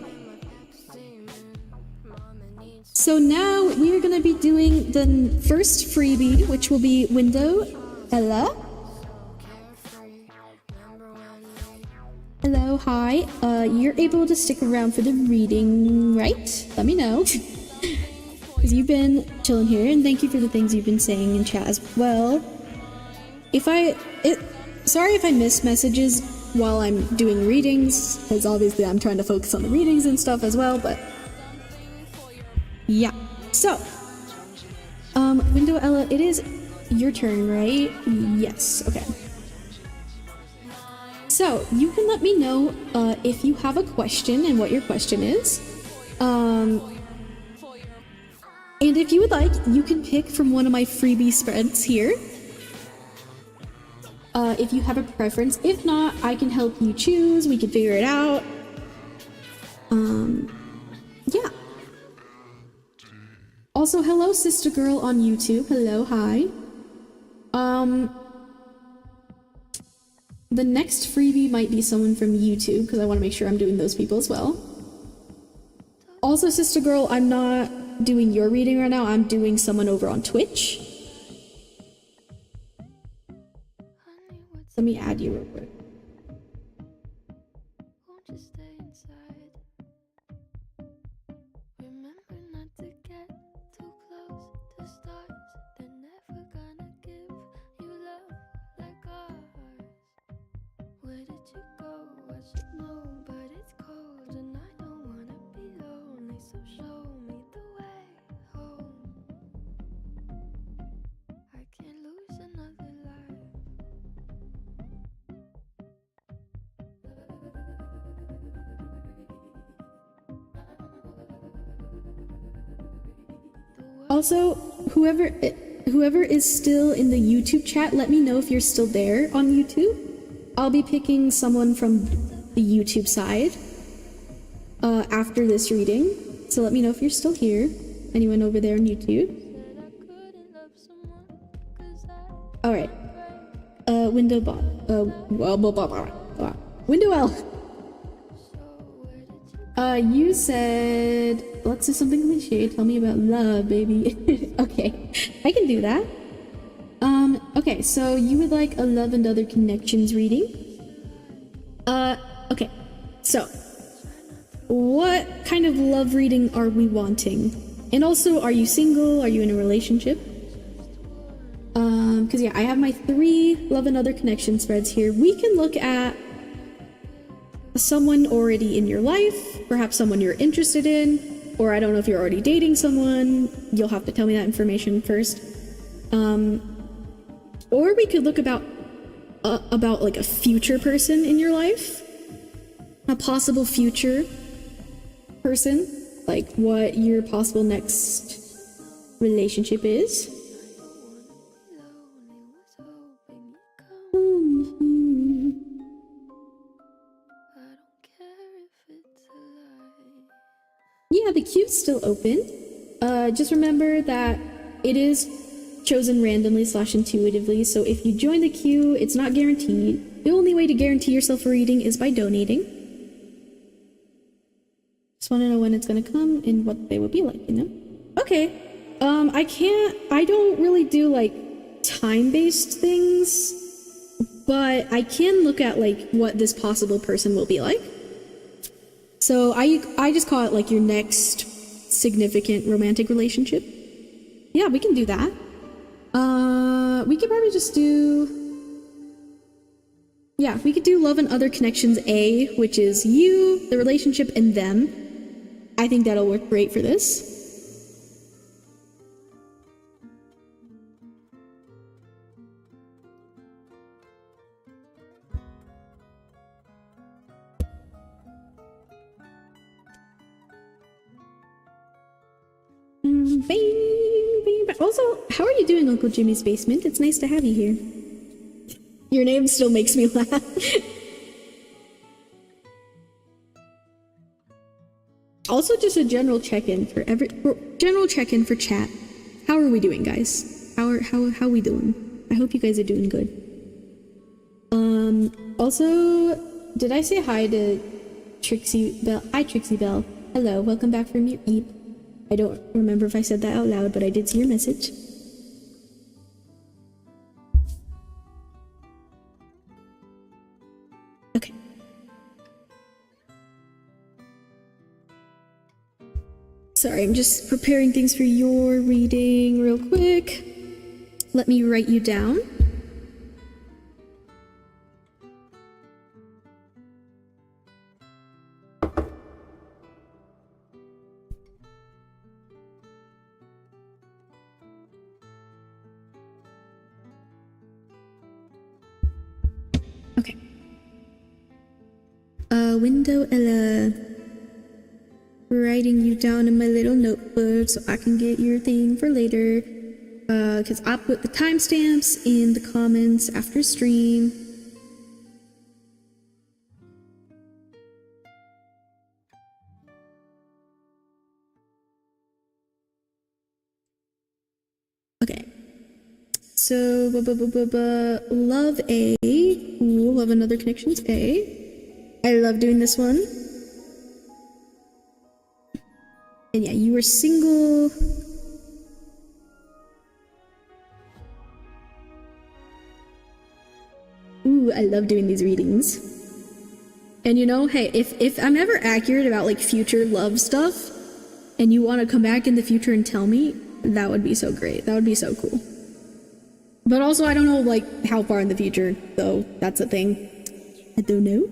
So now we are going to be doing the first freebie, which will be window. Hello? Hello, hi. You're able to stick around for the reading, right? Let me know. Because you've been chilling here, and thank you for the things you've been saying in chat as well. Sorry if I miss messages while I'm doing readings, because obviously I'm trying to focus on the readings and stuff as well, but yeah. So, Window Ella, it is your turn, right? Yes, okay. So, you can let me know if you have a question and what your question is. And if you would like, you can pick from one of my freebie spreads here. If you have a preference. If not, I can help you choose. We can figure it out. Yeah. Also, hello, sister girl on YouTube. Hello, hi. The next freebie might be someone from YouTube, because I want to make sure I'm doing those people as well. Also, sister girl, I'm not doing your reading right now. I'm doing someone over on Twitch. Let me add you real quick. Won't you stay inside? Remember not to get too close to stars. They're never gonna give you love like ours. Where did you go? I should know, but it's cold and I don't wanna be lonely. So show me the way home. I can't lose another life. Also, whoever is still in the YouTube chat, let me know if you're still there on YouTube. I'll be picking someone from the YouTube side after this reading. So let me know if you're still here. Anyone over there on YouTube? Alright. Window Window L. You said, let's do something cliche. Tell me about love, baby. Okay, I can do that. Okay, so you would like a love and other connections reading? Okay, so what kind of love reading are we wanting? And also, are you single? Are you in a relationship? Because yeah, I have my 3 love and other connection spreads here. We can look at someone already in your life, perhaps someone you're interested in, or I don't know if you're already dating someone. You'll have to tell me that information first. Or we could look about like a future person in your life, a possible future person, like what your possible next relationship is. Yeah, the queue's still open. Just remember that it is chosen randomly / intuitively, so if you join the queue, it's not guaranteed. The only way to guarantee yourself a reading is by donating. Just want to know when it's gonna come and what they will be like, you know? Okay. I don't really do like time-based things, but I can look at like what this possible person will be like. So I just call it like your next significant romantic relationship. Yeah, we can do that. We could probably just do... Yeah, we could do love and other connections A, which is you, the relationship, and them. I think that'll work great for this. Also, how are you doing, Uncle Jimmy's Basement? It's nice to have you here. Your name still makes me laugh. Also, just a general check-in for for chat. How are we doing, guys? How we doing? I hope you guys are doing good. Also, did I say hi to Trixie Bell? Hi, Trixie Bell. Hello, welcome back from your eat. I don't remember if I said that out loud, but I did see your message. Okay. Sorry, I'm just preparing things for your reading real quick. Let me write you down. Okay. Window Ella. Writing you down in my little notebook so I can get your thing for later. Because I put the timestamps in the comments after stream. Okay. So, love A. Ooh, love another connections A. I love doing this one. And yeah, you were single. Ooh, I love doing these readings. And you know, hey, if I'm ever accurate about like future love stuff, and you want to come back in the future and tell me, that would be so great. That would be so cool. But also, I don't know like how far in the future, though. That's a thing. I don't know.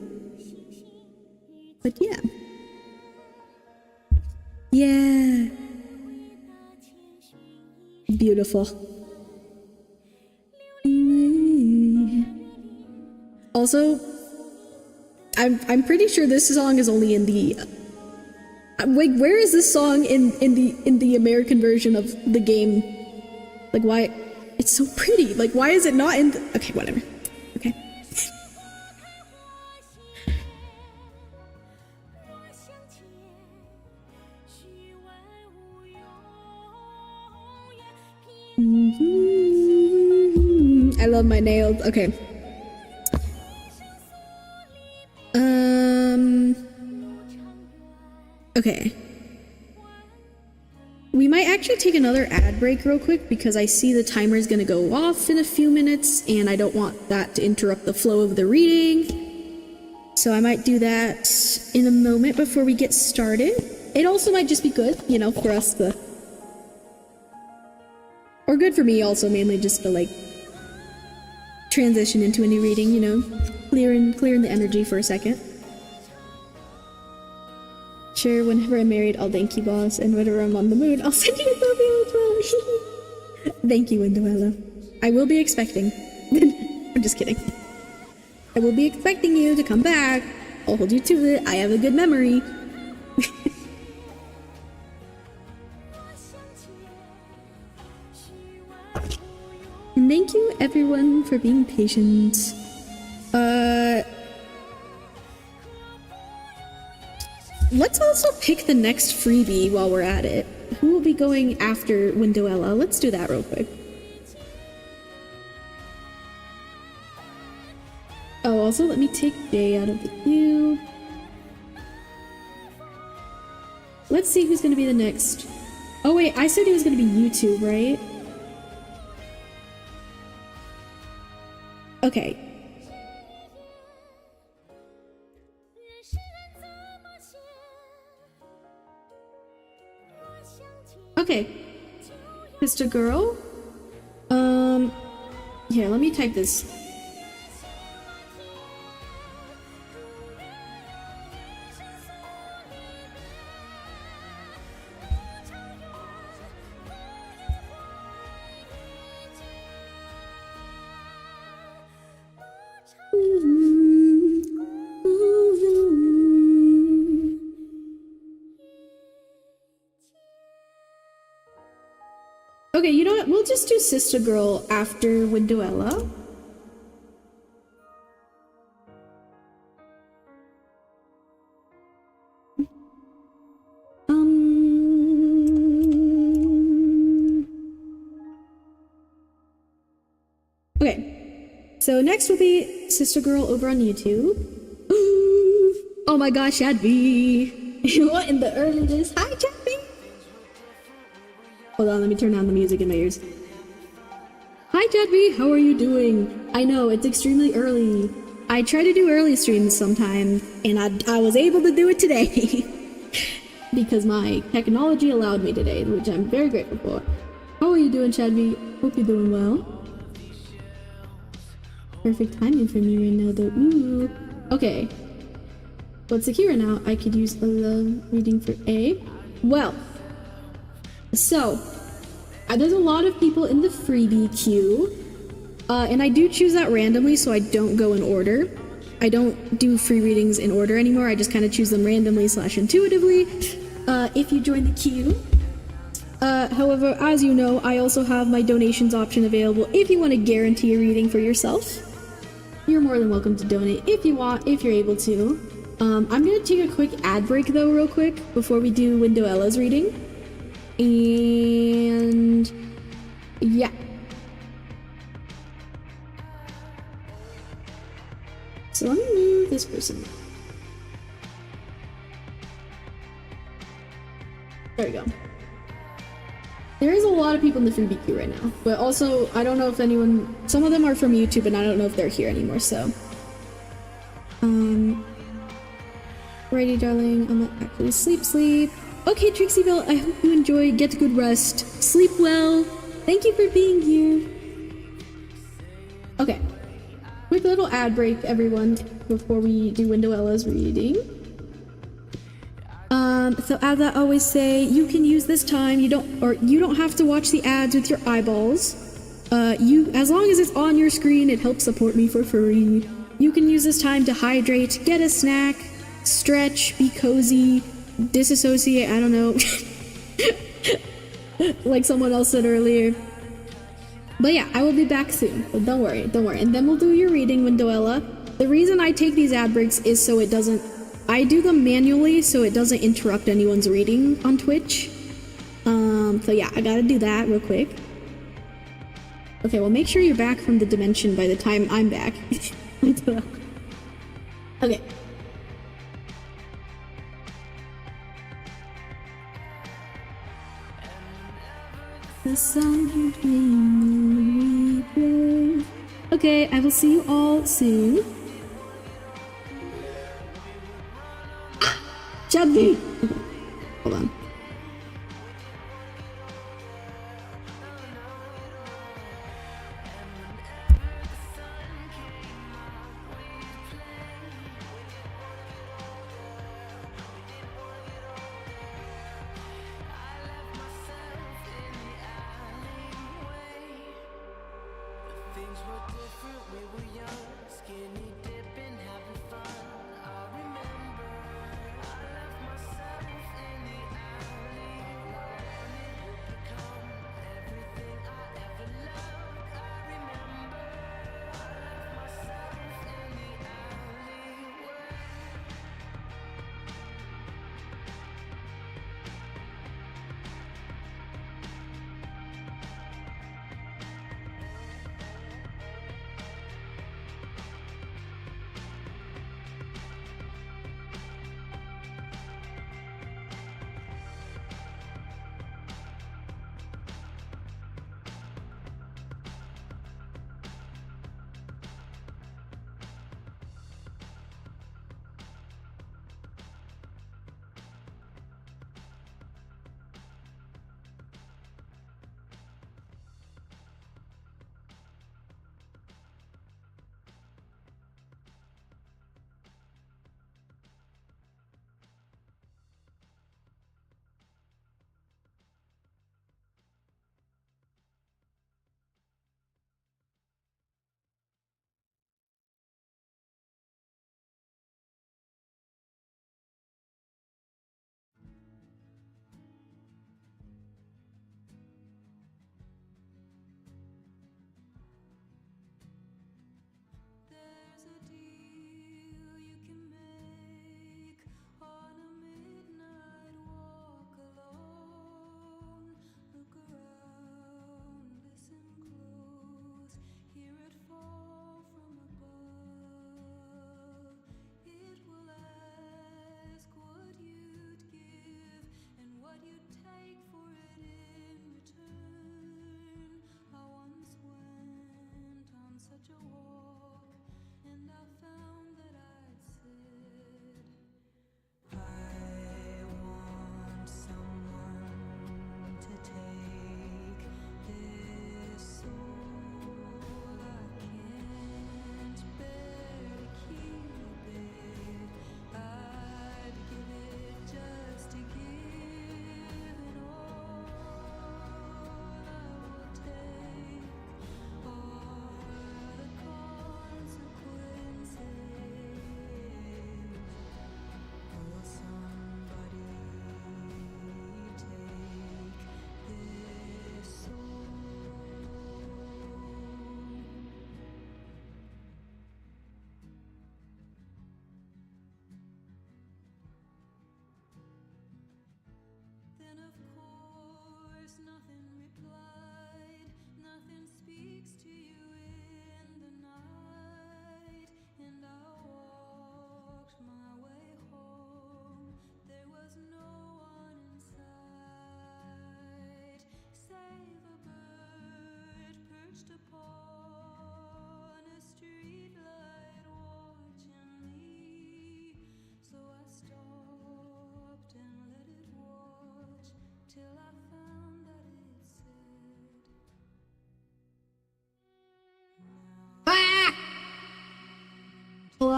But yeah. Yeah. Beautiful. Also, I'm pretty sure this song is only in the wait, where is this song in the American version of the game? Like, why? It's so pretty. Like, why is it not in the, okay, whatever. Okay. I love my nails. Okay. Okay. We might actually take another ad break real quick because I see the timer is going to go off in a few minutes and I don't want that to interrupt the flow of the reading. So I might do that in a moment before we get started. It also might just be good, you know, for us to... Or good for me also, mainly just to, like, transition into a new reading, you know? Clearing the energy for a second. Sure, whenever I'm married, I'll thank you, boss, and whenever I'm on the moon, I'll send you a Kofi as well. Thank you, Windoella. I will be expecting. I'm just kidding. I will be expecting you to come back. I'll hold you to it. I have a good memory. And thank you, everyone, for being patient. Let's also pick the next freebie while we're at it. Who will be going after Windoella? Let's do that real quick. Oh, also let me take Jay out of the queue. Let's see who's gonna be the next. Oh wait, I said he was gonna be YouTube, right? Okay. Okay. Mr. Girl? Here, let me type this. Okay, you know what? We'll just do Sister Girl after Windoella. Okay, so next will be Sister Girl over on YouTube. Oh my gosh, Adby! What in the early days? Hi, Adby! Hold on, let me turn down the music in my ears. Hi, Jadby, how are you doing? I know, it's extremely early. I try to do early streams sometime, and I was able to do it today. because my technology allowed me today, which I'm very grateful for. How are you doing, Chadby? Hope you're doing well. Perfect timing for me right now, though. Ooh. Okay. What's secure now? I could use a love reading for A. Well, so there's a lot of people in the freebie queue, and I do choose that randomly, so I don't go in order. I don't do free readings in order anymore. I just kind of choose them randomly / intuitively. If you join the queue. However, as you know, I also have my donations option available if you want to guarantee a reading for yourself. You're more than welcome to donate if you want, if you're able to. I'm gonna take a quick ad break though, real quick, before we do Window Ella's reading. And yeah. So let me move this person. There we go. There is a lot of people in the freebie queue right now, but also I don't know if anyone, some of them are from YouTube and I don't know if they're here anymore, so. Righty, darling, I'm gonna actually sleep. Okay, Trixie'ville, I hope you enjoy, get good rest, sleep well, thank you for being here. Okay, quick little ad break, everyone, before we do Window Ella's reading. So as I always say, you can use this time, you don't have to watch the ads with your eyeballs. As long as it's on your screen, it helps support me for free. You can use this time to hydrate, get a snack, stretch, be cozy, disassociate, I don't know. Like someone else said earlier. But yeah, I will be back soon. But don't worry. And then we'll do your reading, Window Ella. The reason I take these ad breaks is so it doesn't... I do them manually so it doesn't interrupt anyone's reading on Twitch. So yeah, I gotta do that real quick. Okay, well make sure you're back from the dimension by the time I'm back. Okay. The sun between the okay, I will see you all soon. Chubby! Okay, hold on.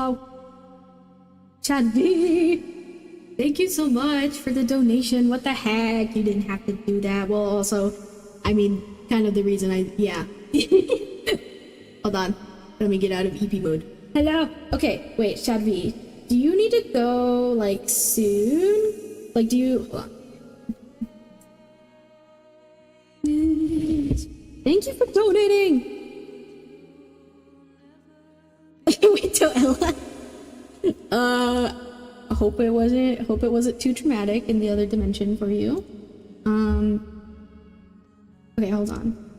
Wow. Chad V, thank you so much for the donation. What the heck? You didn't have to do that. Well, also, I mean, kind of the reason yeah. Hold on. Let me get out of EP mode. Hello. Okay, wait, Chad V, do you need to go, like, soon? Like, do you... Hold on. Thank you for donating! Wait till Ella. Hope it wasn't too traumatic in the other dimension for you. Okay, hold on.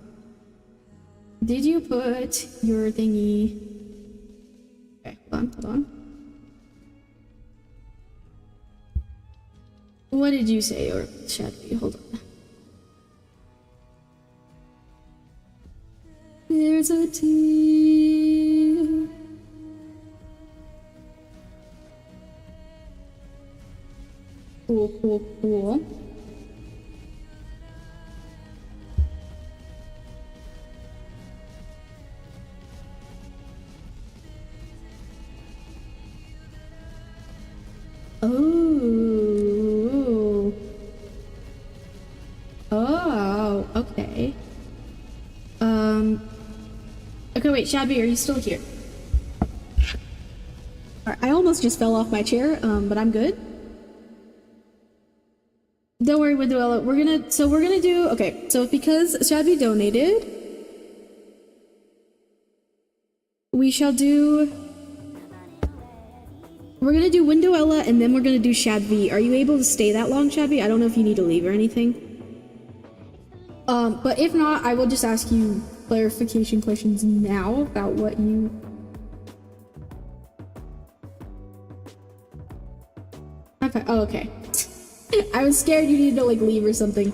Did you put your thingy? Okay, hold on. What did you say, or Shadby? Hold on. There's a tear. Cool. Oh, okay. Okay, wait, Shabby, are you still here? Alright, I almost just fell off my chair, but I'm good. Don't worry, Window, we're gonna do, okay, so because Shabby donated, we're gonna do Window Ella, and then we're gonna do Shadvi. Are you able to stay that long, Shadvi? I don't know if you need to leave or anything. But if not, I will just ask you clarification questions now about what you... Okay, oh, okay. I was scared you needed to, like, leave or something.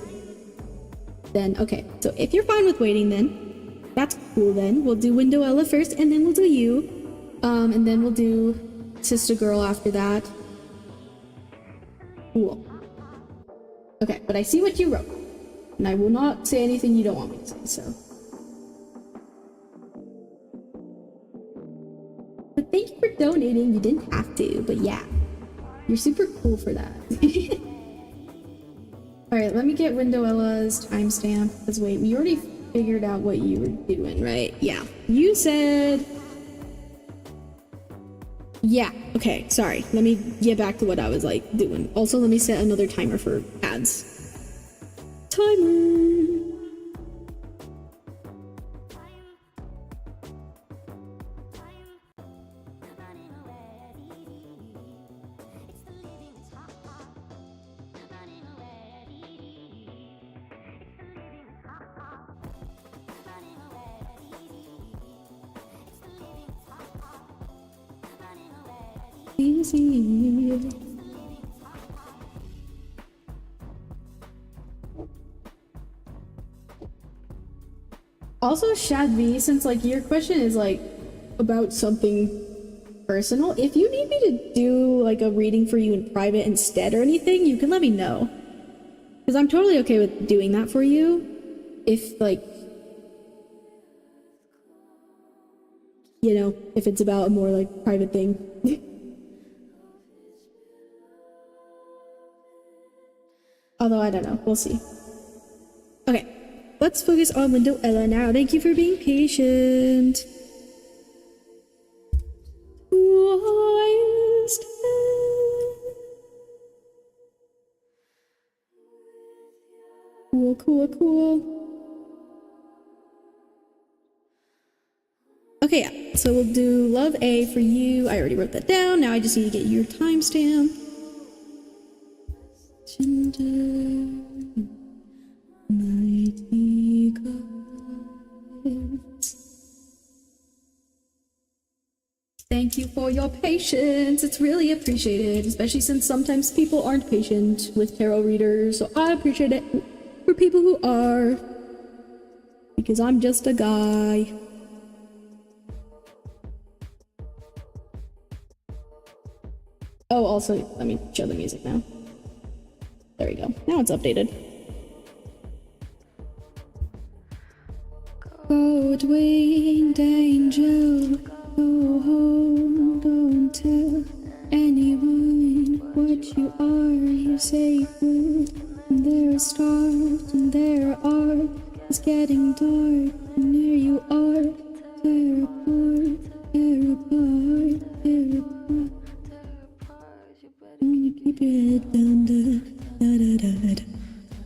Then, okay. So if you're fine with waiting, then that's cool then. We'll do Window Ella first, and then we'll do you. And then we'll do Sister Girl after that. Cool. Okay, but I see what you wrote. And I will not say anything you don't want me to say, so. But thank you for donating. You didn't have to, but yeah. You're super cool for that. Alright, let me get Window Ella's timestamp. Because wait, we already figured out what you were doing, right? Yeah. You said... Yeah, okay, sorry. Let me get back to what I was, like, doing. Also, let me set another timer for ads. Timer! Easy. Also, Shadvi, since like your question is like about something personal, if you need me to do like a reading for you in private instead or anything, you can let me know. Because I'm totally okay with doing that for you. If like, you know, if it's about a more like private thing. Although, I don't know. We'll see. Okay. Let's focus on Window Ella now. Thank you for being patient. Cool. Okay, yeah. So we'll do Love A for you. I already wrote that down. Now I just need to get your timestamp. Mighty gods. Thank you for your patience. It's really appreciated, especially since sometimes people aren't patient with tarot readers. So I appreciate it for people who are, because I'm just a guy. Oh, also, let me show the music now. There we go. Now it's updated. Gold-winged angel, go home, don't what you are. You say you would, and there are stars, and there are. It's getting dark, and there you are. Tear apart, tear apart, tear apart. Only keep your head down, da da da da da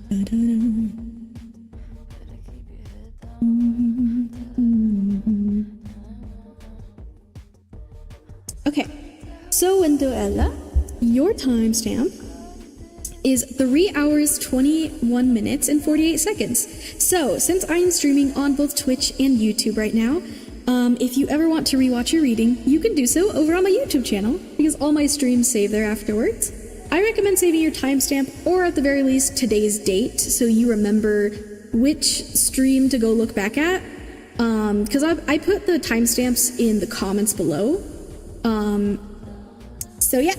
da da da. Okay, so Wendoella, your timestamp is 3 hours, 21 minutes, and 48 seconds. So, since I am streaming on both Twitch and YouTube right now, if you ever want to rewatch your reading, you can do so over on my YouTube channel, because all my streams save there afterwards. I recommend saving your timestamp, or at the very least, today's date, so you remember which stream to go look back at. Because I put the timestamps in the comments below. So yeah.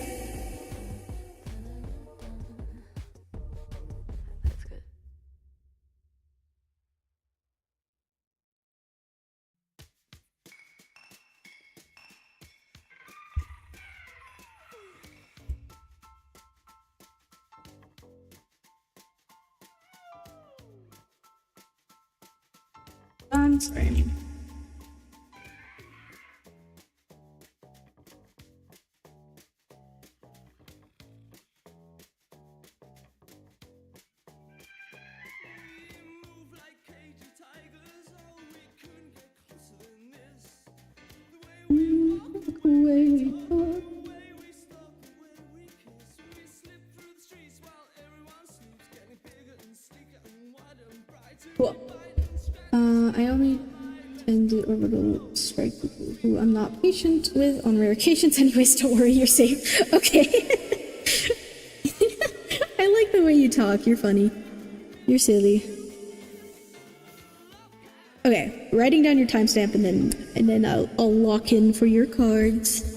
I'm sorry. Cool. I only tend to orbital strike people who I'm not patient with on rare occasions. Anyways, don't worry, you're safe. Okay. I like the way you talk. You're funny. You're silly. Okay, writing down your timestamp and then I'll lock in for your cards.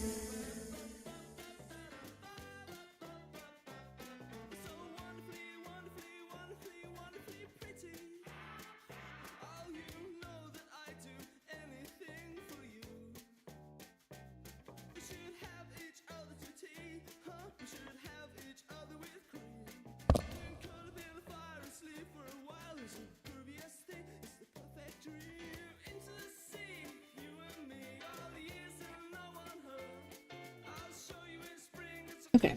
Okay.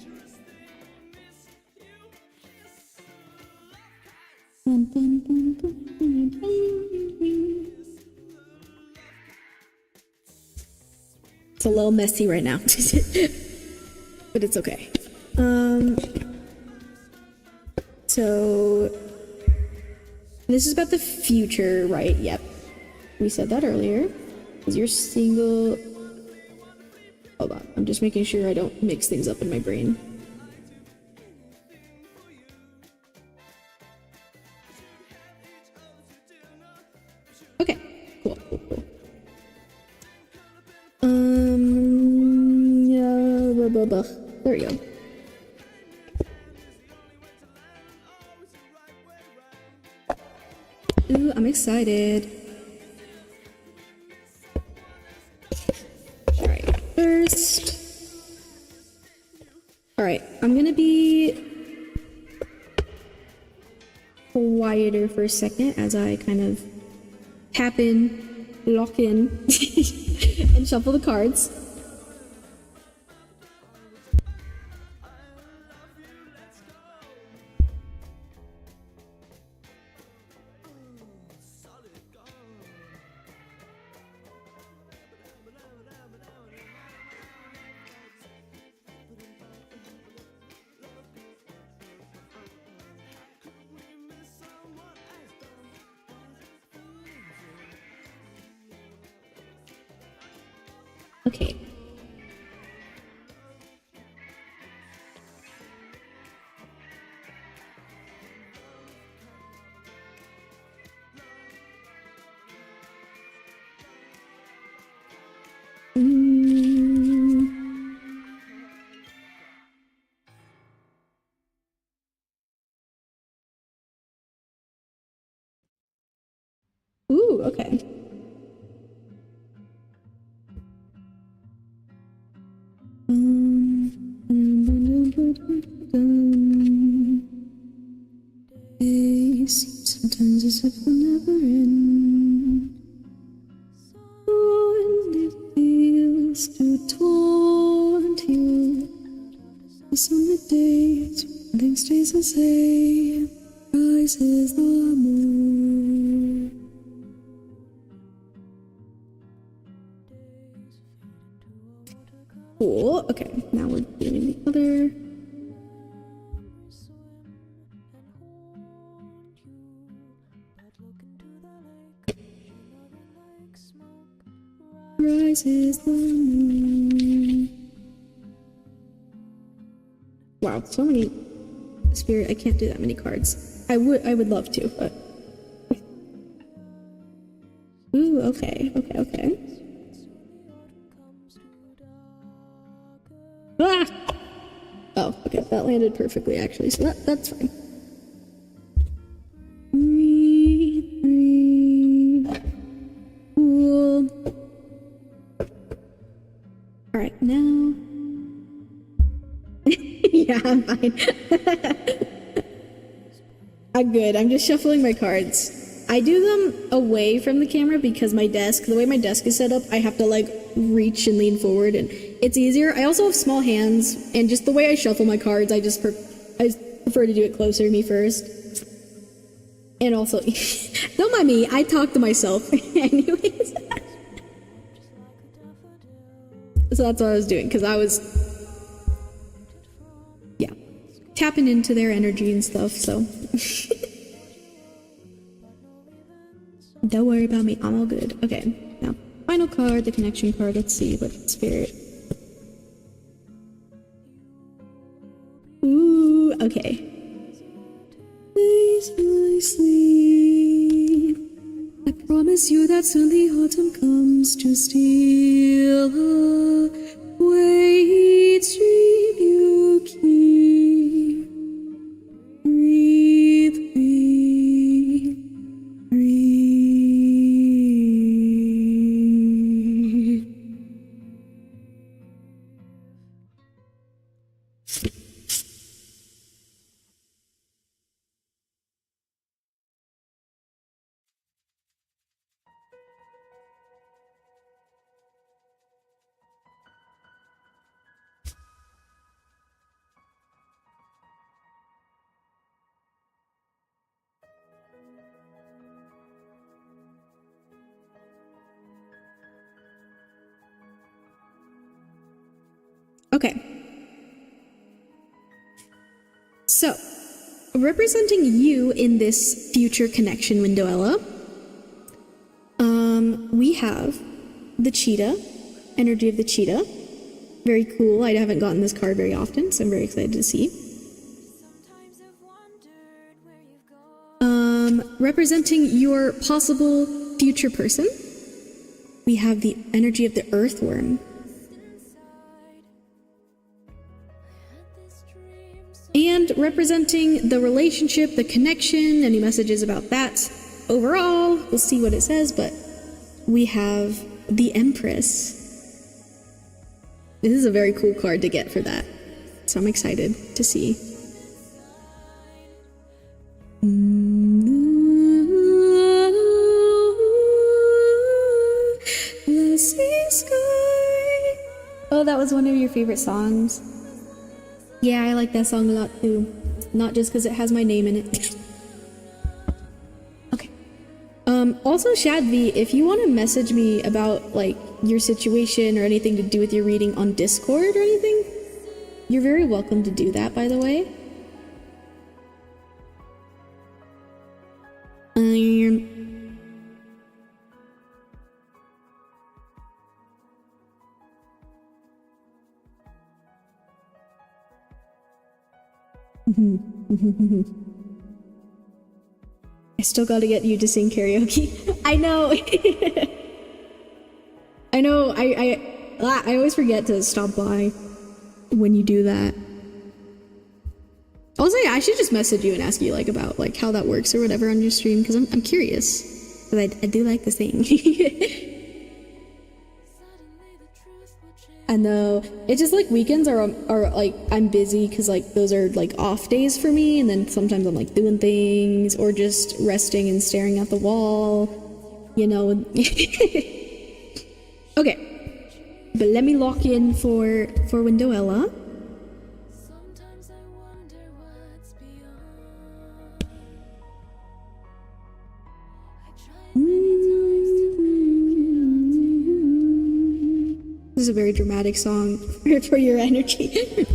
It's a little messy right now, but it's okay. So this is about the future, right? Yep. We said that earlier. Is you're single. Hold on, I'm just making sure I don't mix things up in my brain. Okay, cool. Yeah, blah, blah, blah. There we go. Ooh, I'm excited. First, all right, I'm gonna be quieter for a second as I kind of tap in, lock in, and shuffle the cards. Okay. Ooh, okay. Sometimes as if they'll never end. And it feels to taunt you. It's on the days when things stay the same. Rises the moon. Cool. Okay, now we're doing the other. Rises the moon. Wow, so many spirit. I can't do that many cards. I would love to, but ooh, okay. Ah! Oh, okay, that landed perfectly actually, so that's fine. Breathe. Cool. Alright, now. Yeah, I'm fine. I'm good. I'm just shuffling my cards. I do them away from the camera because the way my desk is set up, I have to like reach and lean forward and it's easier. I also have small hands and just the way I shuffle my cards, I prefer to do it closer to me first. And also, don't mind me, I talk to myself anyways. So that's what I was doing, because I was, yeah, tapping into their energy and stuff, so. Don't worry about me, I'm all good. Okay, now, final card, the connection card, let's see what spirit. Ooh, okay. Peacefully sleep. I promise you that soon the autumn comes to steal away each dream you keep. Breathe, breathe, breathe. Okay. So, representing you in this future connection window, Ella, we have the cheetah, energy of the cheetah. Very cool. I haven't gotten this card very often, so I'm very excited to see. Representing your possible future person, we have the energy of the earthworm. And representing the relationship, the connection, any messages about that. Overall, we'll see what it says, but we have the Empress. This is a very cool card to get for that. So I'm excited to see. Oh, that was one of your favorite songs. Yeah, I like that song a lot too. Not just because it has my name in it. Okay. Also, Shadvi, if you want to message me about, like, your situation or anything to do with your reading on Discord or anything, you're very welcome to do that, by the way. I still gotta get you to sing karaoke. I know. I know. I always forget to stop by when you do that. Also, yeah, I should just message you and ask you about how that works or whatever on your stream, because I'm curious. Because I do like to sing. I know. It's just like weekends are like I'm busy because like those are like off days for me, and then sometimes I'm like doing things or just resting and staring at the wall, you know. Okay, but let me lock in for Windowella. This is a very dramatic song for your energy.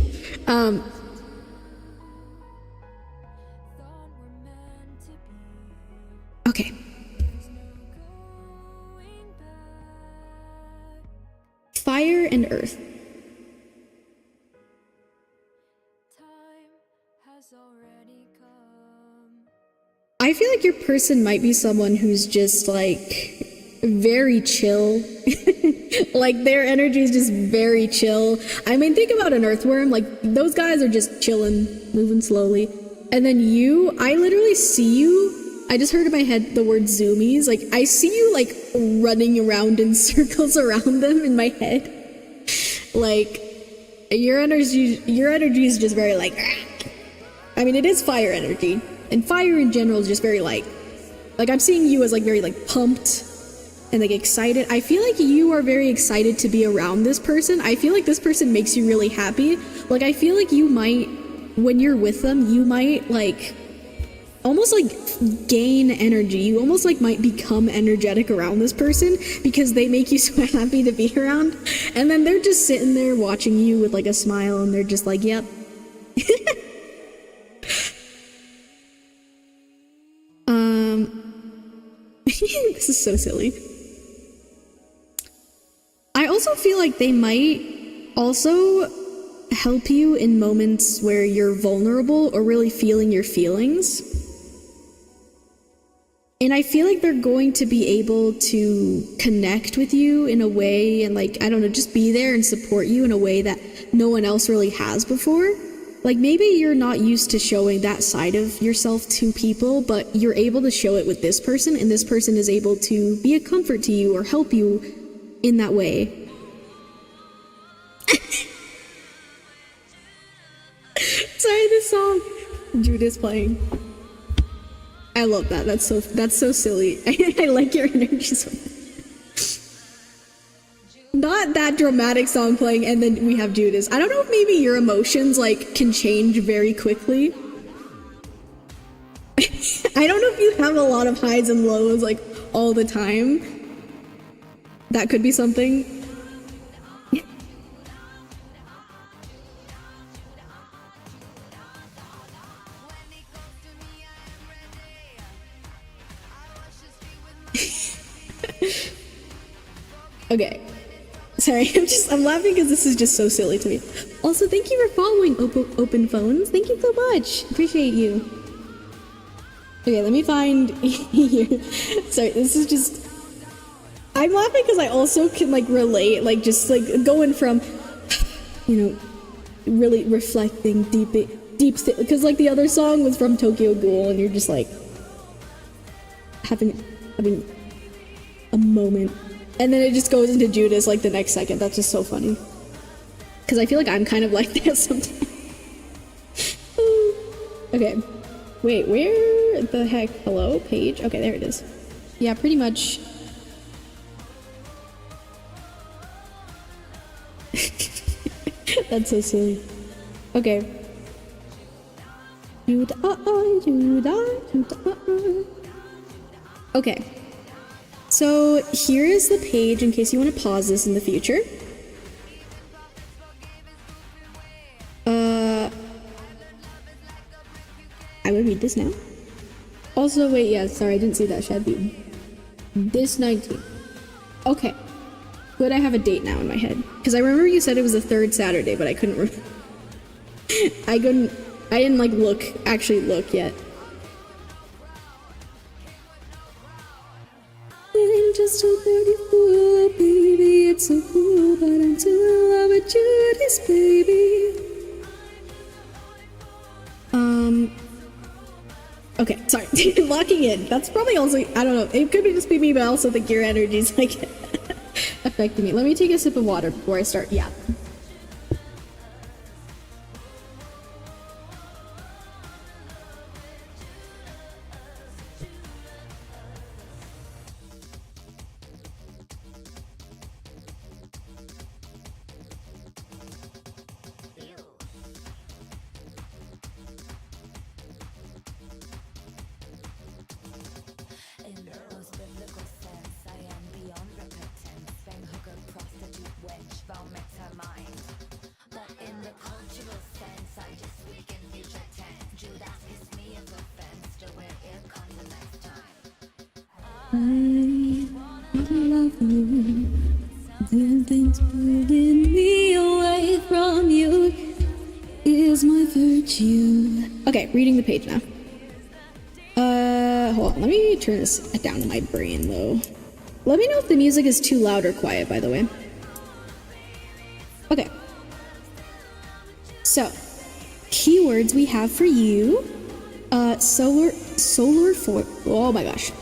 Okay. Fire and earth. I feel like your person might be someone who's just like very chill. Like their energy is just very chill. I mean, think about an earthworm. Like those guys are just chilling, moving slowly. And then you, I literally see you. I just heard in my head the word zoomies. Like I see you like running around in circles around them in my head. Like your energy is just very like, I mean, it is fire energy. And fire in general is just very like I'm seeing you as like very like pumped and like excited. I feel like you are very excited to be around this person. I feel like this person makes you really happy. Like I feel like you might, when you're with them, you might like almost like gain energy. You almost like might become energetic around this person because they make you so happy to be around. And then they're just sitting there watching you with like a smile and they're just like, yep. This is so silly. I also feel like they might also help you in moments where you're vulnerable or really feeling your feelings. And I feel like they're going to be able to connect with you in a way and like, I don't know, just be there and support you in a way that no one else really has before. Like maybe you're not used to showing that side of yourself to people, but you're able to show it with this person, and this person is able to be a comfort to you or help you in that way. Sorry, this song Judas playing. I love that. That's so silly. I like your energy so much. Not that dramatic song playing and then we have Judas. I don't know if maybe your emotions like can change very quickly. I don't know if you have a lot of highs and lows like all the time. That could be something. Okay. Sorry, I'm laughing because this is just so silly to me. Also, thank you for following Open Phones. Thank you so much. Appreciate you. Okay, let me find here. Sorry, this is just... I'm laughing because I also can like relate, like just like going from, you know, really reflecting deep, because like the other song was from Tokyo Ghoul and you're just like having a moment. And then it just goes into Judas like the next second. That's just so funny. Because I feel like I'm kind of like that sometimes. Okay. Wait, where the heck? Hello? Page? Okay, there it is. Yeah, pretty much. That's so silly. Okay. Okay. So here is the page in case you want to pause this in the future. I would read this now. Also, wait, yeah, sorry, I didn't see that Shadbeam. This 19th. Okay. Good, I have a date now in my head. Because I remember you said it was the third Saturday, but I couldn't remember. I didn't like actually look yet. I'm just a 34, baby, it's so cool, but I'm too in love with Judas, baby. Okay, sorry, locking in. That's probably also, I don't know, it could be just be me, but I also think your energy's like, affecting me. Let me take a sip of water before I start. Yeah. I love you. The things pulling me away from you is my virtue. Okay, reading the page now. Hold on. Let me turn this down in my brain, though. Let me know if the music is too loud or quiet, by the way. Okay. So, keywords we have for you. Oh my gosh.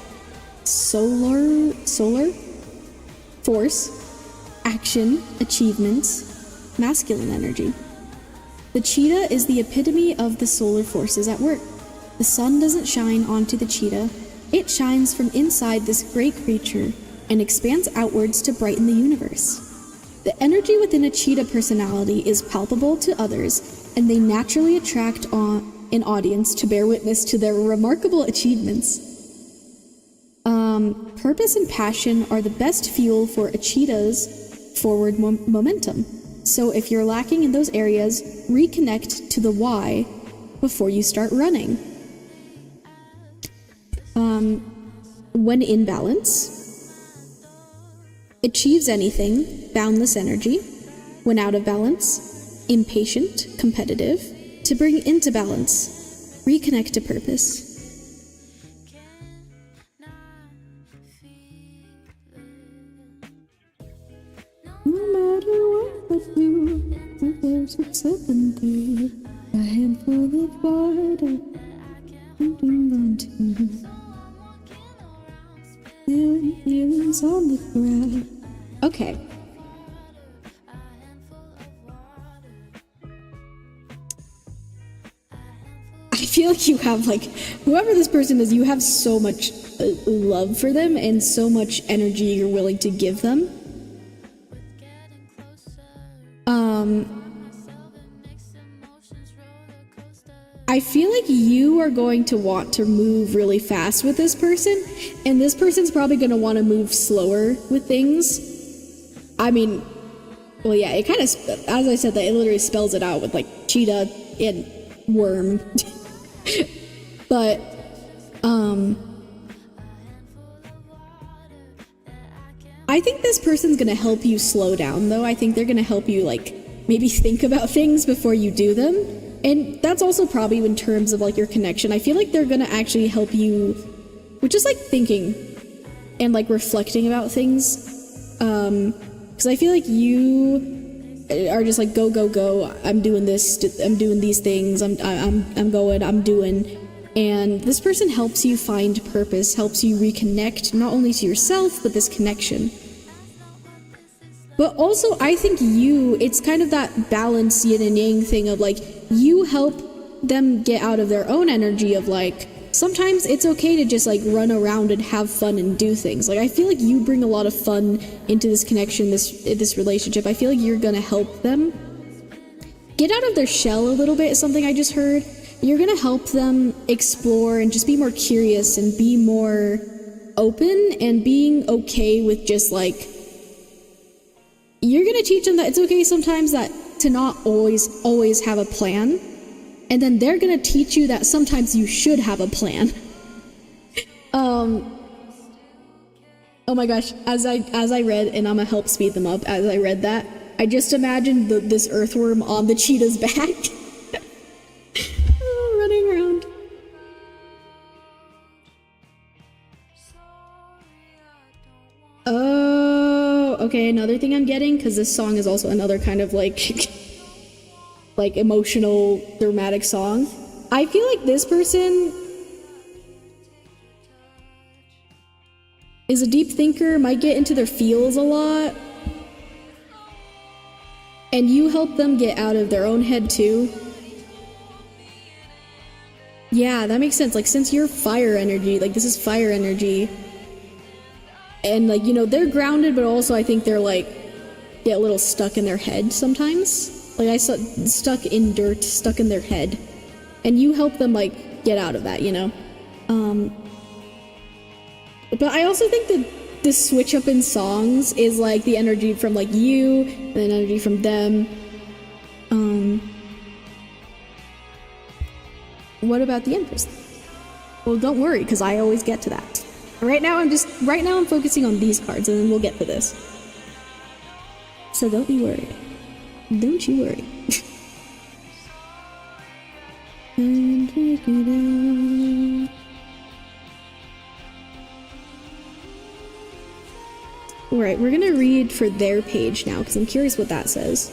Solar force, action, achievements, masculine energy. The cheetah is the epitome of the solar forces at work. The sun doesn't shine onto the cheetah. It shines from inside this great creature and expands outwards to brighten the universe. The energy within a cheetah personality is palpable to others, and they naturally attract an audience to bear witness to their remarkable achievements. Purpose and passion are the best fuel for a cheetah's forward momentum. So if you're lacking in those areas, reconnect to the why before you start running. When in balance, achieves anything, boundless energy. When out of balance, impatient, competitive. To bring into balance, reconnect to purpose. No matter what I do, there's a 7 a handful of water, holding on to. Feelings on the ground. Okay. I feel like you have, like, whoever this person is, you have so much love for them and so much energy you're willing to give them. I feel like you are going to want to move really fast with this person, and this person's probably going to want to move slower with things. I mean, well, yeah, it kind of, as I said, that it literally spells it out with, like, cheetah and worm. But, I think this person's going to help you slow down, though. I think they're going to help you, like, maybe think about things before you do them. And that's also probably in terms of, like, your connection. I feel like they're gonna actually help you with just, like, thinking and, like, reflecting about things. Because I feel like you are just like, go, go, go. I'm doing this. I'm doing these things. I'm going. I'm doing. And this person helps you find purpose, helps you reconnect not only to yourself, but this connection. But also, I think it's kind of that balance yin and yang thing of, like, you help them get out of their own energy of, like, sometimes it's okay to just, like, run around and have fun and do things. Like, I feel like you bring a lot of fun into this connection, this relationship. I feel like you're gonna help them get out of their shell a little bit, is something I just heard. You're gonna help them explore and just be more curious and be more open and being okay with just, like, you're gonna teach them that it's okay sometimes that to not always have a plan, and then they're gonna teach you that sometimes you should have a plan. Oh my gosh, as I read, and I'm gonna help speed them up, as I read that, I just imagined this earthworm on the cheetah's back. Running around. Oh, okay, another thing I'm getting, because this song is also another kind of, like, like, emotional, dramatic song. I feel like this person is a deep thinker, might get into their feels a lot, and you help them get out of their own head too. Yeah, that makes sense. Like, since you're fire energy, like, this is fire energy. And, like, you know, they're grounded, but also I think they're, like, get a little stuck in their head sometimes. Like, I saw stuck in dirt, stuck in their head. And you help them, like, get out of that, you know? But I also think that this switch up in songs is, like, the energy from, like, you, and then energy from them. What about the Empress? Well, don't worry, because I always get to that. Right now I'm focusing on these cards, and then we'll get to this. So don't be worried. Don't you worry. And take it out. Alright, we're gonna read for their page now, because I'm curious what that says.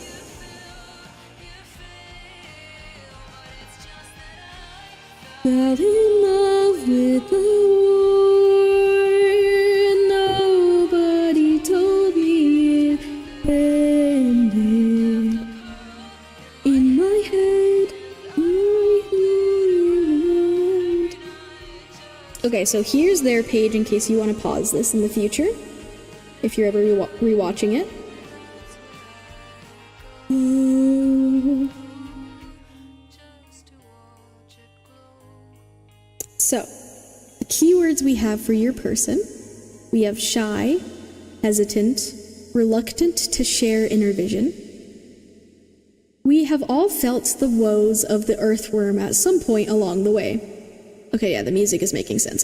Fell in love with the war, nobody told me it ended. In my head, okay, so here's their page in case you want to pause this in the future, if you're ever rewatching it. So, the keywords we have for your person, we have shy, hesitant, reluctant to share inner vision. We have all felt the woes of the earthworm at some point along the way. Okay, yeah, the music is making sense.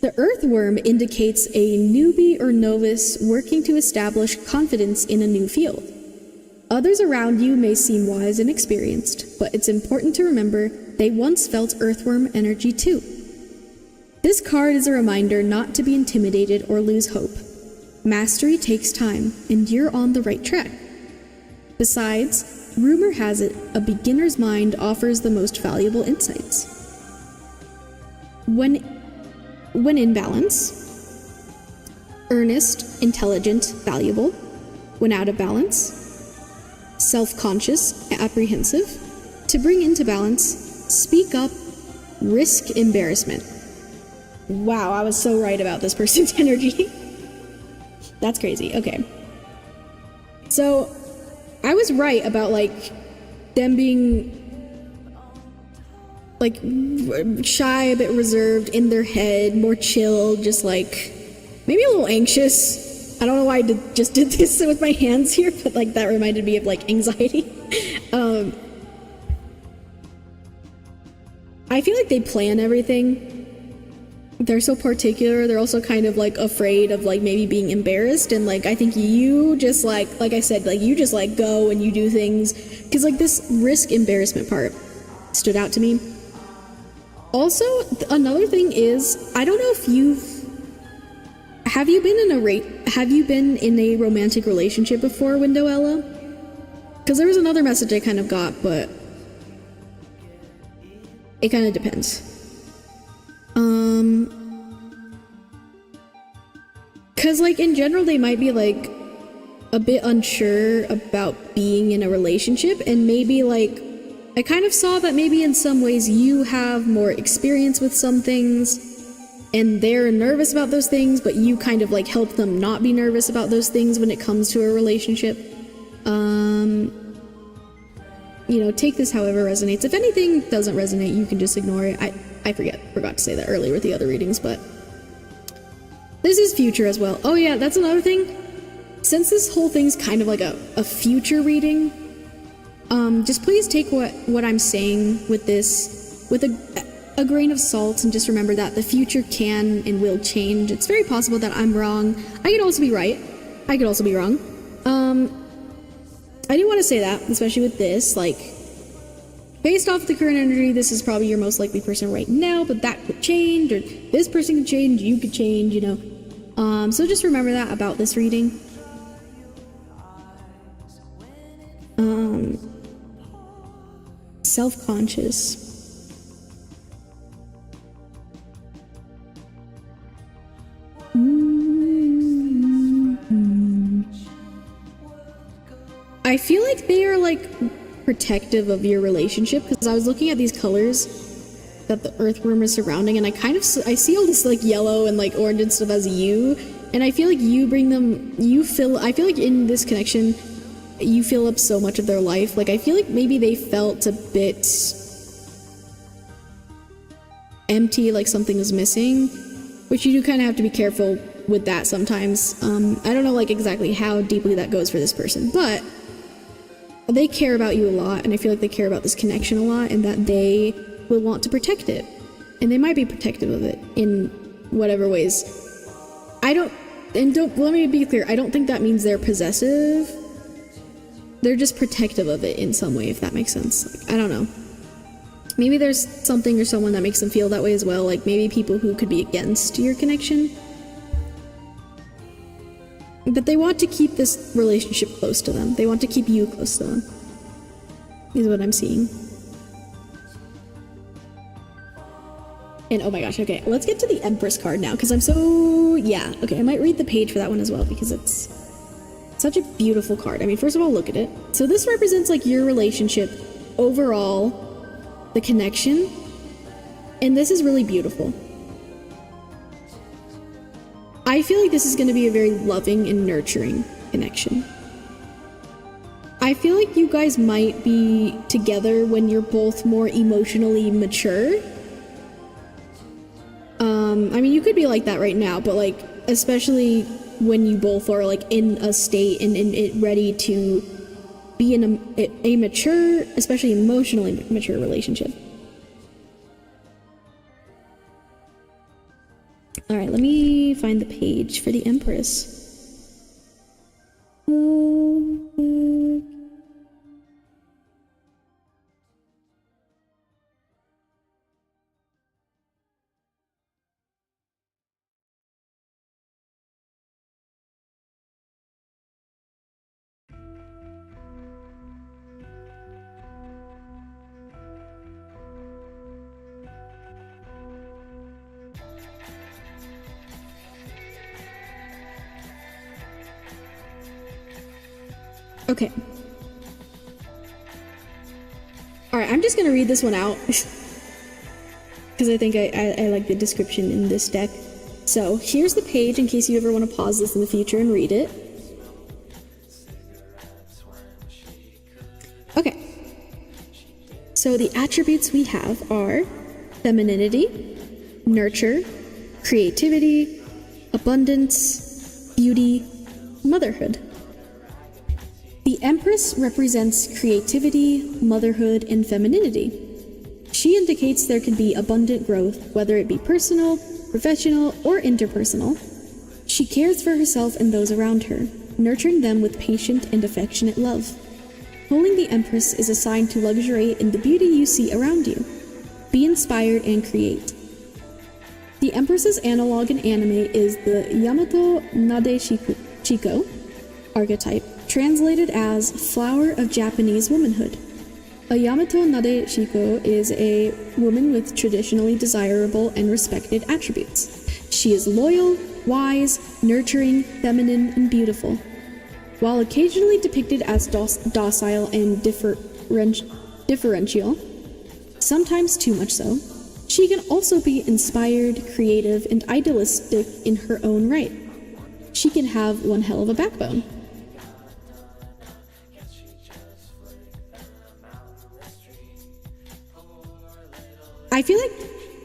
The earthworm indicates a newbie or novice working to establish confidence in a new field. Others around you may seem wise and experienced, but it's important to remember they once felt earthworm energy too. This card is a reminder not to be intimidated or lose hope. Mastery takes time, and you're on the right track. Besides, rumor has it a beginner's mind offers the most valuable insights. When in balance, earnest, intelligent, valuable. When out of balance, self-conscious, apprehensive. To bring into balance, speak up, risk embarrassment. Wow, I was so right about this person's energy. That's crazy. Okay. So, I was right about, like, them being, like, shy, a bit reserved, in their head, more chill, just, like, maybe a little anxious. I don't know why I just did this with my hands here, but, like, that reminded me of, like, anxiety. I feel like they plan everything. They're so particular. They're also kind of, like, afraid of, like, maybe being embarrassed. And, like, I think you just, like I said, like, you just, like, go and you do things. Because, like, this risk embarrassment part stood out to me. Also, another thing is, I don't know if have you been in a romantic relationship before, Window Ella? Because there was another message I kind of got, but it kind of depends. Because, like, in general, they might be, like, a bit unsure about being in a relationship, and maybe, like, I kind of saw that maybe in some ways you have more experience with some things, and they're nervous about those things, but you kind of, like, help them not be nervous about those things when it comes to a relationship. You know, take this however resonates. If anything doesn't resonate, you can just ignore it. I forgot to say that earlier with the other readings, but this is future as well. Oh yeah, that's another thing. Since this whole thing's kind of like a future reading, just please take what I'm saying with this with a grain of salt, and just remember that the future can and will change. It's very possible that I'm wrong. I could also be right. I could also be wrong. I do want to say that, especially with this, like, based off the current energy, this is probably your most likely person right now, but that could change, or this person could change, you could change, you know. So just remember that about this reading. Self-conscious. I feel like they are like protective of your relationship, because I was looking at these colors that the earthworm is surrounding, and I see all this like yellow and like orange and stuff as you, and I feel like you bring them, I feel like in this connection you fill up so much of their life. Like I feel like maybe they felt a bit empty, like something was missing, which you do kind of have to be careful with that sometimes. I don't know like exactly how deeply that goes for this person, but they care about you a lot, and I feel like they care about this connection a lot, and that they will want to protect it, and they might be protective of it in whatever ways. Let me be clear, I don't think that means they're possessive. They're just protective of it in some way, if that makes sense. Like, I don't know. Maybe there's something or someone that makes them feel that way as well, like maybe people who could be against your connection. But they want to keep this relationship close to them. They want to keep you close to them, is what I'm seeing. And oh my gosh, okay, let's get to the Empress card now, because okay, I might read the page for that one as well, because it's such a beautiful card. I mean, first of all, look at it. So this represents like your relationship overall, the connection, and this is really beautiful. I feel like this is going to be a very loving and nurturing connection. I feel like you guys might be together when you're both more emotionally mature. I mean, you could be like that right now, but like, especially when you both are like in a state and ready to be in a mature, especially emotionally mature relationship. All right, let me find the page for the Empress. Okay. Alright, I'm just gonna read this one out. Because I think I like the description in this deck. So, here's the page in case you ever want to pause this in the future and read it. Okay. So, the attributes we have are femininity, nurture, creativity, abundance, beauty, motherhood. The Empress represents creativity, motherhood, and femininity. She indicates there can be abundant growth, whether it be personal, professional, or interpersonal. She cares for herself and those around her, nurturing them with patient and affectionate love. Holding the Empress is a sign to luxuriate in the beauty you see around you. Be inspired and create. The Empress's analog in anime is the Yamato Nadeshiko archetype, translated as Flower of Japanese Womanhood. A Yamato Nadeshiko is a woman with traditionally desirable and respected attributes. She is loyal, wise, nurturing, feminine, and beautiful. While occasionally depicted as docile and differential, sometimes too much so, she can also be inspired, creative, and idealistic in her own right. She can have one hell of a backbone. I feel like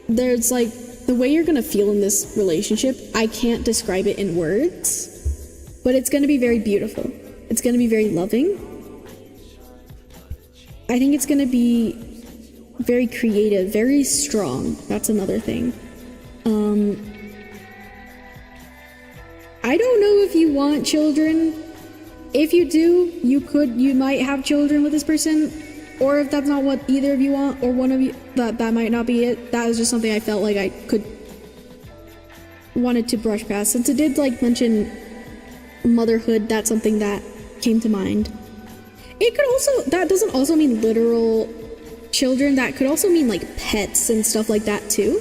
there's like, the way you're gonna feel in this relationship, I can't describe it in words, but it's gonna be very beautiful. It's gonna be very loving. I think it's gonna be very creative, very strong. That's another thing. I don't know if you want children. If you do, you might have children with this person. Or if that's not what either of you want, or one of you, that might not be it. That was just something I felt like I wanted to brush past. Since it did like mention motherhood, that's something that came to mind. It could also, that doesn't also mean literal children, that could also mean like pets and stuff like that too.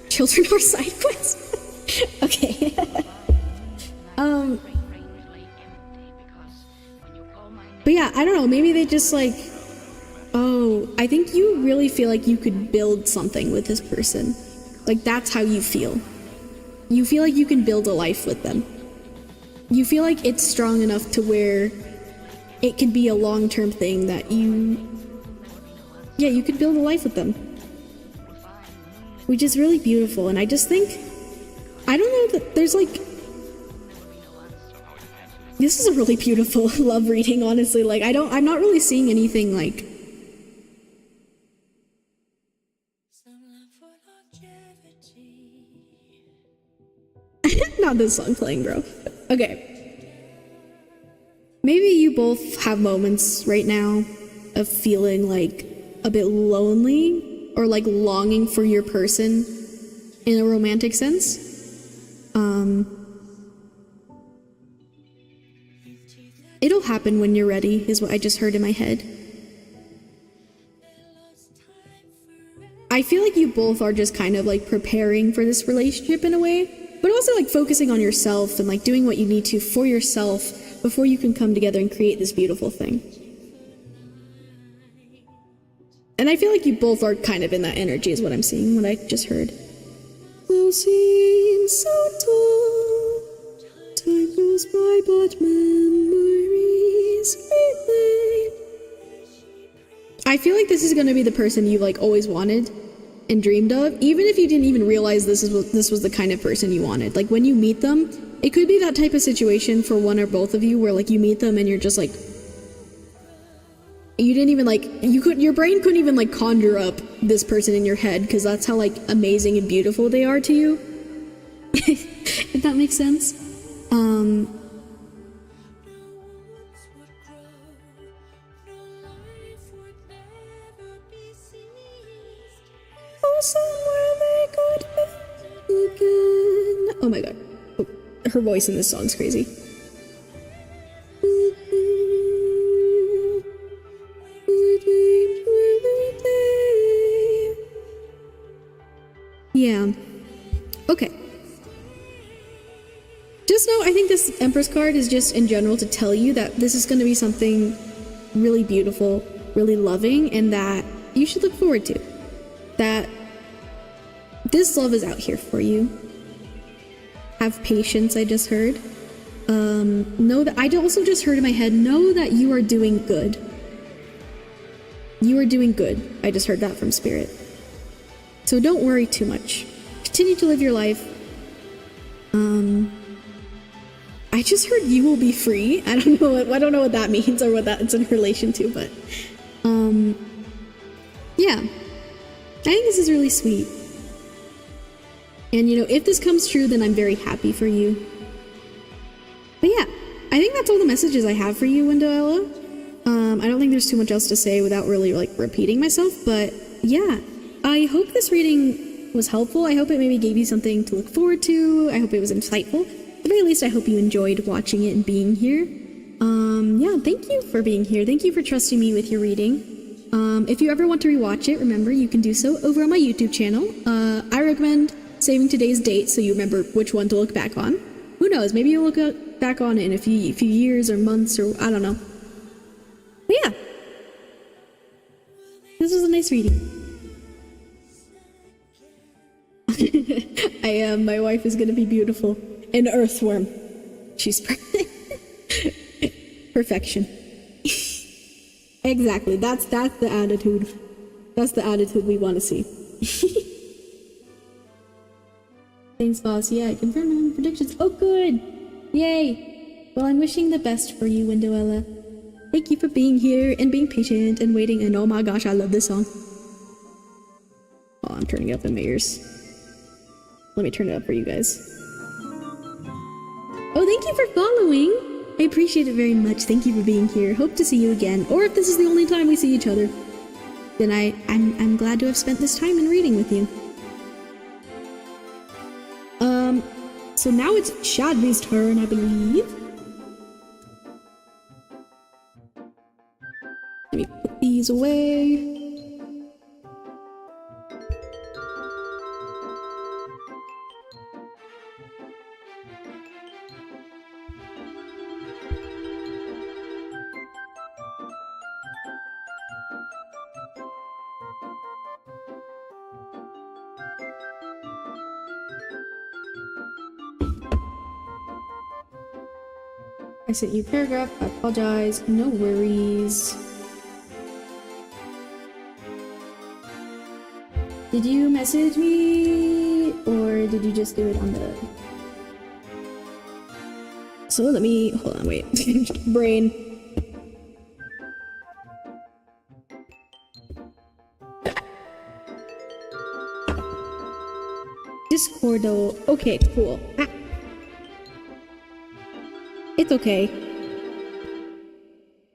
Children are side quests. Okay. But yeah, I don't know, maybe they just like, oh, I think you really feel like you could build something with this person. Like, that's how you feel. You feel like you can build a life with them. You feel like it's strong enough to where it can be a long-term thing that you could build a life with them. Which is really beautiful, and I just think, I don't know that there's like, this is a really beautiful love reading, honestly. Like, I'm not really seeing anything like, not this song playing, bro. Okay. Maybe you both have moments right now of feeling like a bit lonely or like longing for your person in a romantic sense. It'll happen when you're ready, is what I just heard in my head. I feel like you both are just kind of like preparing for this relationship in a way, but also like focusing on yourself and like doing what you need to for yourself before you can come together and create this beautiful thing. And I feel like you both are kind of in that energy is what I'm seeing, what I just heard. Will seem so tall, time goes by but memories remain. I feel like this is going to be the person you like always wanted and dreamed of, even if you didn't even realize this was the kind of person you wanted. Like, when you meet them, it could be that type of situation for one or both of you where like you meet them and you're just like, you didn't even like, your brain couldn't even like conjure up this person in your head because that's how like amazing and beautiful they are to you. If that makes sense. Somewhere they could be again. Oh my god. Oh, her voice in this song's crazy. Yeah. Okay. Just know, I think this Empress card is just in general to tell you that this is going to be something really beautiful, really loving, and that you should look forward to. That this love is out here for you. Have patience, I just heard. Know that, I also just heard in my head, know that you are doing good. You are doing good. I just heard that from Spirit. So don't worry too much. Continue to live your life. I just heard you will be free. I don't know what that means or what that's in relation to, but yeah. I think this is really sweet. And you know, if this comes true, then I'm very happy for you. But yeah, I think that's all the messages I have for you, Windowella. I don't think there's too much else to say without really like repeating myself, but yeah. I hope this reading was helpful. I hope it maybe gave you something to look forward to. I hope it was insightful. At the very least, I hope you enjoyed watching it and being here. Yeah, thank you for being here. Thank you for trusting me with your reading. If you ever want to rewatch it, remember you can do so over on my YouTube channel. I recommend saving today's date so you remember which one to look back on. Who knows, maybe you'll look back on it in a few years or months or I don't know. But yeah, this was a nice reading. My wife is gonna be beautiful. An earthworm. She's perfection. Exactly, that's the attitude. That's the attitude we want to see. Thanks, boss. Yeah, I confirmed all the predictions. Oh, good! Yay! Well, I'm wishing the best for you, Windowella. Thank you for being here and being patient and waiting, and oh my gosh, I love this song. Oh, I'm turning up in my ears. Let me turn it up for you guys. Oh, thank you for following! I appreciate it very much. Thank you for being here. Hope to see you again. Or if this is the only time we see each other, then I'm glad to have spent this time in reading with you. So now it's Shadley's turn, I believe. Let me put these away. I sent you a paragraph. I apologize. No worries. Did you message me or did you just do it on the... So let me... Hold on, wait. Brain. Discord though. Okay, cool. Ah. It's okay.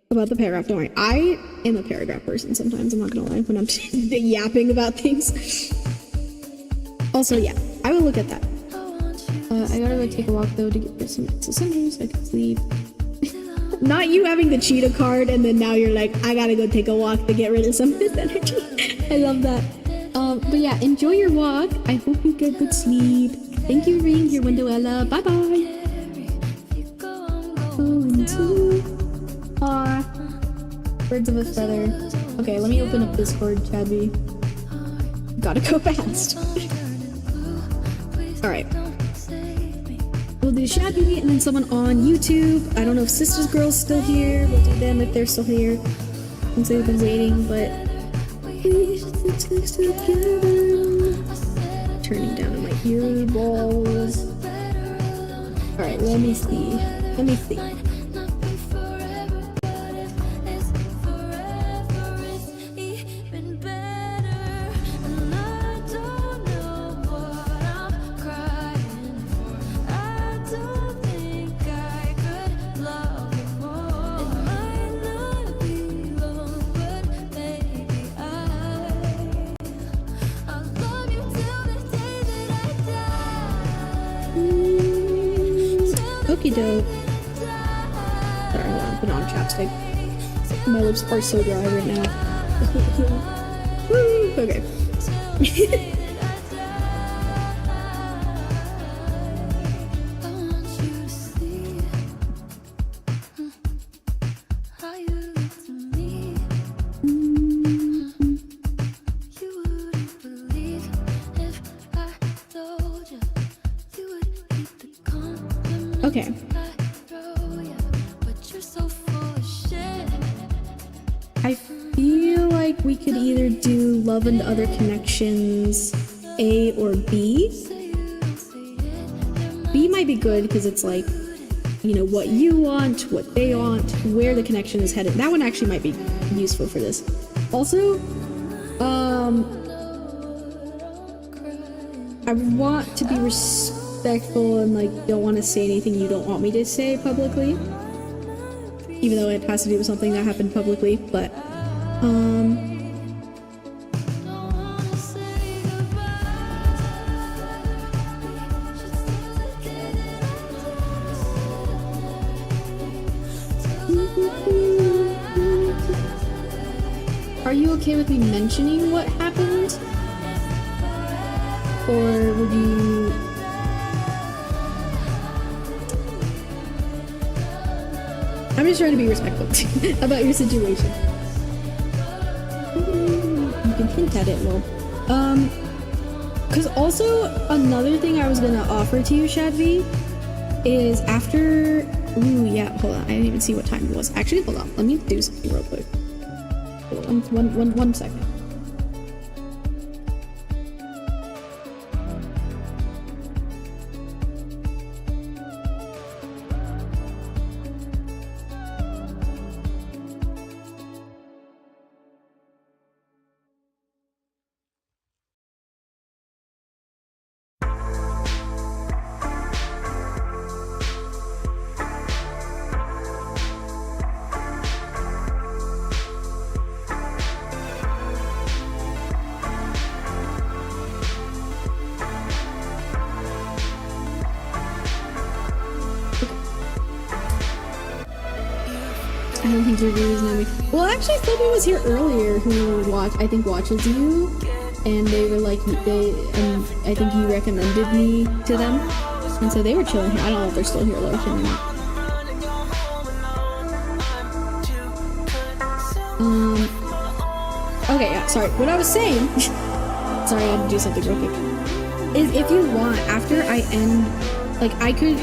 About the paragraph, don't worry. I am a paragraph person sometimes, I'm not gonna lie, when I'm yapping about things. Also, yeah, I will look at that. I gotta go take a walk though to get rid of some cinders so I can sleep. Not you having the cheetah card and then now you're like, I gotta go take a walk to get rid of some of this energy. I love that. But yeah, enjoy your walk. I hope you get good sleep. Thank you for being here, Windoella. Bye bye. Birds of a feather. Okay, let me open up Discord, Chadby. Gotta go fast. Alright. We'll do Chadby and then someone on YouTube. I don't know if Sisters Girl's still here. We'll do them if they're still here. Since they've been waiting, but... Turning down on my earballs. Alright, let me see. Let me see. Dope. Sorry, hold on, put on chapstick. My lips are so dry right now. Woo, okay. Okay. I feel like we could either do Love and Other Connections A or B. B might be good because it's like, you know, what you want, what they want, where the connection is headed. That one actually might be useful for this. Also, I want to be respectful and like don't want to say anything you don't want me to say publicly, even though it has to do with something that happened publicly, but are you okay with me mentioning what happened? Or would you... I'm just trying to be respectful about your situation. You can hint at it, well. Cause also, another thing I was gonna offer to you, Shadvi, is after... Ooh, yeah, hold on, I didn't even see what time it was. Actually, hold on, let me do something real quick. One second. I don't think you're really me. Well, actually, Kofi was here earlier who watches you, and they were like, I think you recommended me to them, and so they were chilling here. I don't know if they're still here lurking or not. Okay, yeah, sorry. What I was saying, sorry, I had to do something real quick, is if you want, after I end, like, I could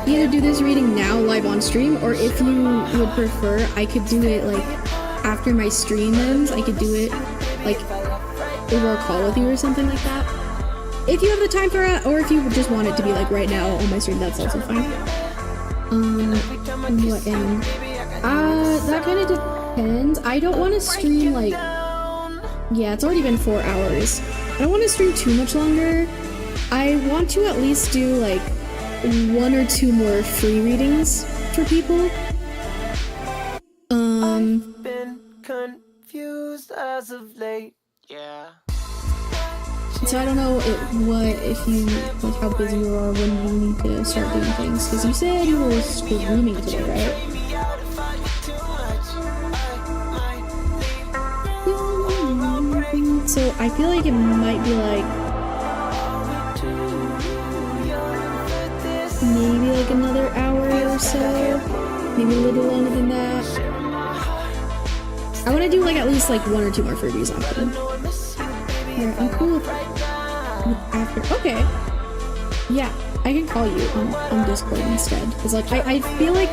either do this reading now live on stream, or if you would prefer, I could do it like after my stream ends. I could do it like over a call with you or something like that. If you have the time for it, or if you just want it to be like right now on my stream, that's also fine. What end? That kind of depends. I don't want to stream like, yeah, it's already been 4 hours. I don't want to stream too much longer. I want to at least do like 1 or 2 more free readings for people.
I've been confused as of late. Yeah.
So I don't know if you like how busy you are when you need to start doing things, because you said you were streaming today, right? So I feel like it might be like maybe like another hour or so, maybe a little longer than that. I want to do like at least like 1 or 2 more freebies after them. Alright, I'm cool with after. Okay. Yeah, I can call you on Discord instead. Cause like I feel like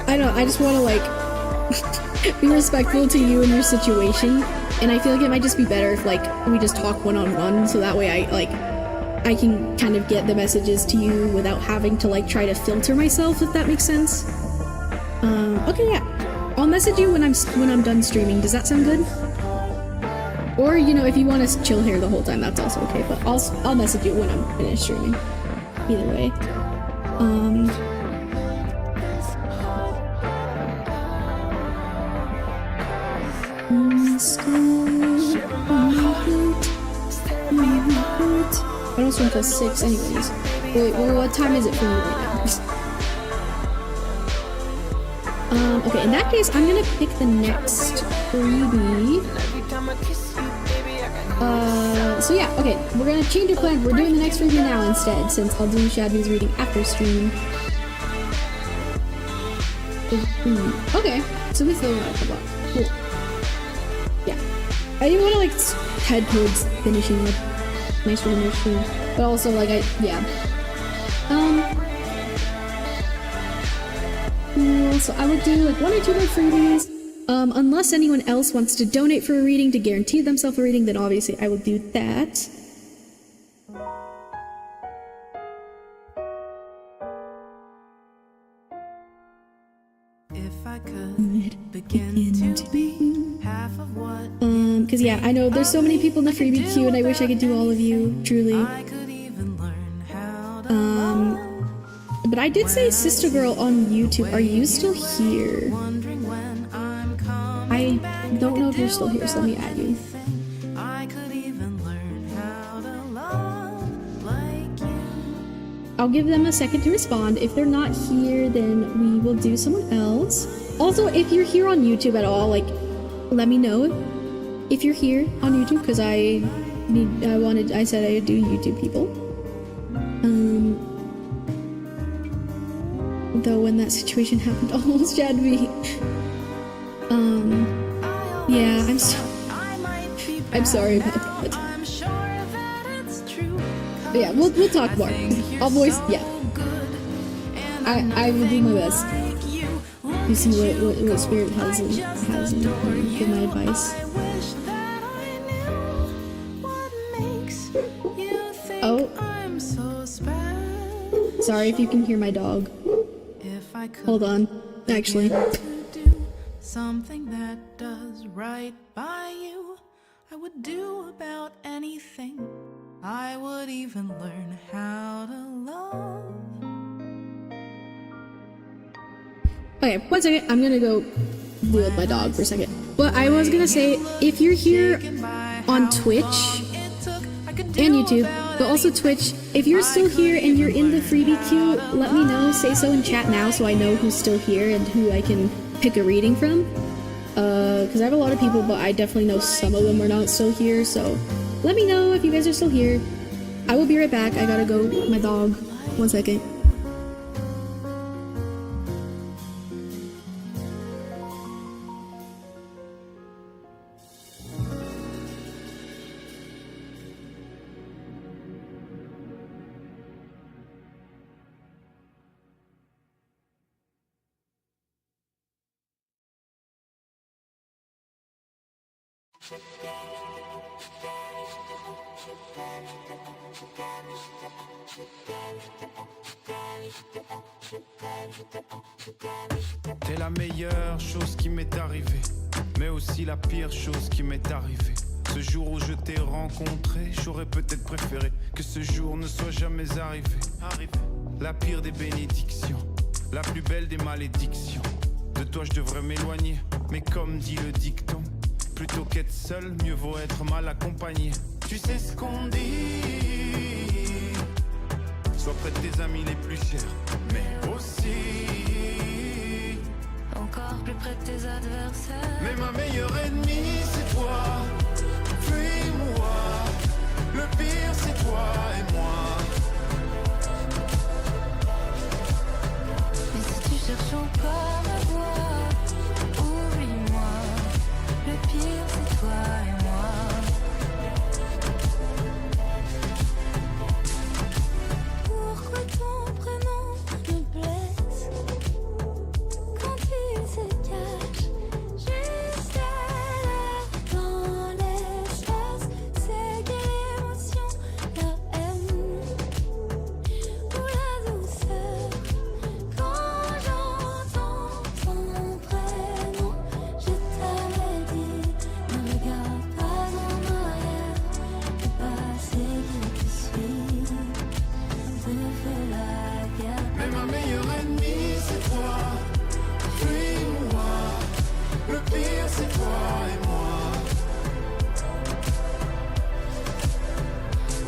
I don't know, I just want to like be respectful to you and your situation, and I feel like it might just be better if like we just talk one-on-one, so that way I can kind of get the messages to you without having to like try to filter myself, if that makes sense. Okay, yeah. I'll message you when I'm done streaming. Does that sound good? Or, you know, if you want to chill here the whole time, that's also okay, but I'll message you when I'm finished streaming. Either way. I don't stream till 6 anyways. Wait, well, what time is it for you right now? Okay, in that case, I'm gonna pick the next freebie. So yeah, okay, we're gonna change our plan. We're doing the next freebie now instead, since I'll do Shadway's reading after stream. Okay, so we still got a couple. Cool. Yeah. I didn't want to like head towards finishing like my stream, but also like yeah. Cool. So I would do like 1 or 2 more freebies. Unless anyone else wants to donate for a reading to guarantee themselves a reading, then obviously I will do that.
If I could begin to be half of what
cause yeah, I know there's so many people in the freebie queue and I wish I could do all of you, truly. But I did say Sister Girl on YouTube. Are you still here? I don't know if you're still here, so let me add you. I'll give them a second to respond. If they're not here, then we will do someone else. Also, if you're here on YouTube at all, like, let me know if you're here on YouTube, because I said I'd do YouTube people. Though when that situation happened, almost had me. Yeah, I'm sorry about that. But yeah, we'll talk more. I'll voice, yeah. I will do my best. You see what Spirit has in give my advice. Oh. Sorry if you can hear my dog. Hold on. Actually.
Something that does right by you, I would do about anything. I would even learn how to love.
Okay, 1 second. I'm gonna go deal with my dog for a second. But I was gonna say, if you're here on Twitch and YouTube, but also Twitch, if you're still here and you're in the freebie queue, let me know. Say so in chat now so I know who's still here and who I can pick a reading from. Because I have a lot of people, but I definitely know some of them are not still here, so let me know if you guys are still here. I will be right back. I gotta go with my dog. 1 second.
T'es la meilleure chose qui m'est arrivée, mais aussi la pire chose qui m'est arrivée. Ce jour où je t'ai rencontré, j'aurais peut-être préféré que ce jour ne soit jamais arrivé. La pire des bénédictions, la plus belle des malédictions. De toi je devrais m'éloigner, mais comme dit le dicton, plutôt qu'être seul, mieux vaut être mal accompagné. Tu sais ce qu'on dit, sois près de tes amis les plus chers, mais aussi
Encore plus près de tes adversaires.
mais ma meilleure ennemie c'est toi. Fuis-moi, le pire c'est toi et moi.
Et si tu cherches encore ma voix, oublie-moi. Le pire c'est toi et moi. Pourquoi ton prénom me blesse quand il se cache juste à l'air dans l'espace? C'est quelle émotion, la haine ou la douceur? Quand j'entends ton prénom, je t'avais dit, ne regarde pas en arrière. Le passé qui te suit te fait la guerre.
Mais ma meilleure ennemie c'est toi. Fuis-moi, le pire c'est toi et moi.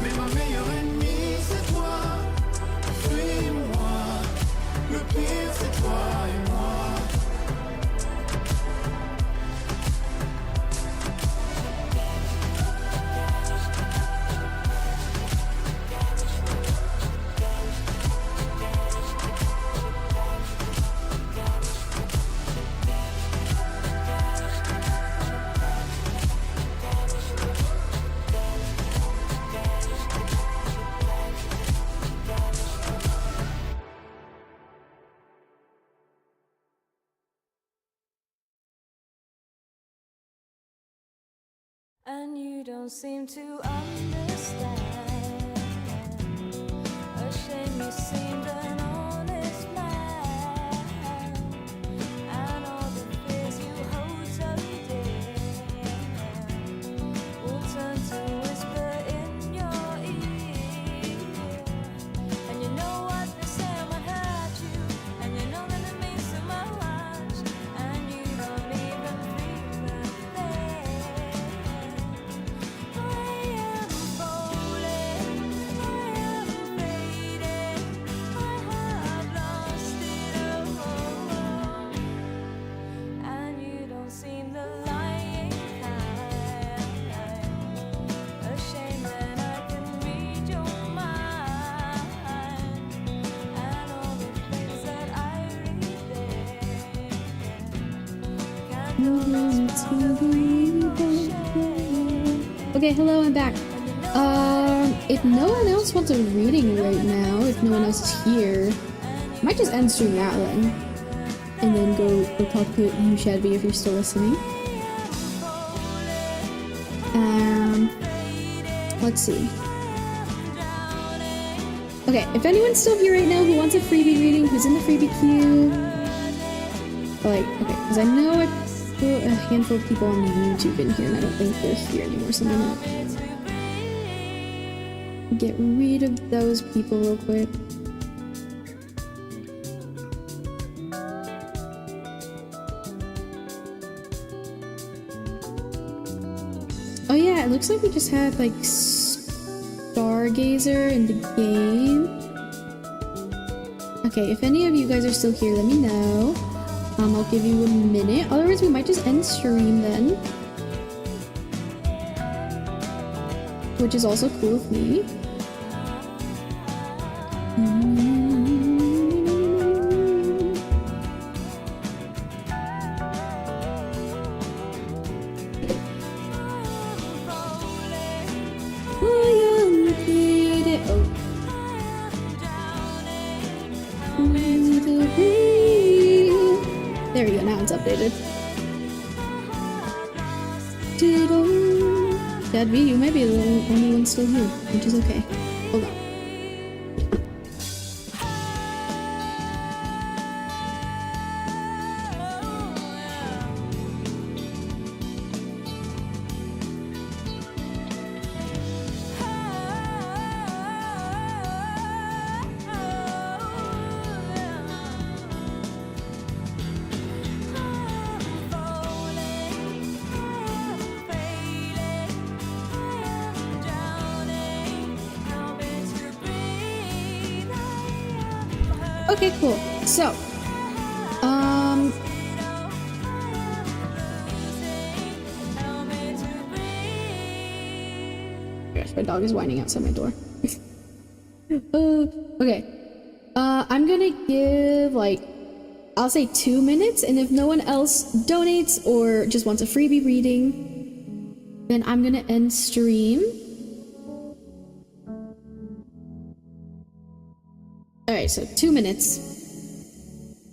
Mais ma meilleure ennemie c'est toi. Fuis-moi, le pire c'est toi et moi.
And you don't seem to understand. A shame you seemed an honest man. And all the fears you hold so dear will turn to whisper in your ear. And you know what they say might hurt you, and you know that it means so much, and you don't even feel that there. I am falling, I am fading, I have lost it all, and you don't seem the lying kind. A shame that I can read your mind, and all the things that I read there can't go
Okay, hello, I'm back. If no one else wants a reading right now, if no one else is here, I might just end stream now then. And then go talk to you, Shadby, if you're still listening. Let's see. Okay, if anyone's still here right now who wants a freebie reading, who's in the freebie queue, like, okay, because I know I put a handful of people on YouTube in here, and I don't think they're here anymore, so I'm gonna get rid of those people real quick. Oh yeah, it looks like we just had like Stargazer in the game. Okay, if any of you guys are still here, let me know. I'll give you a minute. Otherwise, we might just end stream then. Which is also cool with me. There we go, now it's updated. Adby. You might be the only one still here, which is okay. Hold on. Okay, cool. So, gosh, my dog is whining outside my door. Okay. I'm gonna give, like, I'll say 2 minutes, and if no one else donates or just wants a freebie reading, then I'm gonna end stream. Alright, so 2 minutes.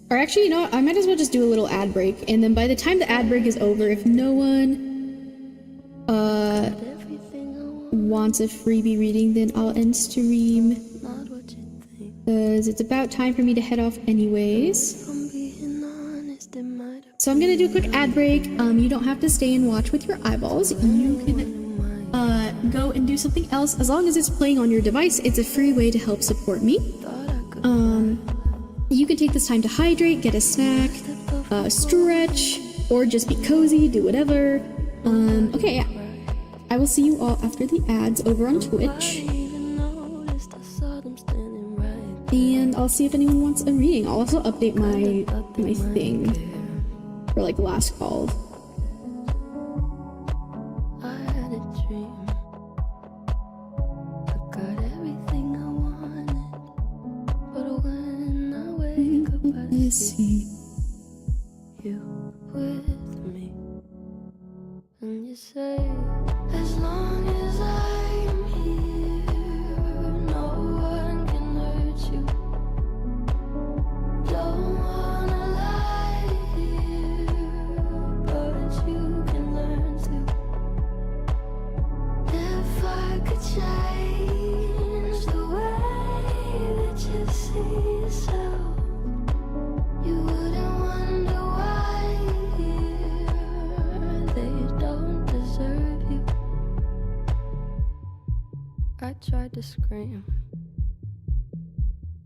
Or actually, you know what? I might as well just do a little ad break, and then by the time the ad break is over, if no one wants a freebie reading, then I'll end stream. Because it's about time for me to head off anyways. So I'm gonna do a quick ad break. You don't have to stay and watch with your eyeballs. You can go and do something else. As long as it's playing on your device, it's a free way to help support me. You can take this time to hydrate, get a snack, stretch, or just be cozy, do whatever. Okay, yeah. I will see you all after the ads over on Twitch. And I'll see if anyone wants a reading. I'll also update my thing for like last called. See you with me, and you say, as long as I'm here, no one can hurt you. Don't wanna lie here, but you can learn to. If I could change the way that you see yourself, you wouldn't wonder why they don't deserve you. I tried to scream,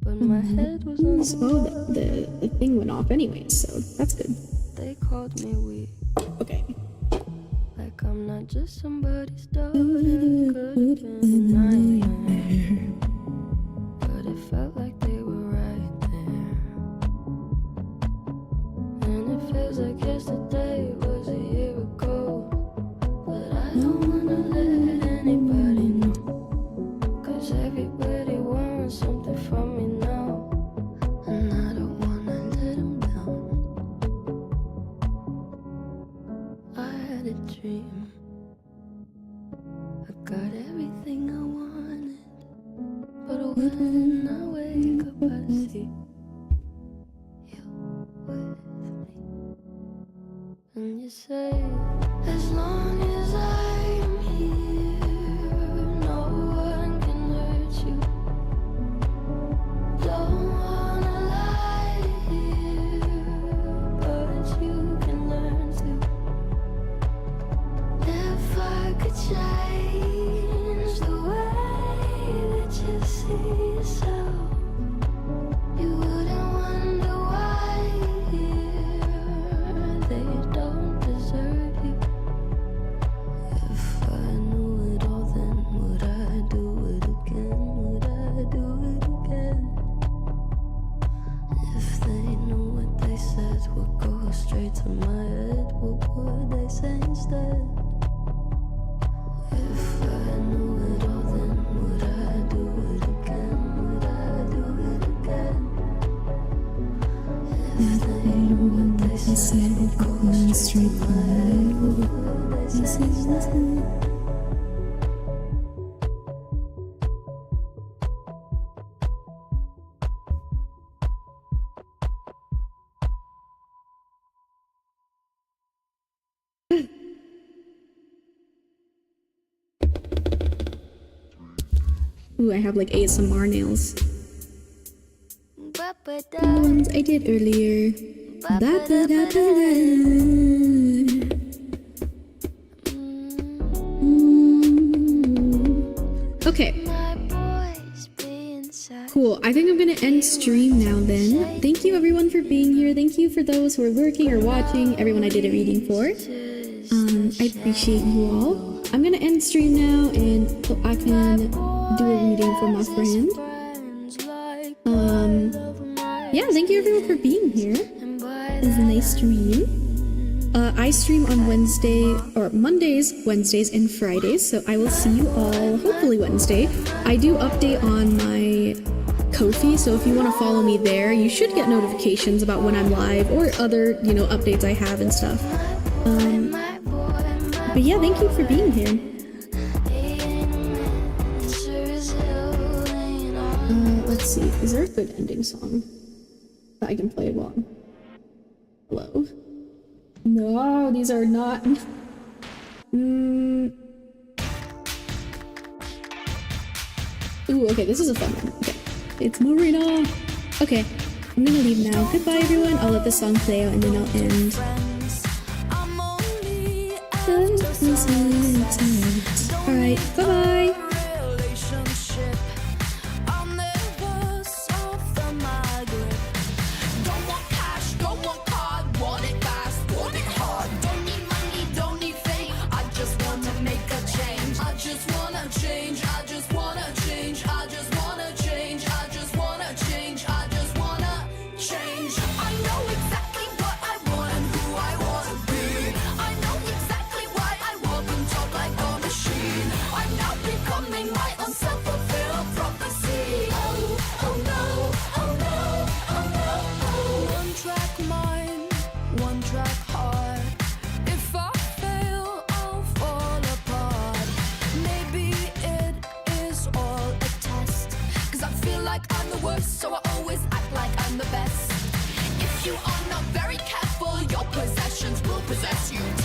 but my head was on the thing went off anyway, so that's good. They called me weak. Okay. Like I'm not just somebody's daughter, could have been a nightmare. But it felt like they were right there. And it feels like yesterday was a year ago. But I don't wanna let anybody know, 'cause everybody wants something from me now, and I don't wanna let them down. I had a dream, I got everything I wanted, but when I wake up I see you with me, and you say, as long as I'm here, no one can hurt you. Don't wanna lie here, but you can learn to. If I could change the way that you see yourself, you wouldn't wonder why they don't deserve you. If I knew it all, then would I do it again? Would I do it again? If they knew what they said would go straight to my head, what would they say instead? If I knew it all, then would I do it again? Would I do it again? If they knew what they said would go straight to my head, what would they say instead? Ooh, I have like ASMR nails. The ones I did earlier. Okay. Cool. I think I'm gonna end stream now then. Thank you everyone for being here. Thank you for those who are working or watching, everyone I did a reading for. I appreciate you all. I'm gonna end stream now and so I can do a reading for my friend. Yeah, thank you everyone for being here. It was a nice stream. I stream on Mondays, Wednesdays, and Fridays, so I will see you all hopefully Wednesday. I do update on my Kofi, so if you want to follow me there, you should get notifications about when I'm live or other, updates I have and stuff. But yeah, thank you for being here. Let's see, is there a good ending song that I can play while I'm... Hello? No, these are not... Ooh, okay, this is a fun one. Okay. It's Marina! Okay, I'm gonna leave now. Goodbye, everyone. I'll let the song play out and then I'll end. Alright, bye-bye!
So I always act like I'm the best. If you are not very careful, your possessions will possess you.